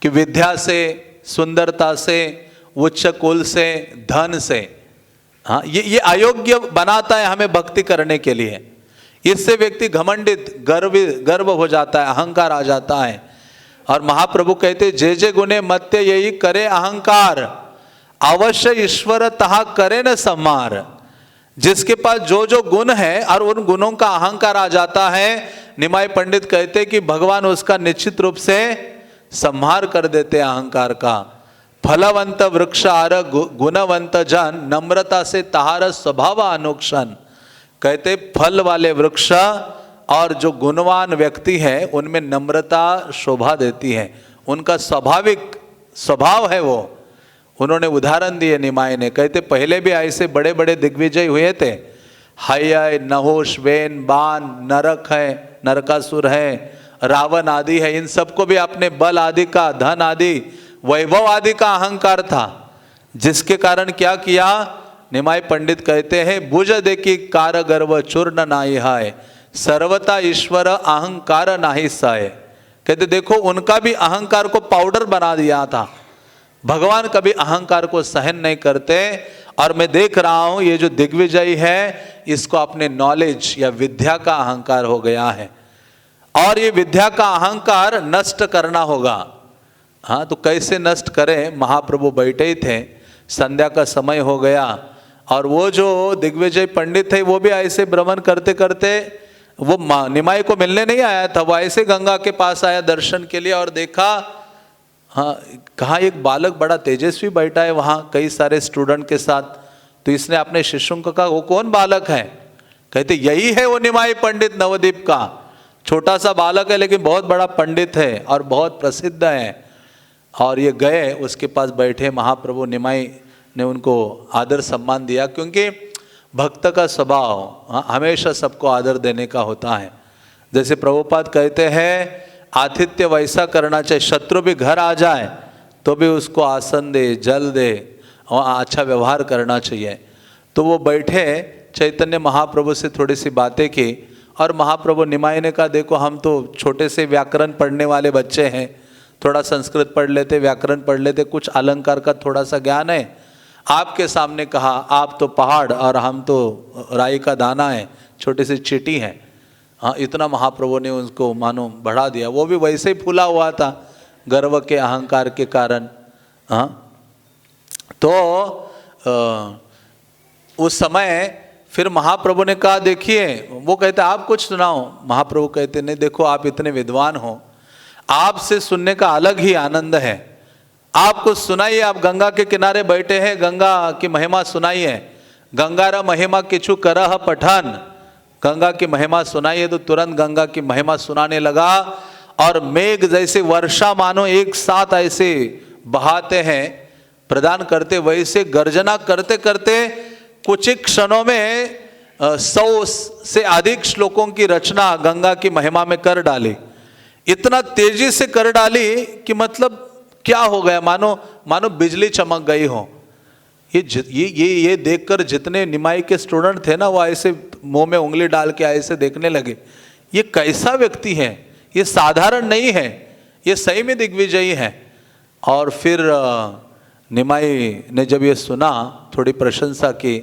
कि विद्या से, सुंदरता से, उच्च कुल से, धन से। हाँ, ये अयोग्य बनाता है हमें भक्ति करने के लिए। इससे व्यक्ति घमंडित, गर्व हो जाता है, अहंकार आ जाता है। और महाप्रभु कहते जे जे गुणे मत्य यही करे अहंकार, अवश्य ईश्वर तहा करे न समार। जिसके पास जो जो गुण है और उन गुणों का अहंकार आ जाता है, निमाई पंडित कहते कि भगवान उसका निश्चित रूप से संहार कर देते अहंकार का। फलवंत वृक्ष आर गुणवंत जन, नम्रता से तहार स्वभाव अनुक्षण। कहते फल वाले वृक्ष और जो गुणवान व्यक्ति है उनमें नम्रता शोभा देती है, उनका स्वाभाविक स्वभाव है वो। उन्होंने उदाहरण दिए निमाय ने, कहते पहले भी ऐसे बड़े बड़े दिग्विजय हुए थे। हय, नहुष, वेन, बान, नरक है, नरकासुर है, रावण आदि है, इन सबको भी अपने बल आदि का, धन आदि, वैभव आदि का अहंकार था, जिसके कारण क्या किया। निमाय पंडित कहते हैं भुज देखी कार गर्व चूर्ण नाई हाय, सर्वता ईश्वर अहंकार नाही साय। कहते देखो उनका भी अहंकार को पाउडर बना दिया था। भगवान कभी अहंकार को सहन नहीं करते। और मैं देख रहा हूं ये जो दिग्विजय है इसको अपने नॉलेज या विद्या का अहंकार हो गया है, और ये विद्या का अहंकार नष्ट करना होगा। हाँ, तो कैसे नष्ट करें। महाप्रभु बैठे ही थे, संध्या का समय हो गया, और वो जो दिग्विजय पंडित थे वो भी ऐसे भ्रमण करते करते, वो निमाई को मिलने नहीं आया था, वो ऐसे गंगा के पास आया दर्शन के लिए, और देखा हाँ कहाँ एक बालक बड़ा तेजस्वी बैठा है वहाँ कई सारे स्टूडेंट के साथ। तो इसने अपने शिष्यों को कहा वो कौन बालक है। कहते यही है वो निमाई पंडित नवद्वीप का। छोटा सा बालक है लेकिन बहुत बड़ा पंडित है और बहुत प्रसिद्ध है। और ये गए उसके पास बैठे, महाप्रभु निमाई ने उनको आदर सम्मान दिया, क्योंकि भक्त का स्वभाव हमेशा सबको आदर देने का होता है। जैसे प्रभुपाद कहते हैं आतिथ्य वैसा करना चाहिए, शत्रु भी घर आ जाए तो भी उसको आसन दे, जल दे और अच्छा व्यवहार करना चाहिए। तो वो बैठे, चैतन्य महाप्रभु से थोड़ी सी बातें की, और महाप्रभु निमाई ने कहा देखो हम तो छोटे से व्याकरण पढ़ने वाले बच्चे हैं, थोड़ा संस्कृत पढ़ लेते, व्याकरण पढ़ लेते, कुछ अलंकार का थोड़ा सा ज्ञान है। आपके सामने कहा आप तो पहाड़ और हम तो राई का दाना है, छोटी सी चींटी है। हाँ, इतना महाप्रभु ने उसको मानो बढ़ा दिया। वो भी वैसे ही फूला हुआ था गर्व के अहंकार के कारण। हाँ, तो उस समय फिर महाप्रभु ने कहा देखिए, वो कहते आप कुछ सुनाओ। महाप्रभु कहते नहीं देखो आप इतने विद्वान हो, आपसे सुनने का अलग ही आनंद है, आपको सुनाइए। आप गंगा के किनारे बैठे हैं, गंगा की महिमा सुनाइए। गंगारा महिमा किछु करह पठन, गंगा की महिमा सुनाइए। तो तुरंत गंगा की महिमा सुनाने लगा, और मेघ जैसे वर्षा मानो एक साथ ऐसे बहाते हैं, प्रदान करते, वैसे गर्जना करते करते कुछ ही क्षणों में 100 से अधिक श्लोकों की रचना गंगा की महिमा में कर डाली। इतना तेजी से कर डाली कि मतलब क्या हो गया, मानो बिजली चमक गई हो। ये देखकर जितने निमाई के स्टूडेंट थे ना, वो ऐसे मुंह में उंगली डाल के ऐसे देखने लगे, ये कैसा व्यक्ति है, ये साधारण नहीं है, ये सही में दिग्विजयी है। और फिर निमाई ने जब ये सुना थोड़ी प्रशंसा की,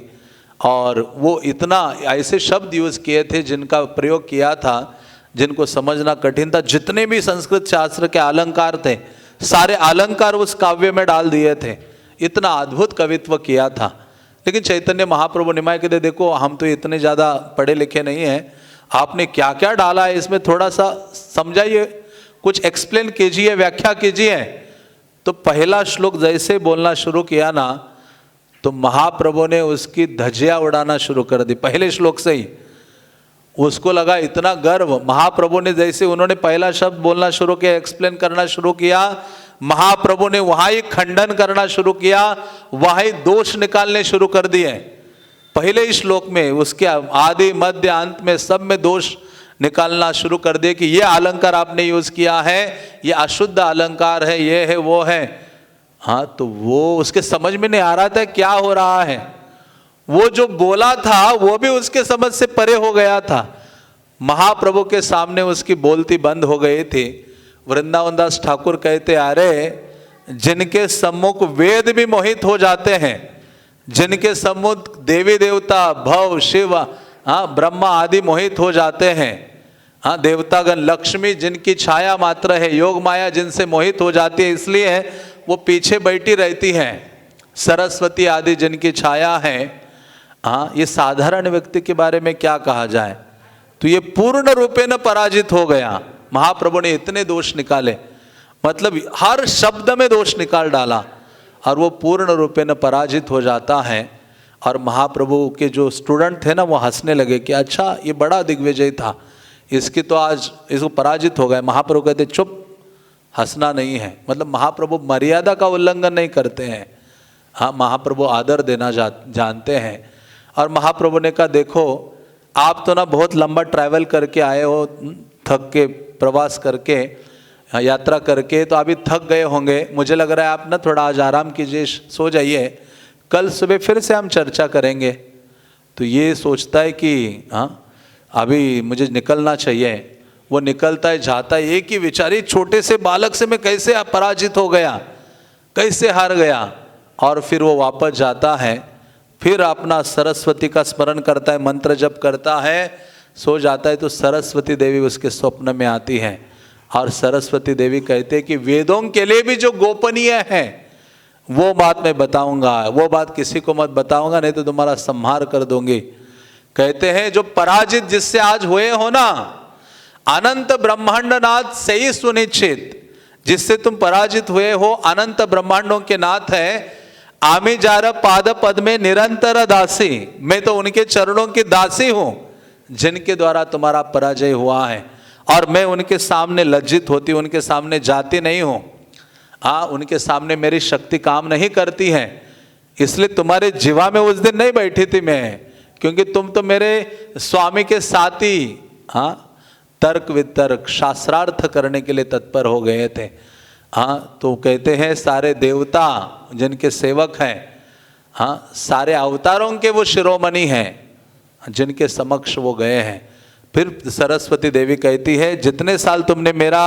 और वो इतना ऐसे शब्द यूज किए थे जिनका प्रयोग किया था जिनको समझना कठिन था। जितने भी संस्कृत शास्त्र के अलंकार थे सारे अलंकार उस काव्य में डाल दिए थे, इतना अद्भुत कवित्व किया था। लेकिन चैतन्य महाप्रभु निमाई कहते देखो हम तो इतने ज़्यादा पढ़े लिखे नहीं हैं, आपने क्या क्या डाला है इसमें थोड़ा सा समझाइए, कुछ एक्सप्लेन कीजिए, व्याख्या कीजिए। तो पहला श्लोक जैसे बोलना शुरू किया ना, तो महाप्रभु ने उसकी धज्जियां उड़ाना शुरू कर दी पहले श्लोक से ही। उसको लगा इतना गर्व, महाप्रभु ने जैसे उन्होंने पहला शब्द बोलना शुरू किया, एक्सप्लेन करना शुरू किया, महाप्रभु ने वहां ही खंडन करना शुरू किया, वहां ही दोष निकालने शुरू कर दिए। पहले ही श्लोक में उसके आदि मध्य अंत में सब में दोष निकालना शुरू कर दिए कि ये अलंकार आपने यूज किया है, ये अशुद्ध अलंकार है, ये है वो है। हाँ, तो वो उसके समझ में नहीं आ रहा था क्या हो रहा है। वो जो बोला था वो भी उसके समझ से परे हो गया था। महाप्रभु के सामने उसकी बोलती बंद हो गई थी। वृंदावन दास ठाकुर कहते अरे जिनके सम्मुख वेद भी मोहित हो जाते हैं, जिनके सम्मुख देवी देवता भव शिव ब्रह्मा आदि मोहित हो जाते हैं, हाँ, देवतागण, लक्ष्मी जिनकी छाया मात्र है, योग माया जिनसे मोहित हो जाती है इसलिए वो पीछे बैठी रहती हैं, सरस्वती आदि जिनकी छाया है। हाँ, ये साधारण व्यक्ति के बारे में क्या कहा जाए। तो ये पूर्ण रूपेण पराजित हो गया। महाप्रभु ने इतने दोष निकाले, मतलब हर शब्द में दोष निकाल डाला, और वो पूर्ण रूपेण पराजित हो जाता है। और महाप्रभु के जो स्टूडेंट थे ना, वो हंसने लगे कि अच्छा ये बड़ा दिग्विजय था, इसकी तो आज इसको पराजित हो गए। महाप्रभु कहते चुप, हंसना नहीं है। मतलब महाप्रभु मर्यादा का उल्लंघन नहीं करते हैं। हाँ, महाप्रभु आदर देना जानते हैं। और महाप्रभु ने कहा देखो, आप तो ना बहुत लंबा ट्रैवल करके आए हो, थक के प्रवास करके, यात्रा करके, तो अभी थक गए होंगे। मुझे लग रहा है आप ना थोड़ा आज आराम कीजिए, सो जाइए, कल सुबह फिर से हम चर्चा करेंगे। तो ये सोचता है कि हाँ अभी मुझे निकलना चाहिए। वो निकलता है, जाता है, एक ही विचार, छोटे से बालक से मैं कैसे पराजित हो गया, कैसे हार गया। और फिर वो वापस जाता है, फिर अपना सरस्वती का स्मरण करता है, मंत्र जप करता है, सो जाता है। तो सरस्वती देवी उसके स्वप्न में आती है, और सरस्वती देवी कहते हैं कि वेदों के लिए भी जो गोपनीय है वो बात मैं बताऊंगा, वो बात किसी को मत बताऊंगा, नहीं तो तुम्हारा संहार कर दूंगी। कहते हैं जो पराजित जिससे आज हुए हो ना, अनंत ब्रह्मांड नाथ से ही सुनिश्चित, जिससे तुम पराजित हुए हो, अनंत ब्रह्मांडों के नाथ है। आमी जार पाद पद में निरंतर दासी, मैं तो उनके चरणों की दासी हूं जिनके द्वारा तुम्हारा पराजय हुआ है। और मैं उनके सामने लज्जित होती, उनके सामने जाती नहीं हूं। हाँ, उनके सामने मेरी शक्ति काम नहीं करती है, इसलिए तुम्हारे जीवा में उस दिन नहीं बैठी थी मैं, क्योंकि तुम तो मेरे स्वामी के साथी, हाँ, तर्क वितर्क शास्त्रार्थ करने के लिए तत्पर हो गए थे। हाँ, तो कहते हैं सारे देवता जिनके सेवक हैं, हाँ, सारे अवतारों के वो शिरोमणि हैं, जिनके समक्ष वो गए हैं। फिर सरस्वती देवी कहती है जितने साल तुमने मेरा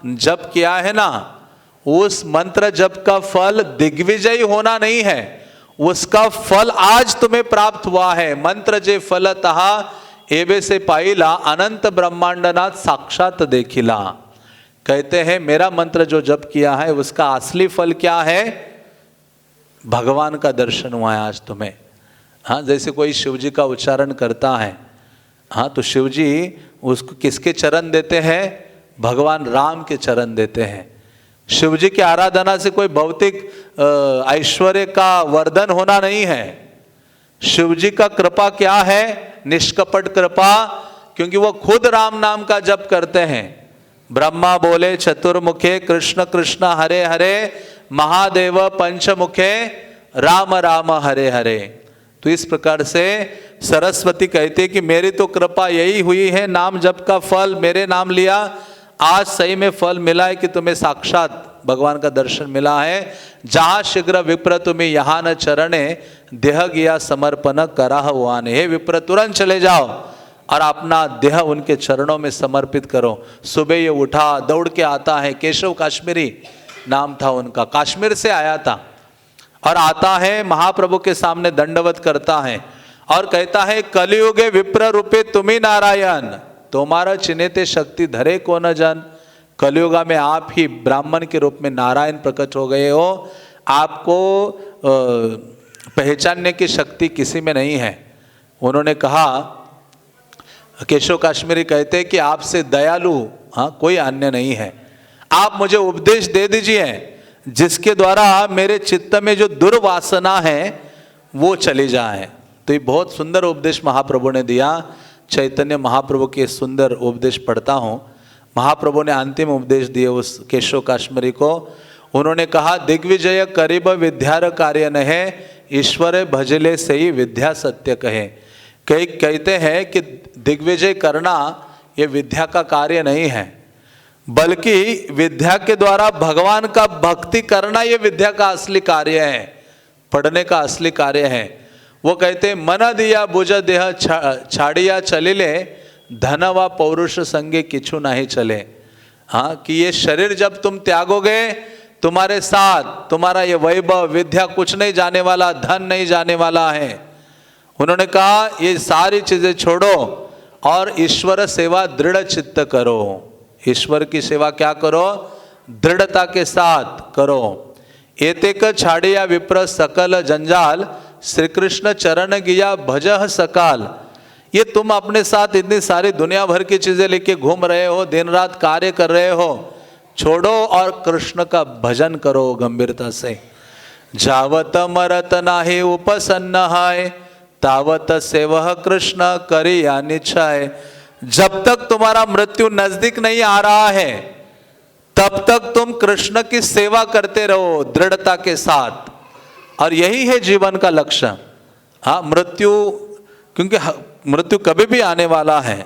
जप किया है ना, उस मंत्र जप का फल दिग्विजयी होना नहीं है, उसका फल आज तुम्हें प्राप्त हुआ है। मंत्र जे फल तहा एवे से पाइला, अनंत ब्रह्मांडनाथ साक्षात देखिला। कहते हैं मेरा मंत्र जो जप किया है उसका असली फल क्या है, भगवान का दर्शन हुआ है आज तुम्हें। हाँ, जैसे कोई शिव जी का उच्चारण करता है, हाँ, तो शिव जी उसको किसके चरण देते हैं, भगवान राम के चरण देते हैं। शिव जी की आराधना से कोई भौतिक ऐश्वर्य का वर्धन होना नहीं है। शिव जी का कृपा क्या है, निष्कपट कृपा, क्योंकि वो खुद राम नाम का जप करते हैं। ब्रह्मा बोले चतुर्मुखे, कृष्ण कृष्ण हरे हरे, महादेव पंचमुखे, राम राम हरे हरे। तो इस प्रकार से सरस्वती कहती है कि मेरी तो कृपा यही हुई है, नाम जप का फल, मेरे नाम लिया, आज सही में फल मिला है कि तुम्हें साक्षात भगवान का दर्शन मिला है। जहाँ शीघ्र विप्र तुम्हें यहाँ न चरणे, देह गया समर्पण कराह वाने। हे विप्र, तुरंत चले जाओ और अपना देह उनके चरणों में समर्पित करो। सुबह ये उठा, दौड़ के आता है, केशव काश्मीरी नाम था उनका, कश्मीर से आया था, और आता है महाप्रभु के सामने दंडवत करता है और कहता है कलियुगे विप्र रूपे तुम्ही नारायण, तुम्हारा चिन्हते शक्ति धरे को न जान। कलियुगा में आप ही ब्राह्मण के रूप में नारायण प्रकट हो गए हो, आपको पहचानने की शक्ति किसी में नहीं है। उन्होंने कहा, केशव काश्मीरी कहते हैं कि आपसे दयालु कोई अन्य नहीं है, आप मुझे उपदेश दे दीजिए जिसके द्वारा मेरे चित्त में जो दुर्वासना है वो चली जाए। तो ये बहुत सुंदर उपदेश महाप्रभु ने दिया। चैतन्य महाप्रभु के सुंदर उपदेश पढ़ता हूँ। महाप्रभु ने अंतिम उपदेश दिए उस केशव काश्मीरी को। उन्होंने कहा, दिग्विजय करीब विद्यार कार्य न है, ईश्वर भजले से ही विद्या सत्य कहे। कई कहते हैं कि दिग्विजय करना ये विद्या का कार्य नहीं है, बल्कि विद्या के द्वारा भगवान का भक्ति करना ये विद्या का असली कार्य है, पढ़ने का असली कार्य है। वो कहते हैं, मन दिया बुझ देह छाड़िया चलिले, धन व पौरुष संगे किछु नहीं चले। हाँ, कि ये शरीर जब तुम त्यागोगे, तुम्हारे साथ तुम्हारा ये वैभव विद्या कुछ नहीं जाने वाला, धन नहीं जाने वाला है। उन्होंने कहा ये सारी चीजें छोड़ो और ईश्वर सेवा दृढ़ चित्त करो। ईश्वर की सेवा क्या करो? दृढ़ता के साथ करो। एतेक छाड़िया विप्र सकल जंजाल, श्री कृष्ण चरण गिया भजह सकाल। ये तुम अपने साथ इतनी सारी दुनिया भर की चीजें लेके घूम रहे हो, दिन रात कार्य कर रहे हो, छोड़ो और कृष्ण का भजन करो गंभीरता से। जावत मरत नाहि उपसन्न है, तावत सेवह कृष्ण करिया निश्चय। जब तक तुम्हारा मृत्यु नजदीक नहीं आ रहा है तब तक तुम कृष्ण की सेवा करते रहो दृढ़ता के साथ, और यही है जीवन का लक्ष्य। हाँ, मृत्यु, क्योंकि मृत्यु कभी भी आने वाला है।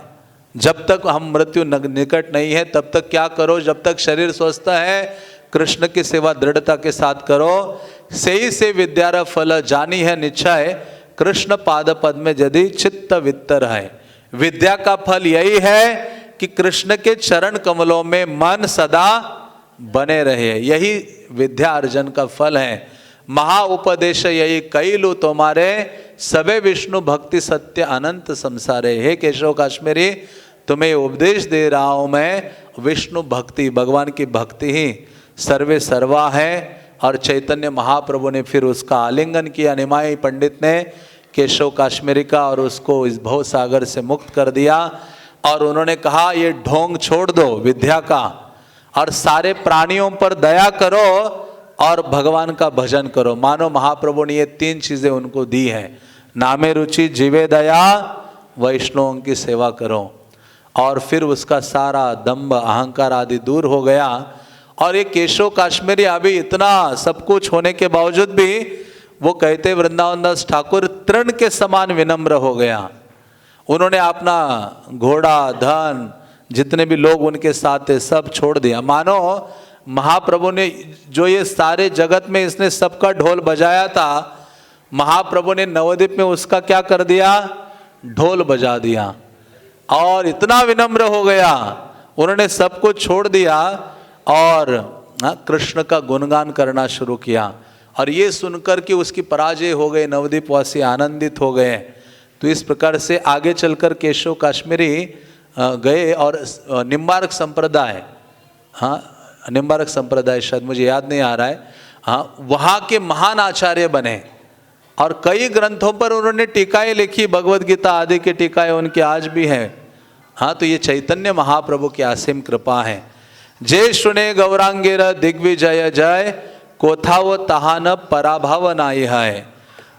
जब तक हम मृत्यु निकट नहीं है तब तक क्या करो? जब तक शरीर स्वस्थ है कृष्ण की सेवा दृढ़ता के साथ करो। सेई से विद्यार फल जानी है निश्चय, कृष्ण पाद पद में यदि चित्त वित्तर है। विद्या का फल यही है कि कृष्ण के चरण कमलों में मन सदा बने रहे, यही विद्या अर्जन का फल है। महा उपदेश यही कैलू तुम्हारे, सबे विष्णु भक्ति सत्य अनंत संसारे। हे केशव काश्मीरी, तुम्हें उपदेश दे रहा हूं मैं, विष्णु भक्ति, भगवान की भक्ति ही सर्वे सर्वा है। और चैतन्य महाप्रभु ने फिर उसका आलिंगन किया, निमाई पंडित ने केशव काश्मीरी का, और उसको इस भव सागर से मुक्त कर दिया। और उन्होंने कहा ये ढोंग छोड़ दो विद्या का, और सारे प्राणियों पर दया करो और भगवान का भजन करो। मानो महाप्रभु ने ये 3 चीजें उनको दी है, नामे रुचि, जीवे दया, वैष्णवों की सेवा करो। और फिर उसका सारा दंभ अहंकार आदि दूर हो गया। और ये केशव काश्मीरी अभी इतना सब कुछ होने के बावजूद भी वो कहते वृंदावन दास ठाकुर तृण के समान विनम्र हो गया। उन्होंने अपना घोड़ा, धन, जितने भी लोग उनके साथ थे सब छोड़ दिया। मानो महाप्रभु ने जो ये सारे जगत में इसने सबका ढोल बजाया था, महाप्रभु ने नवद्वीप में उसका क्या कर दिया? ढोल बजा दिया। और इतना विनम्र हो गया, उन्होंने सब कुछ छोड़ दिया और कृष्ण का गुणगान करना शुरू किया। और ये सुनकर कि उसकी पराजय हो गई, नवद्वीप वासी आनंदित हो गए। तो इस प्रकार से आगे चलकर केशव काश्मीरी गए और निम्बार्क संप्रदाय, हाँ निम्बार्क संप्रदाय शायद मुझे याद नहीं आ रहा है, हाँ वहाँ के महान आचार्य बने। और कई ग्रंथों पर उन्होंने टीकाएं लिखी, भगवद गीता आदि की टीकाएं उनके आज भी हैं। हाँ, तो ये चैतन्य महाप्रभु की असीम कृपा है। जय सुने गौरांगेर दिग्विजय जय, कोथाव तहान पराभव नाई है।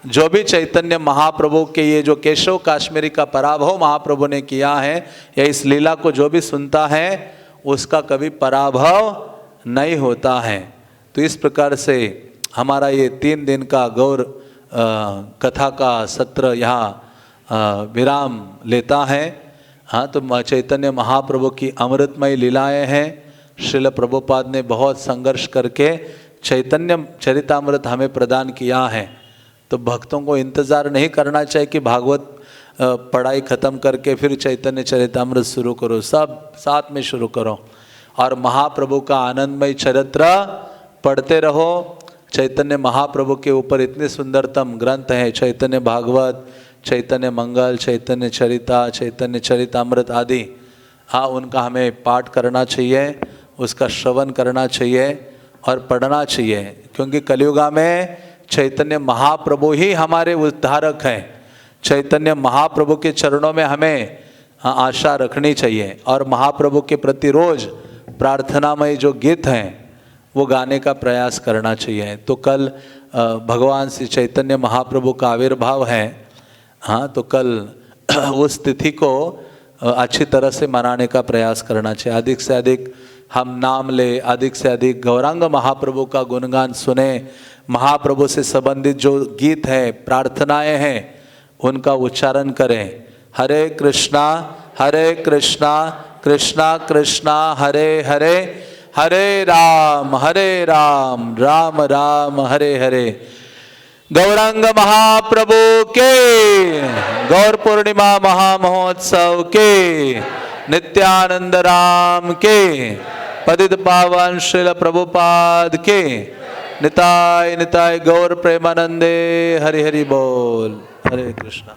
जो भी चैतन्य महाप्रभु के ये जो केशव काश्मीरी का पराभव महाप्रभु ने किया है, या इस लीला को जो भी सुनता है उसका कभी पराभव नहीं होता है। तो इस प्रकार से हमारा ये 3 दिन का गौर कथा का सत्र यहाँ विराम लेता है। हाँ, तो चैतन्य महाप्रभु की अमृतमय लीलाएं हैं। श्रील प्रभुपाद ने बहुत संघर्ष करके चैतन्य चरितामृत हमें प्रदान किया है। तो भक्तों को इंतज़ार नहीं करना चाहिए कि भागवत पढ़ाई ख़त्म करके फिर चैतन्य चरितामृत शुरू करो, सब साथ में शुरू करो और महाप्रभु का आनंदमय चरित्र पढ़ते रहो। चैतन्य महाप्रभु के ऊपर इतने सुंदरतम ग्रंथ हैं, चैतन्य भागवत, चैतन्य मंगल, चैतन्य चरिता, चैतन्य चरितामृत आदि। हाँ, उनका हमें पाठ करना चाहिए, उसका श्रवण करना चाहिए और पढ़ना चाहिए, क्योंकि कलियुगा में चैतन्य महाप्रभु ही हमारे उद्धारक हैं। चैतन्य महाप्रभु के चरणों में हमें आशा रखनी चाहिए और महाप्रभु के प्रति रोज प्रार्थनामय जो गीत हैं वो गाने का प्रयास करना चाहिए। तो कल भगवान श्री चैतन्य महाप्रभु का आविर्भाव है। हाँ, तो कल उस तिथि को अच्छी तरह से मनाने का प्रयास करना चाहिए। अधिक से अधिक हम नाम ले, अधिक से अधिक गौरांग महाप्रभु का गुणगान सुने, महाप्रभु से संबंधित जो गीत हैं, प्रार्थनाएं हैं, उनका उच्चारण करें। हरे कृष्णा कृष्णा कृष्णा हरे हरे, हरे राम राम राम हरे हरे। गौरांग महाप्रभु के, गौर पूर्णिमा महामहोत्सव के, नित्यानंद राम के, पतित पावन श्रील प्रभुपाद के, निताय निताय गौर प्रेमानंदे। हरि हरि बोल। हरे कृष्णा।